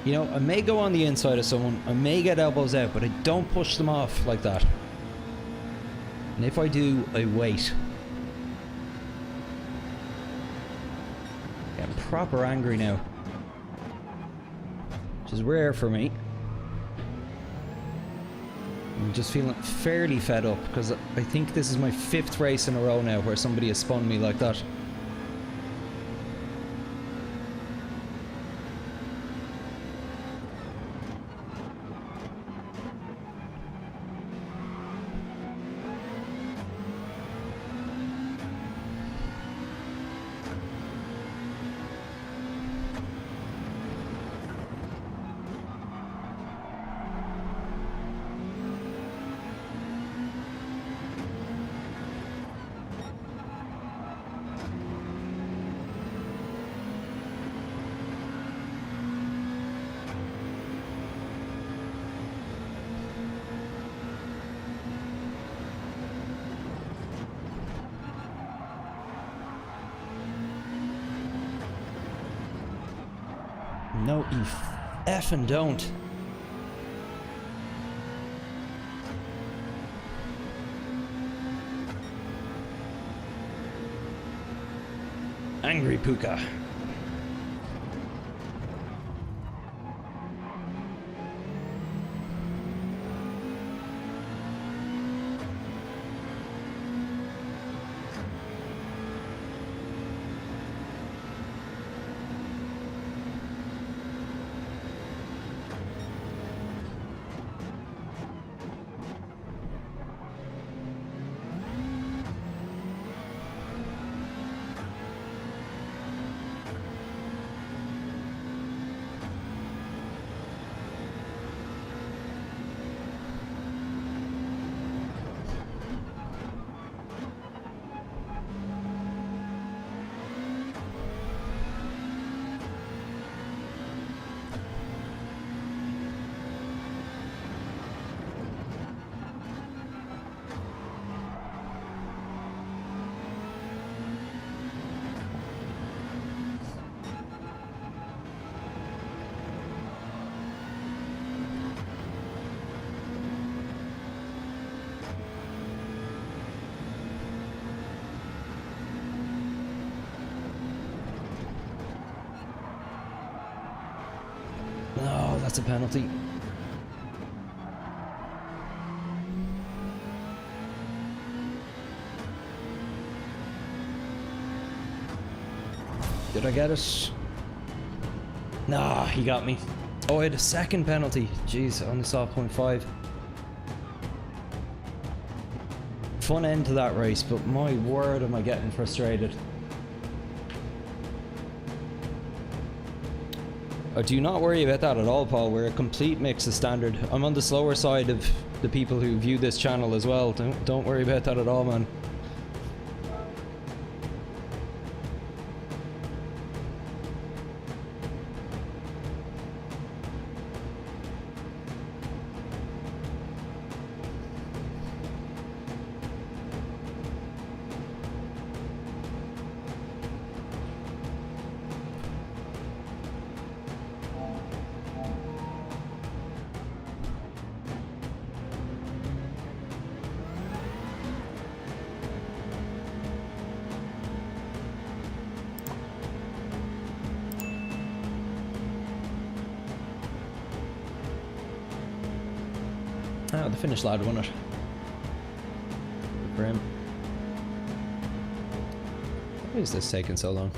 You know, I may go on the inside of someone, I may get elbows out, but I don't push them off like that. And if I do, I wait. Getting proper angry now. Which is rare for me. I'm just feeling fairly fed up, because I think this is my 5th race in a row now where somebody has spun me like that. No, you effing don't. Angry Puka. That's a penalty. Did I get it? Nah, he got me. Oh, I had a second penalty. Jeez, I only saw 0.5. Fun end to that race, but my word, am I getting frustrated. Oh, do not worry about that at all, Paul. We're a complete mix of standard. I'm on the slower side of the people who view this channel as well. Don't worry about that at all, man. Oh, the Finnish lad won it. Good for him. Why is this taking so long?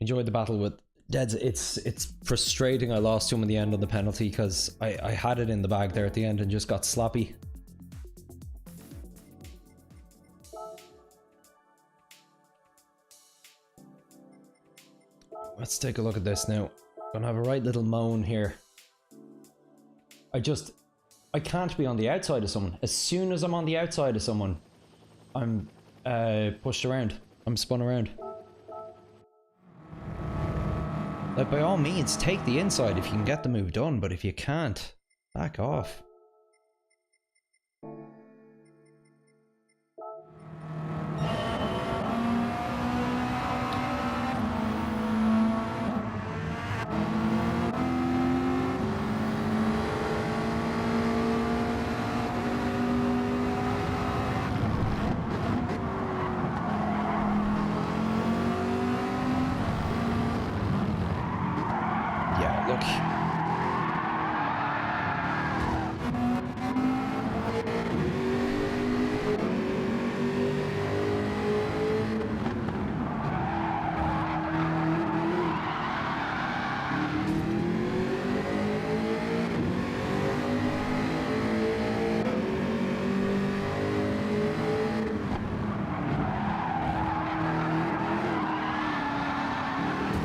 Enjoyed the battle with Deads. It's frustrating I lost to him in the end on the penalty because I had it in the bag there at the end and just got sloppy. Let's take a look at this now. Gonna have a right little moan here. I can't be on the outside of someone. As soon as I'm on the outside of someone, I'm pushed around. I'm spun around. Like, by all means, take the inside if you can get the move done, but if you can't, back off.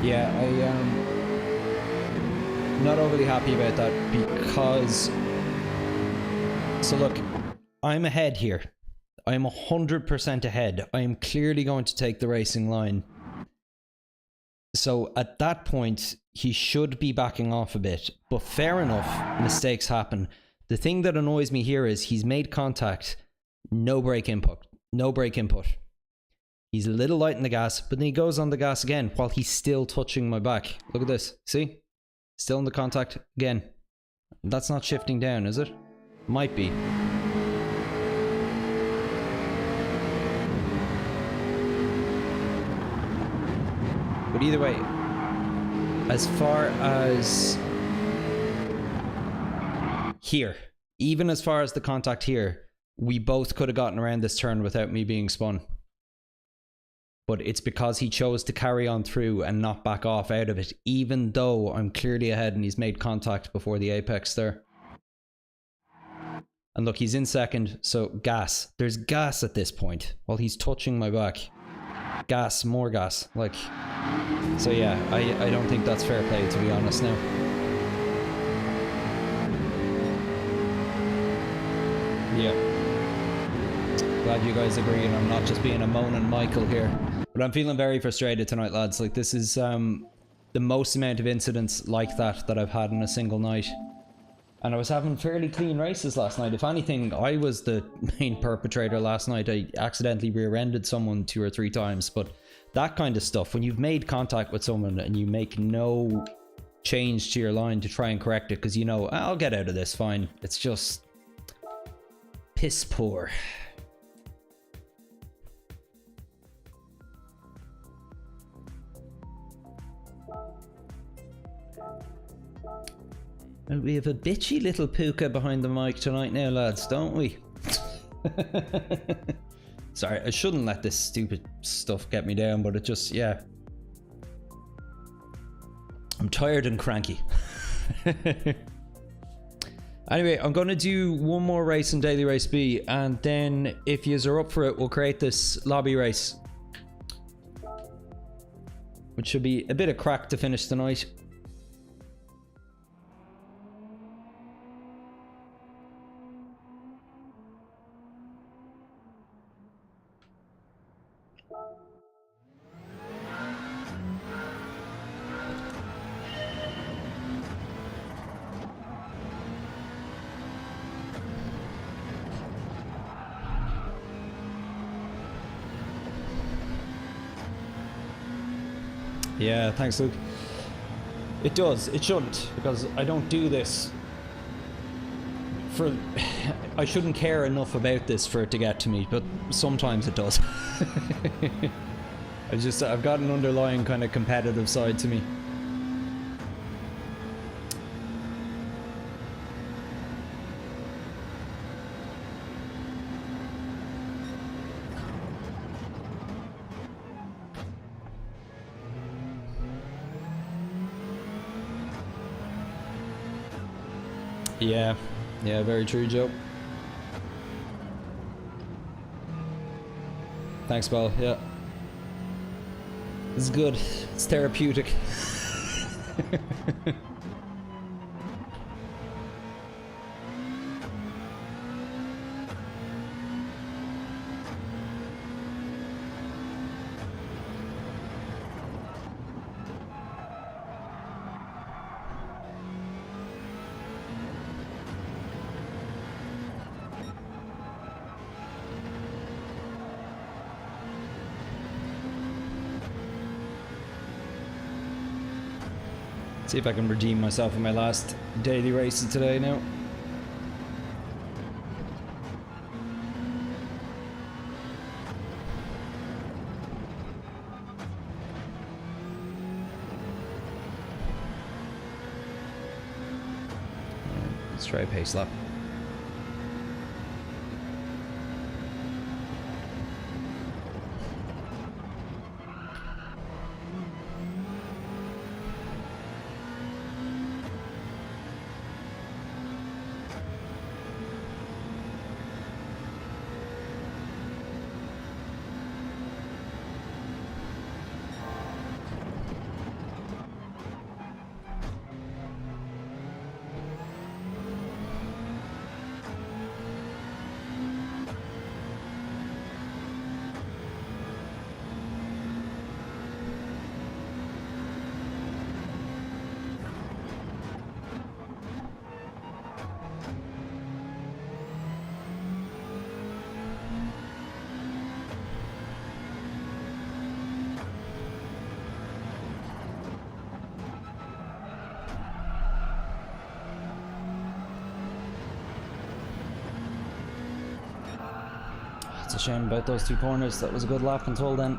Yeah, I'm not overly happy about that because... So look, I'm ahead here. I'm 100% ahead. I am clearly going to take the racing line. So at that point, he should be backing off a bit. But fair enough, mistakes happen. The thing that annoys me here is he's made contact, no brake input. No brake input. He's a little light in the gas, but then he goes on the gas again while he's still touching my back. Look at this. See? Still in the contact again. That's not shifting down, is it? Might be. But either way, as far as here, even as far as the contact here, we both could have gotten around this turn without me being spun. But it's because he chose to carry on through and not back off out of it, even though I'm clearly ahead and he's made contact before the apex there. And look, he's in second, so gas. There's gas at this point while he's touching my back. Gas, more gas. Like, so yeah, I don't think that's fair play, to be honest now. Yeah. Glad you guys agree and I'm not just being a moaning Michael here. But I'm feeling very frustrated tonight, lads. Like, this is the most amount of incidents like that I've had in a single night. And I was having fairly clean races last night. If anything, I was the main perpetrator last night. I accidentally rear-ended someone 2 or 3 times, but That kind of stuff, when you've made contact with someone and you make no change to your line to try and correct it because you know, I'll get out of this fine. It's just piss poor. And we have a bitchy little puka behind the mic tonight now, lads, don't we? Sorry, I shouldn't let this stupid stuff get me down, but it just, yeah. I'm tired and cranky. Anyway, I'm going to do one more race in Daily Race B, and then if yous are up for it, we'll create this lobby race, which should be a bit of crack to finish the night. Yeah, thanks, Luke. It does. It shouldn't, because I don't do this for... I shouldn't care enough about this for it to get to me, but sometimes it does. I've got an underlying kind of competitive side to me. Yeah, very true, Joe. Thanks, Bal. Yeah, it's good. It's therapeutic. See if I can redeem myself in my last daily races today now. Let's try a pace lap. It's a shame about those two corners. That was a good lap until then.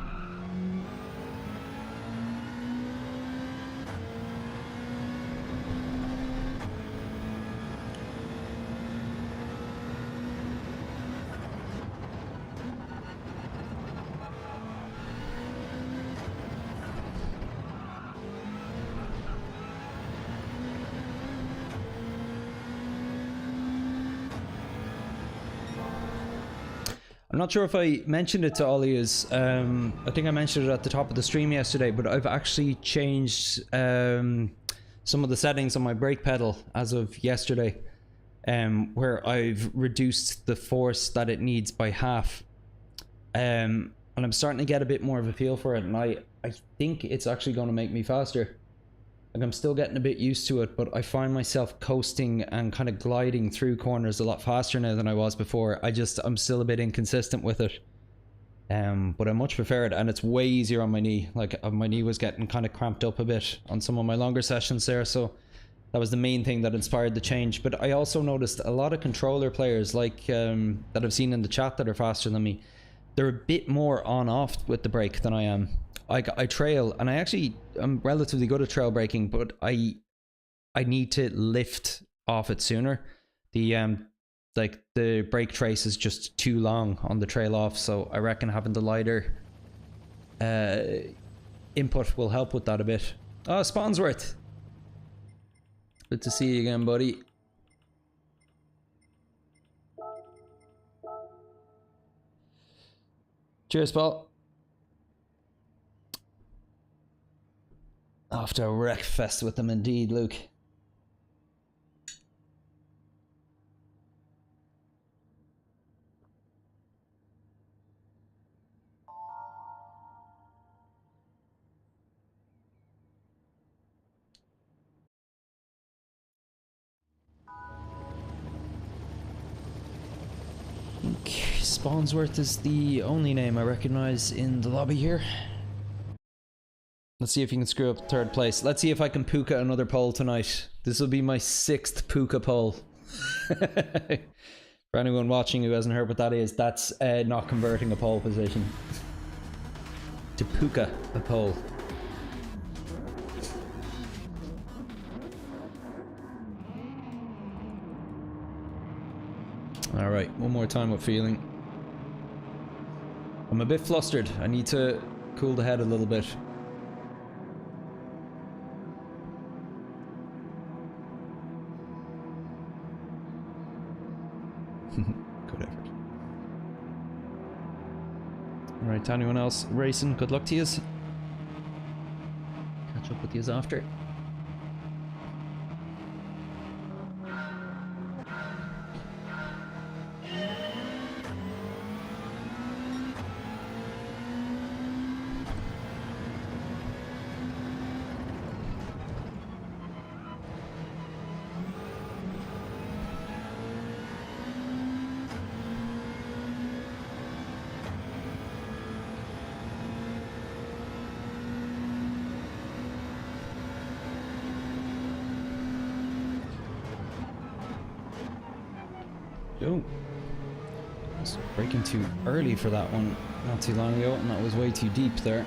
I'm not sure if I mentioned it to all of you. I think I mentioned it at the top of the stream yesterday, but I've actually changed some of the settings on my brake pedal as of yesterday, where I've reduced the force that it needs by half. And I'm starting to get a bit more of a feel for it, and I think it's actually going to make me faster. Like, I'm still getting a bit used to it, but I find myself coasting and kind of gliding through corners a lot faster now than I was before. I'm still a bit inconsistent with it. But I much prefer it, and it's way easier on my knee. Like my knee was getting kind of cramped up a bit on some of my longer sessions there, so that was the main thing that inspired the change. But I also noticed a lot of controller players, like that I've seen in the chat, that are faster than me. They're a bit more on-off with the brake than I am. I trail, and I'm relatively good at trail braking, but I need to lift off it sooner. Like the brake trace is just too long on the trail off, so I reckon having the lighter input will help with that a bit. Oh, Spawnsworth, good to see you again, buddy. Cheers, Paul. After a wreck fest with them indeed, Luke. Spawnsworth is the only name I recognize in the lobby here. Let's see if you can screw up third place. Let's see if I can puka another pole tonight. This will be my 6th puka pole. For anyone watching who hasn't heard what that is, that's not converting a pole position to puka a pole. Alright, one more time with feeling. I'm a bit flustered. I need to cool the head a little bit. Good effort. Alright, to anyone else racing, good luck to yous. Catch up with yous after. Oh, I was braking too early for that one not too long ago, and that was way too deep there.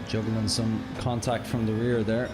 Juggling some contact from the rear there.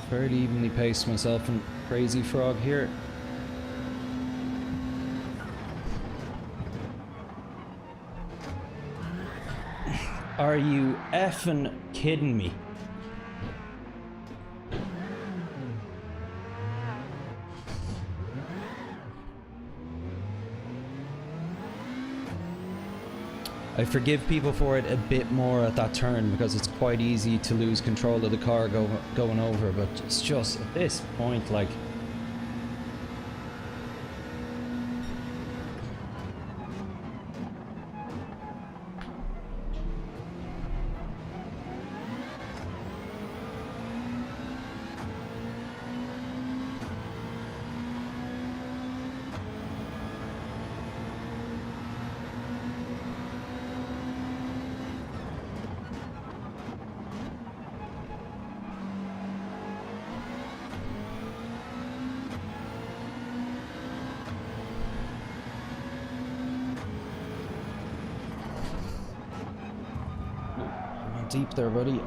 fairly evenly paced myself and Crazy Frog here. Are you effing kidding me? I forgive people for it a bit more at that turn because it's quite easy to lose control of the car going over, but it's just at this point, like... Deep there, buddy.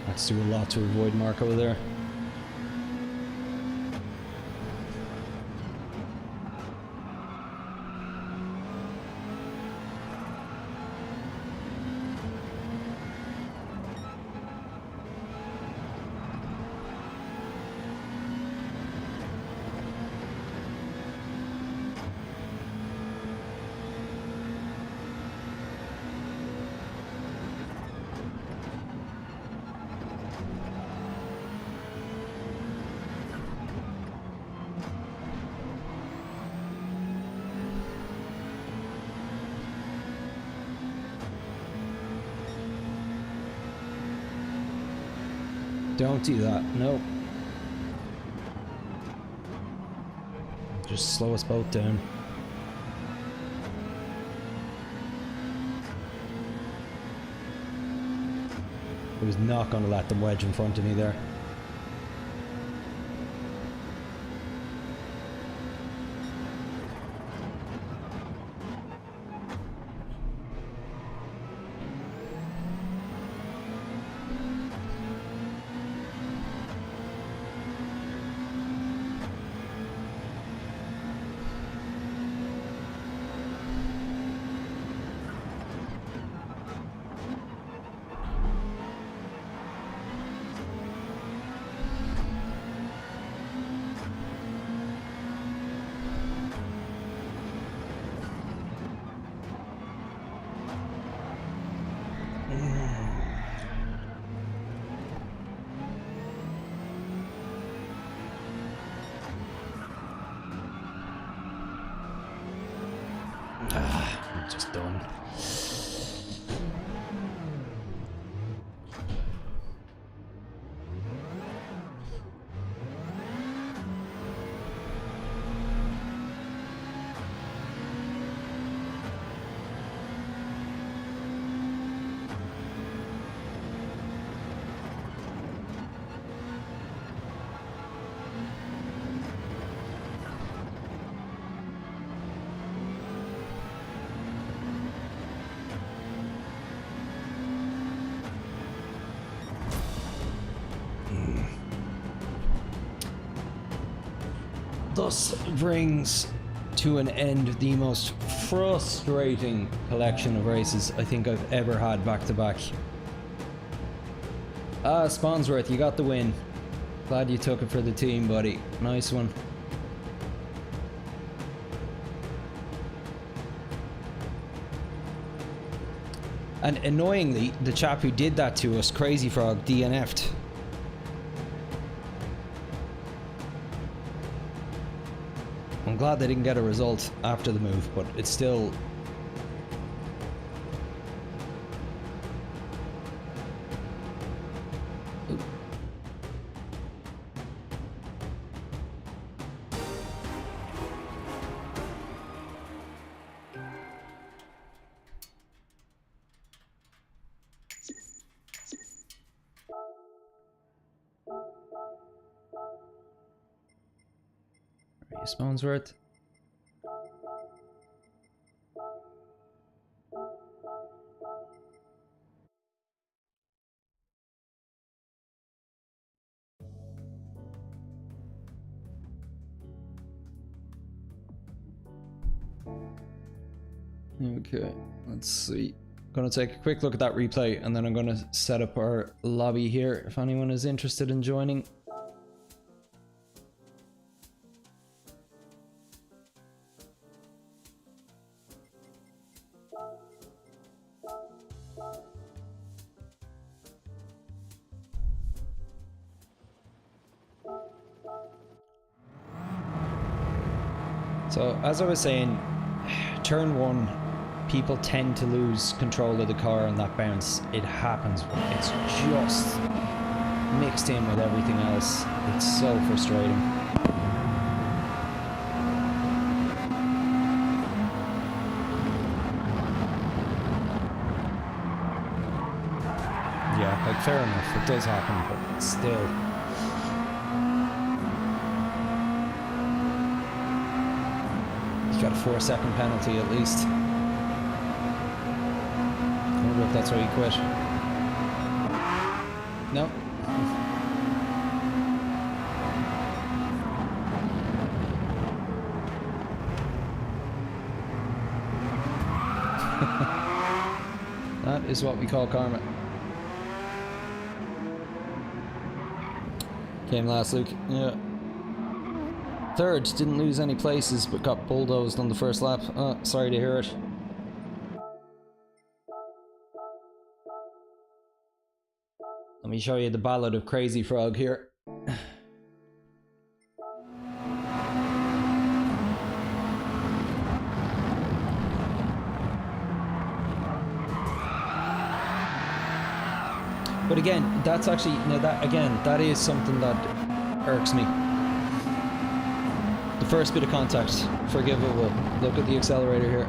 Let's do a lot to avoid Mark over there. Don't do that. No. Just slow us both down. I was not going to let them wedge in front of me there. Just done. thus brings to an end the most frustrating collection of races I think I've ever had back to back. Ah, Spawnsworth, you got the win. Glad you took it for the team, buddy. Nice one. And annoyingly, the chap who did that to us, Crazy Frog, DNF'd. I'm glad they didn't get a result after the move, but it's still... Spawnsworth. Okay, let's see. Gonna take a quick look at that replay and then I'm gonna set up our lobby here if anyone is interested in joining. So, as I was saying, turn one, people tend to lose control of the car on that bounce. It happens, but it's just mixed in with everything else. It's so frustrating. Yeah, like fair enough, it does happen, but still. Got a 4-second penalty at least. I wonder if that's why he quit. No. That is what we call karma. Came last, Luke. Yeah. Third, didn't lose any places, but got bulldozed on the first lap. Oh, sorry to hear it. Let me show you the ballad of Crazy Frog here. But again, that's actually, no, that is something that irks me. The first bit of contact, forgivable. Look at the accelerator here.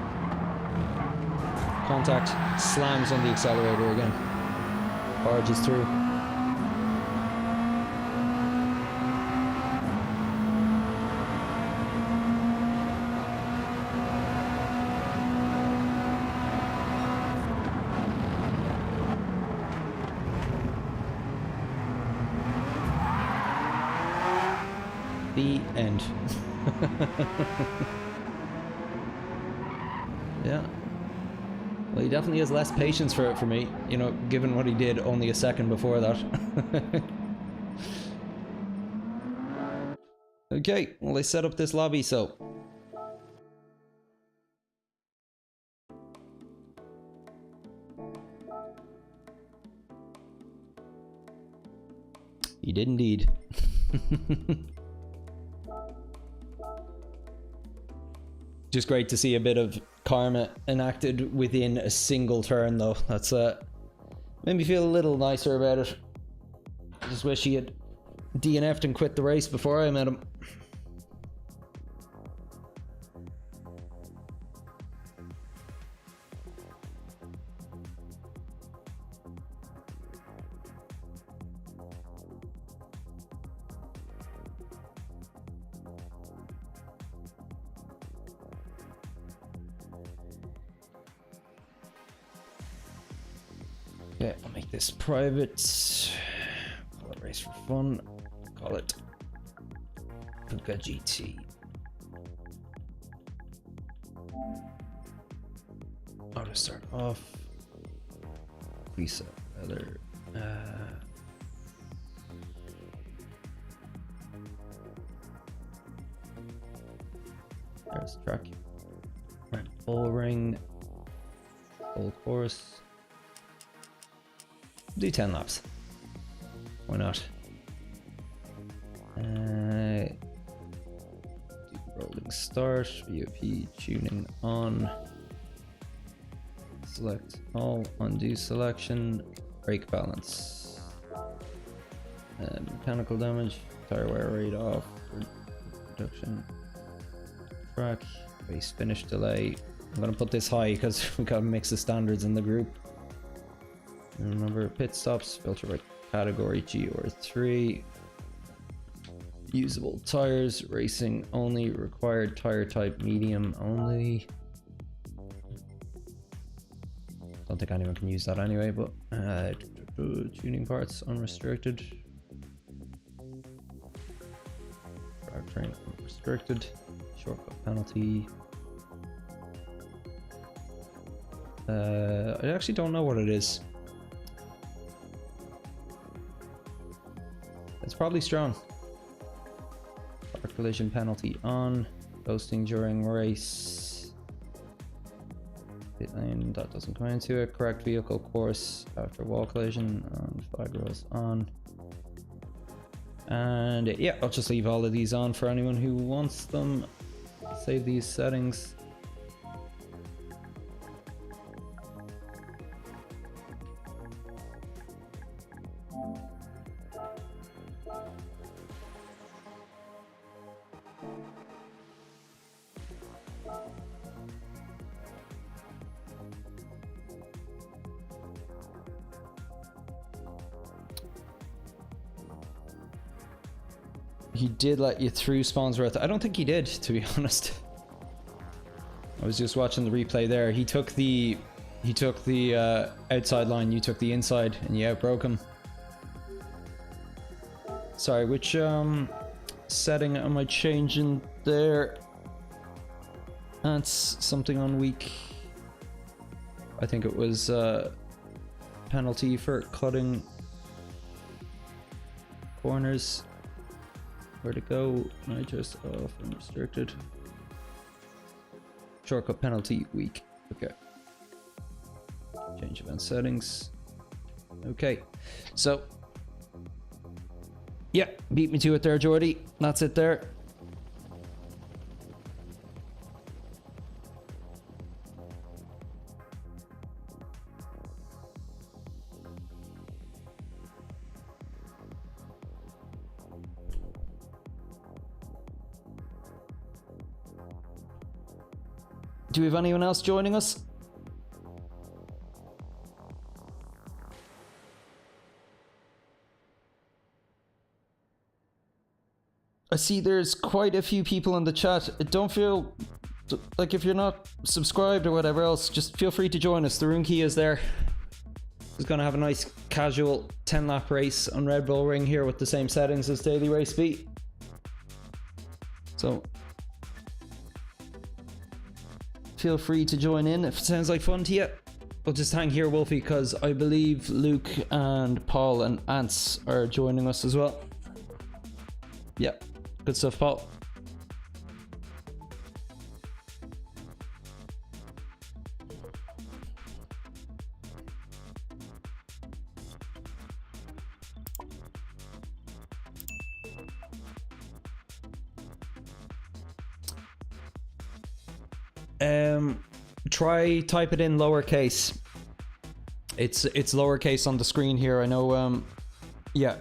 Contact slams on the accelerator again. Barges through. The end. Yeah. Well, he definitely has less patience for it for me, you know, given what he did only a second before that. Okay, well, I set up this lobby, so... He did indeed. Just great to see a bit of karma enacted within a single turn, though. That's made me feel a little nicer about it. I just wish he had DNF'd and quit the race before I met him. Okay, I'll make this private. Call it race for fun. Call it Puka GT. Auto start off. Reset other. There's track. Right, full ring. Full course. Do 10 laps. Why not? Do rolling start. VOP tuning on. Select all. Undo selection. Brake balance. Mechanical damage. Tire wear rate off. Reduction. Track. Race finish delay. I'm gonna put this high because we got a mix of standards in the group. And remember, pit stops, filter by category G or 3. Usable tires, racing only, required tire type medium only. Don't think anyone can use that anyway, but tuning parts unrestricted. Drivetrain unrestricted. Shortcut penalty. I actually don't know what it is. It's probably strong. Car collision penalty on. Ghosting during race. Pit lane, that doesn't come into it. Correct vehicle course after wall collision. And flag rolls on. And yeah, I'll just leave all of these on for anyone who wants them. Save these settings. He did let you through Spawnsworth. I don't think he did, to be honest. I was just watching the replay there. He took the outside line, you took the inside, and you outbroke him. Sorry, which setting am I changing there? That's something on week. I think it was penalty for cutting corners. Where to go? Nitrous off and restricted. Shortcut penalty weak. Okay. Change event settings. Okay. So yeah, beat me to it there, Jordy. That's it there. Do we have anyone else joining us? I see there's quite a few people in the chat. Don't feel like, if you're not subscribed or whatever else, just feel free to join us. The room key is there. Just gonna have a nice casual 10-lap race on Red Bull Ring here with the same settings as Daily Race Beat. So feel free to join in if it sounds like fun to you. We'll just hang here, Wolfie, because I believe Luke and Paul and Ants are joining us as well. Yeah, good stuff, Paul. Try type it in lowercase. It's lowercase on the screen here. I know. Yeah.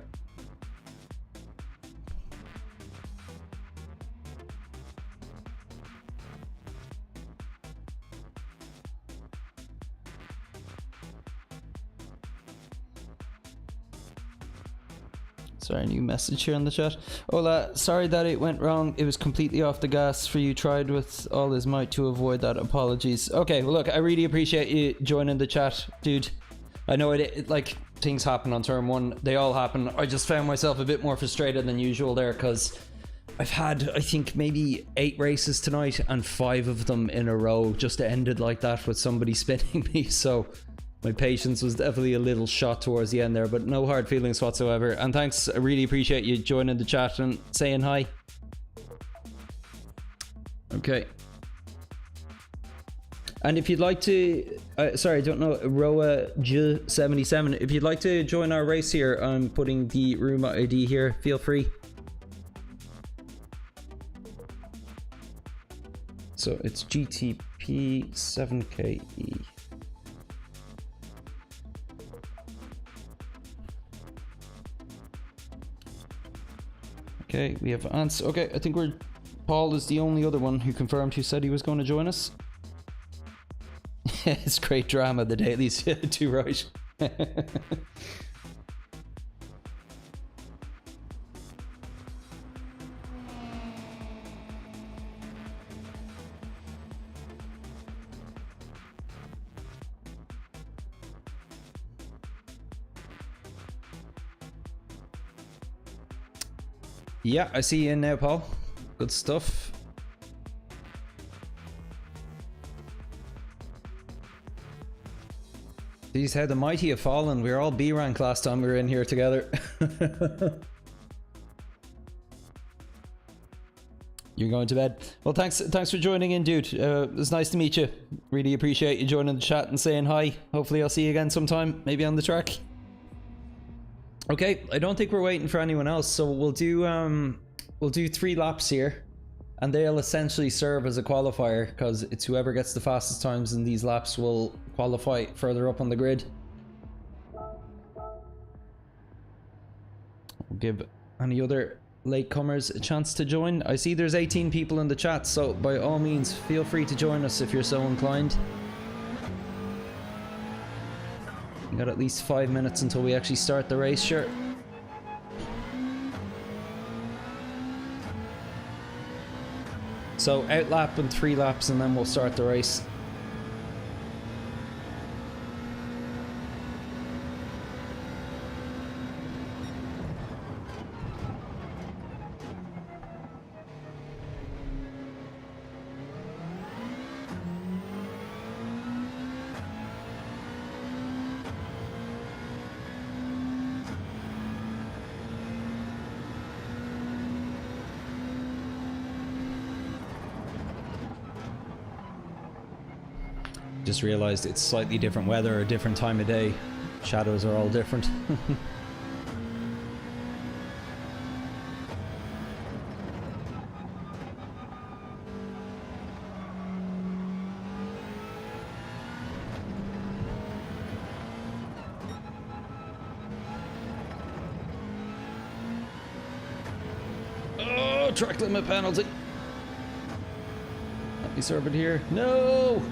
Sorry, new message here in the chat. Hola, sorry that it went wrong. It was completely off the gas for you. Tried with all his might to avoid that. Apologies. Okay, well look, I really appreciate you joining the chat, dude. I know it like things happen on turn one. They all happen. I just found myself a bit more frustrated than usual there because I've had, I think, maybe 8 races tonight, and 5 of them in a row just ended like that with somebody spinning me. So my patience was definitely a little shot towards the end there, but no hard feelings whatsoever. And thanks, I really appreciate you joining the chat and saying hi. Okay. And if you'd like to, sorry, I don't know, Roa G77, if you'd like to join our race here, I'm putting the room ID here, feel free. So it's GTP7KE. Okay, we have Ants. Okay, I think Paul is the only other one who confirmed who said he was going to join us. It's great drama, the dailies. Too right. Yeah, I see you in now, Paul. Good stuff. Geez, how the mighty have fallen. We were all B rank last time we were in here together. You're going to bed. Well, thanks for joining in, dude. It was nice to meet you. Really appreciate you joining the chat and saying hi. Hopefully I'll see you again sometime, maybe on the track. Okay, I don't think we're waiting for anyone else, so we'll do 3 laps here, and they'll essentially serve as a qualifier, because it's whoever gets the fastest times in these laps will qualify further up on the grid. We'll give any other latecomers a chance to join. I see there's 18 people in the chat, so by all means feel free to join us if you're so inclined. We got at least 5 minutes until we actually start the race, sure. So outlap and 3 laps and then we'll start the race. Just realized it's slightly different weather, a different time of day. Shadows are all different. Oh, track limit penalty. Let me serve it here. No!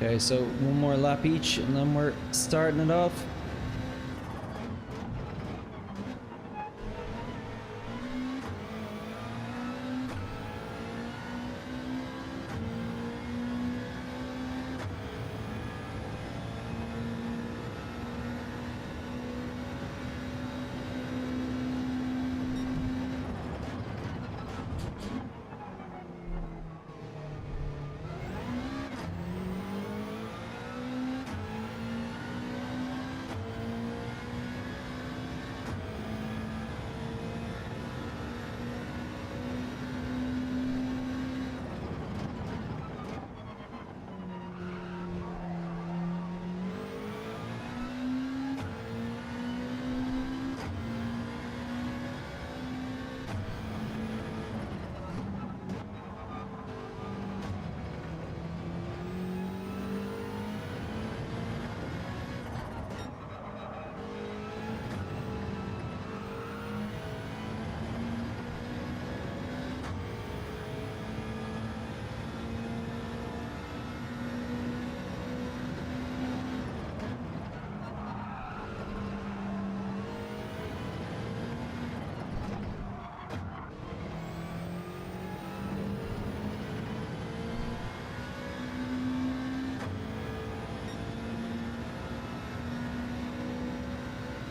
Okay, so one more lap each and then we're starting it off.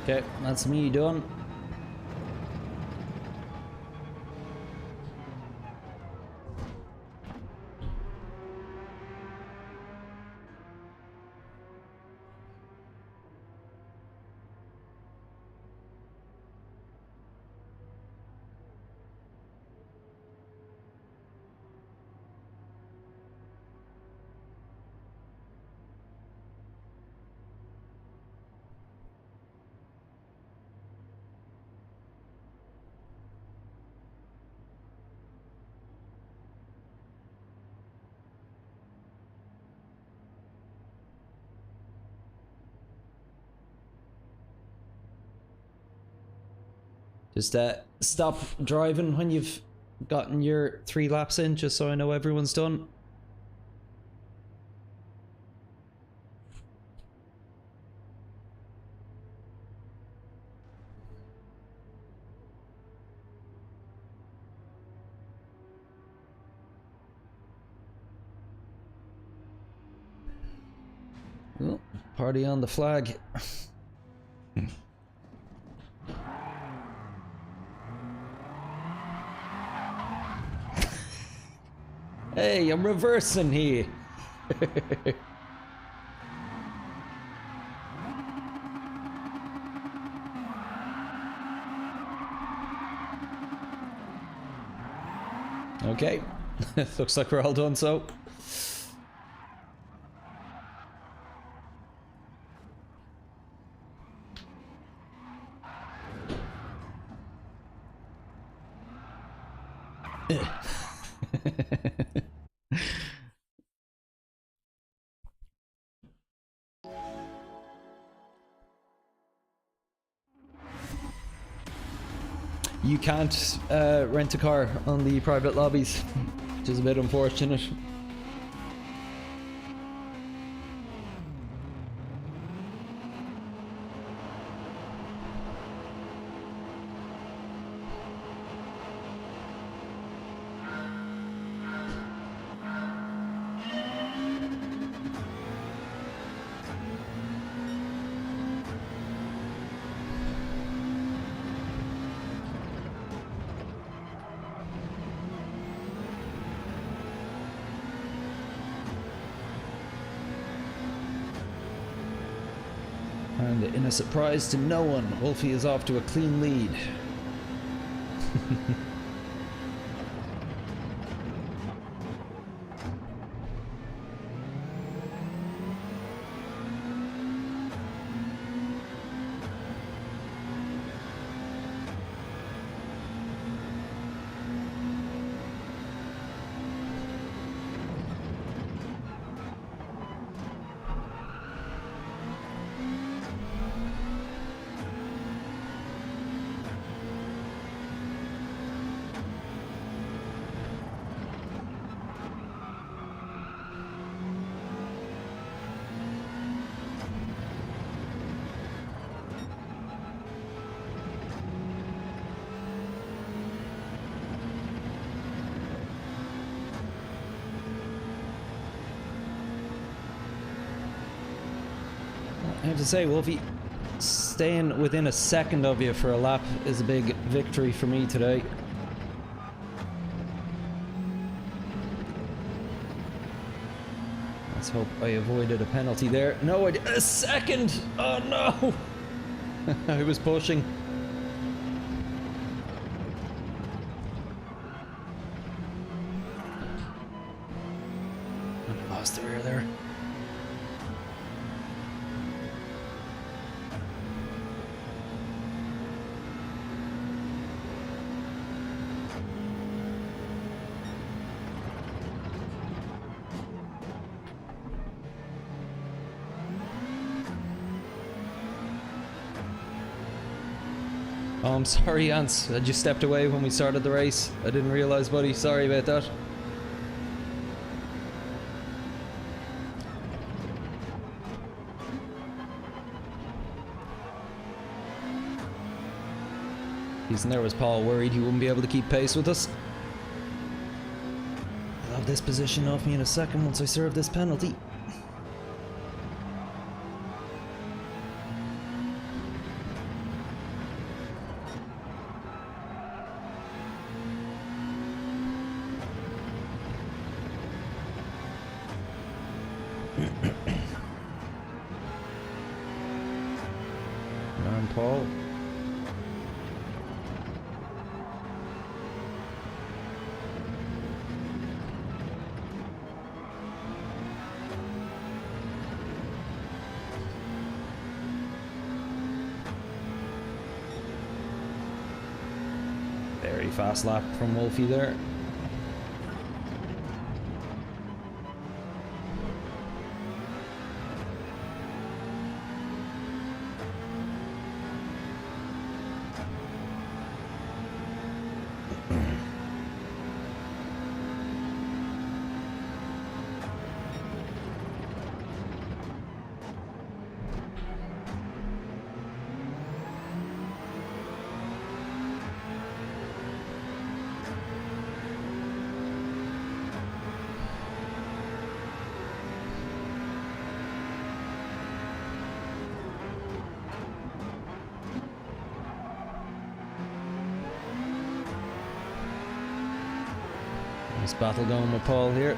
Okay, that's me done. Just stop driving when you've gotten your 3 laps in, just so I know everyone's done. Oh, party on the flag. Hey, I'm reversing here. Okay, looks like we're all done, so. You can't rent a car on the private lobbies, which is a bit unfortunate. And in a surprise to no one, Wolfie is off to a clean lead. have to say, Wolfie, staying within a second of you for a lap is a big victory for me today. Let's hope I avoided a penalty there. No, a second! Oh no! I was pushing. I lost the rear there. Oh, I'm sorry, Ants. I just stepped away when we started the race. I didn't realize, buddy. Sorry about that. He's nervous, Paul. Worried he wouldn't be able to keep pace with us. I'll have this position off me in a second once I serve this penalty. And Paul. Very fast lap from Wolfie there. Nice battle going with Paul here.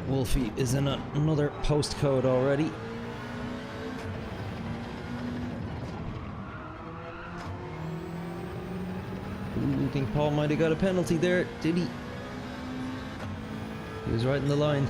Wolfie is in another postcode already. Ooh, I think Paul might have got a penalty there, did he? He was right in the line.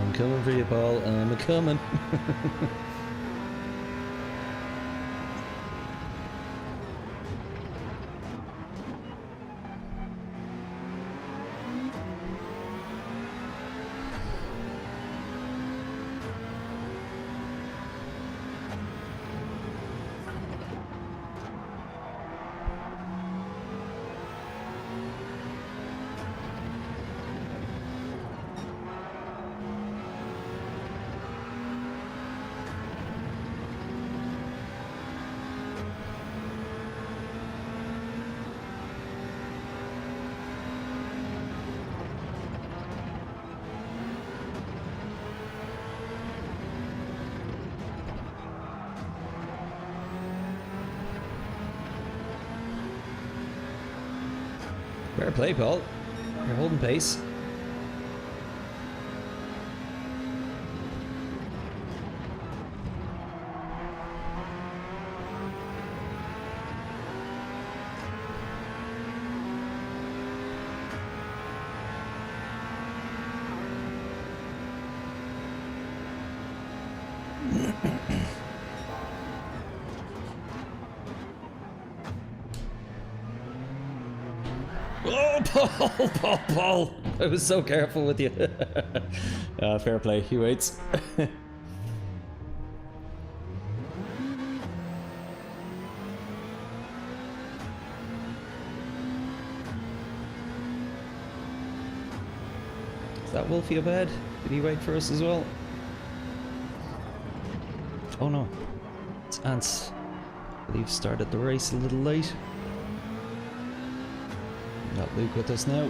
I'm coming for you, Paul. I'm coming. Fair play, Paul. You're holding pace. Oh, Paul! I was so careful with you. Fair play. He waits. Is that Wolfie up ahead? Did he wait for us as well? Oh no. It's Ants. I believe started the race a little late. Got Luke with us now.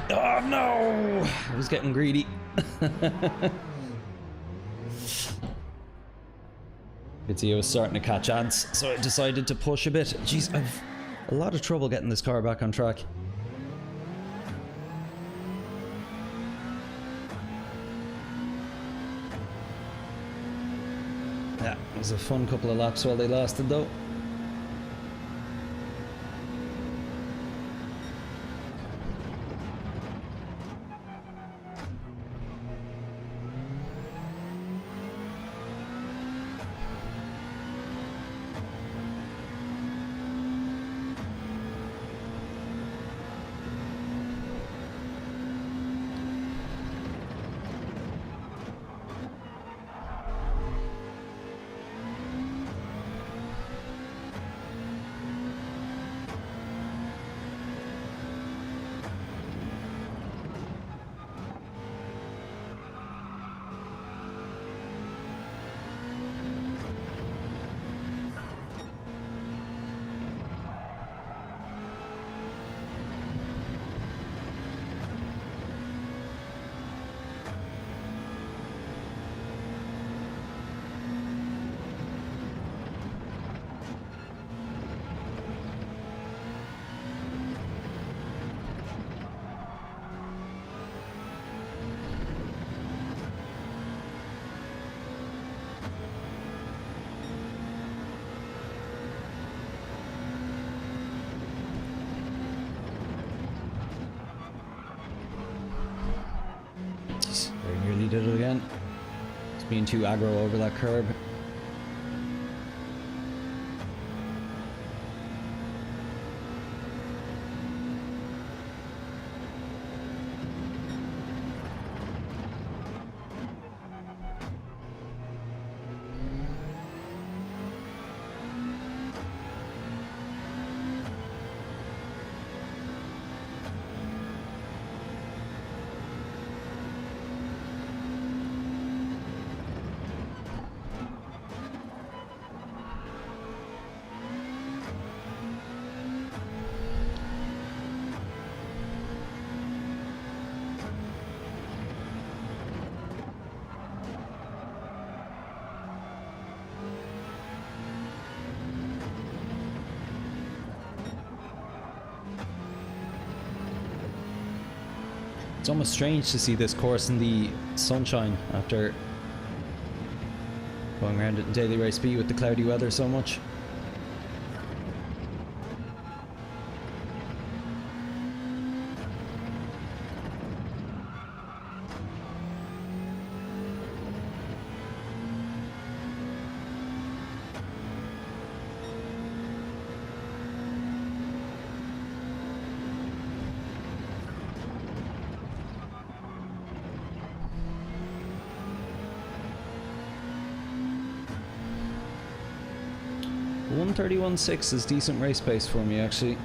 Oh no! I was getting greedy. Could see I was starting to catch ants, so I decided to push a bit. Jeez, I've a lot of trouble getting this car back on track. Yeah, it was a fun couple of laps while they lasted though. Very nearly did it again. Just being too aggro over that curb. It's almost strange to see this course in the sunshine after going around it in daily race B with the cloudy weather so much. .131.6 is decent race pace for me, actually.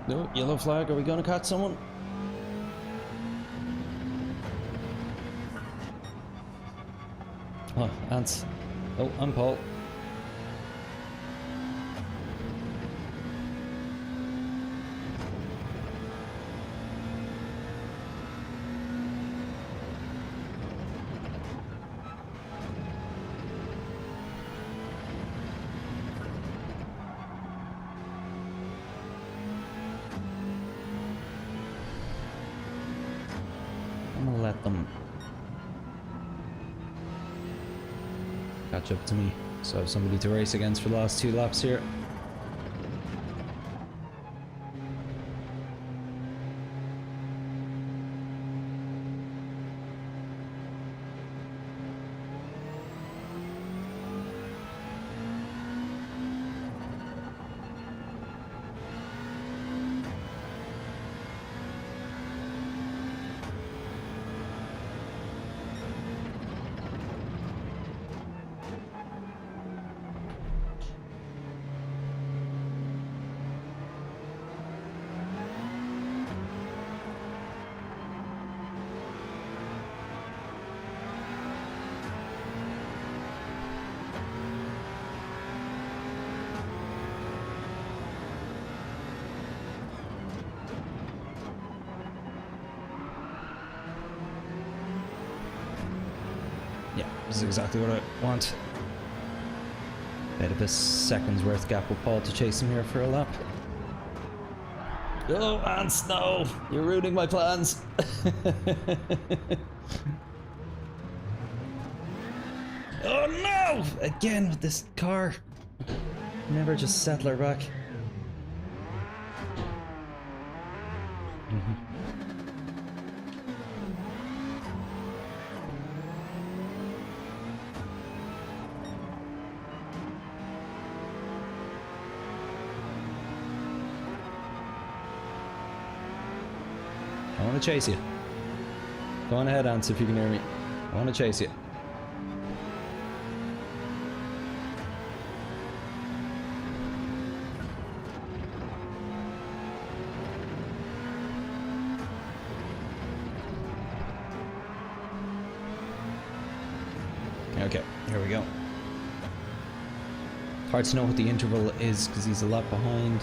No, yellow flag. Are we gonna catch someone? Oh, ants. Oh, I'm Paul. I'm gonna let them catch up to me, so I have somebody to race against for the last 2 laps here. Yeah, this is exactly what I want. Bit of a second's worth gap with Paul to chase him here for a lap. Oh, ants, no! You're ruining my plans! Oh no! Again with this car. Never just settle her back. I want to chase you. Go on ahead, Ants, if you can hear me. I want to chase you. Okay, here we go. Hard to know what the interval is because he's a lot behind.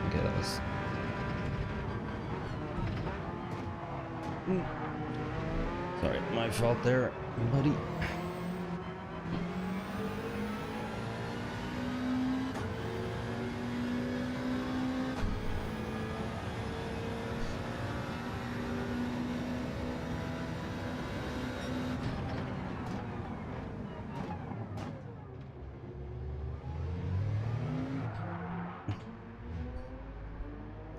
Okay, that was... Sorry, my fault there, buddy.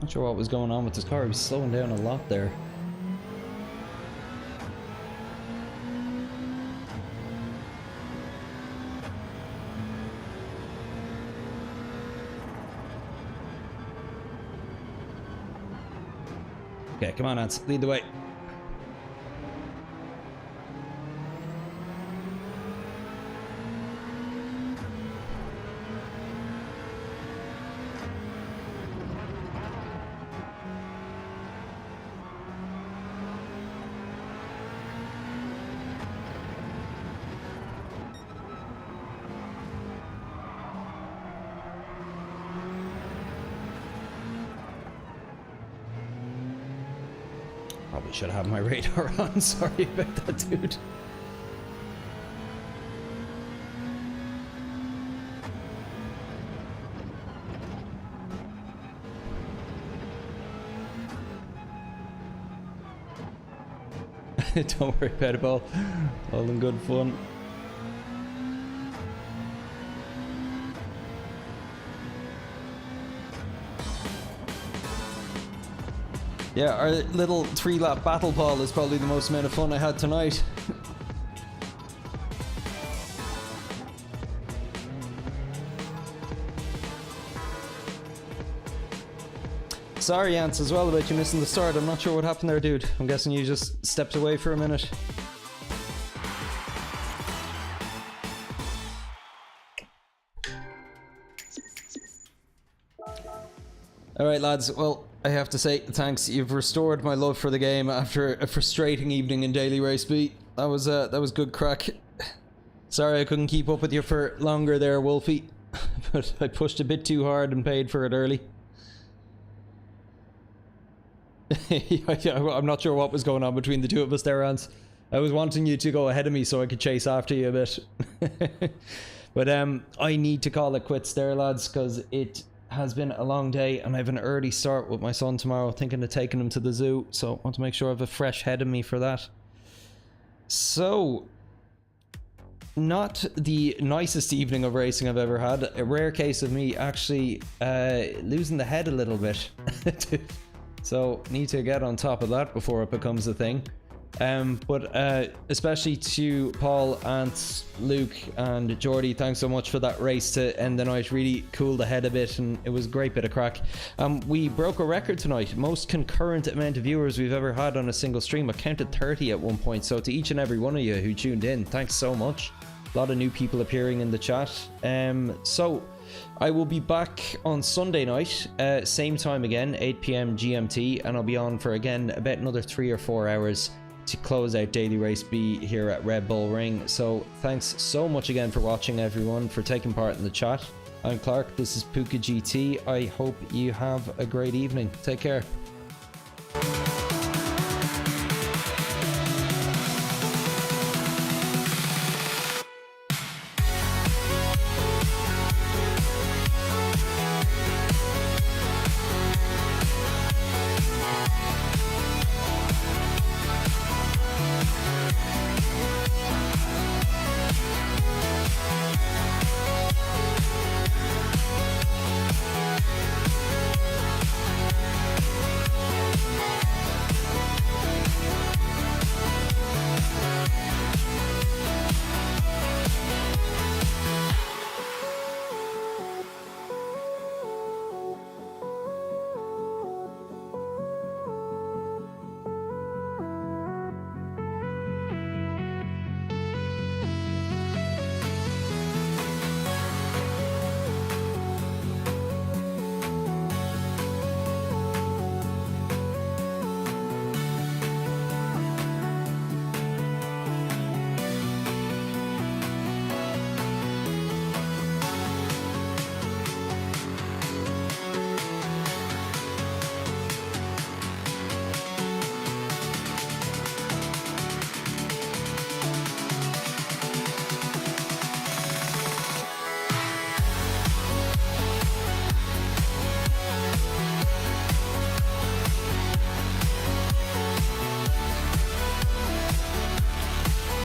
Not sure what was going on with this car. He was slowing down a lot there. Okay, come on, Ants, lead the way. Probably should have my radar on. Sorry about that, dude. Don't worry about it, all in good fun. Yeah, our little 3-lap battle, Paul, is probably the most amount of fun I had tonight. Sorry, Ants, as well, about you missing the start. I'm not sure what happened there, dude. I'm guessing you just stepped away for a minute. Alright lads, well, I have to say thanks. You've restored my love for the game after a frustrating evening in Daily Race B. That was good crack. Sorry I couldn't keep up with you for longer there, Wolfie. But I pushed a bit too hard and paid for it early. I'm not sure what was going on between the two of us there, Rance. I was wanting you to go ahead of me so I could chase after you a bit. But I need to call it quits there, lads, because it has been a long day and I have an early start with my son tomorrow, thinking of taking him to the zoo, so I want to make sure I have a fresh head of me for that. So, not the nicest evening of racing I've ever had. A rare case of me actually losing the head a little bit. So need to get on top of that before it becomes a thing. But especially to Paul, Ant, Luke and Jordy, thanks so much for that race to end the night. Really cooled the head a bit and it was a great bit of crack. We broke a record tonight, most concurrent amount of viewers we've ever had on a single stream. I counted 30 at one point, so to each and every one of you who tuned in, thanks so much. A lot of new people appearing in the chat. So I will be back on Sunday night, same time again, 8 PM GMT, and I'll be on for again about another 3 or 4 hours to close out Daily Race B here at Red Bull Ring. So thanks so much again for watching, everyone, for taking part in the chat. I'm Clark, this is Puka GT. I hope you have a great evening. Take care.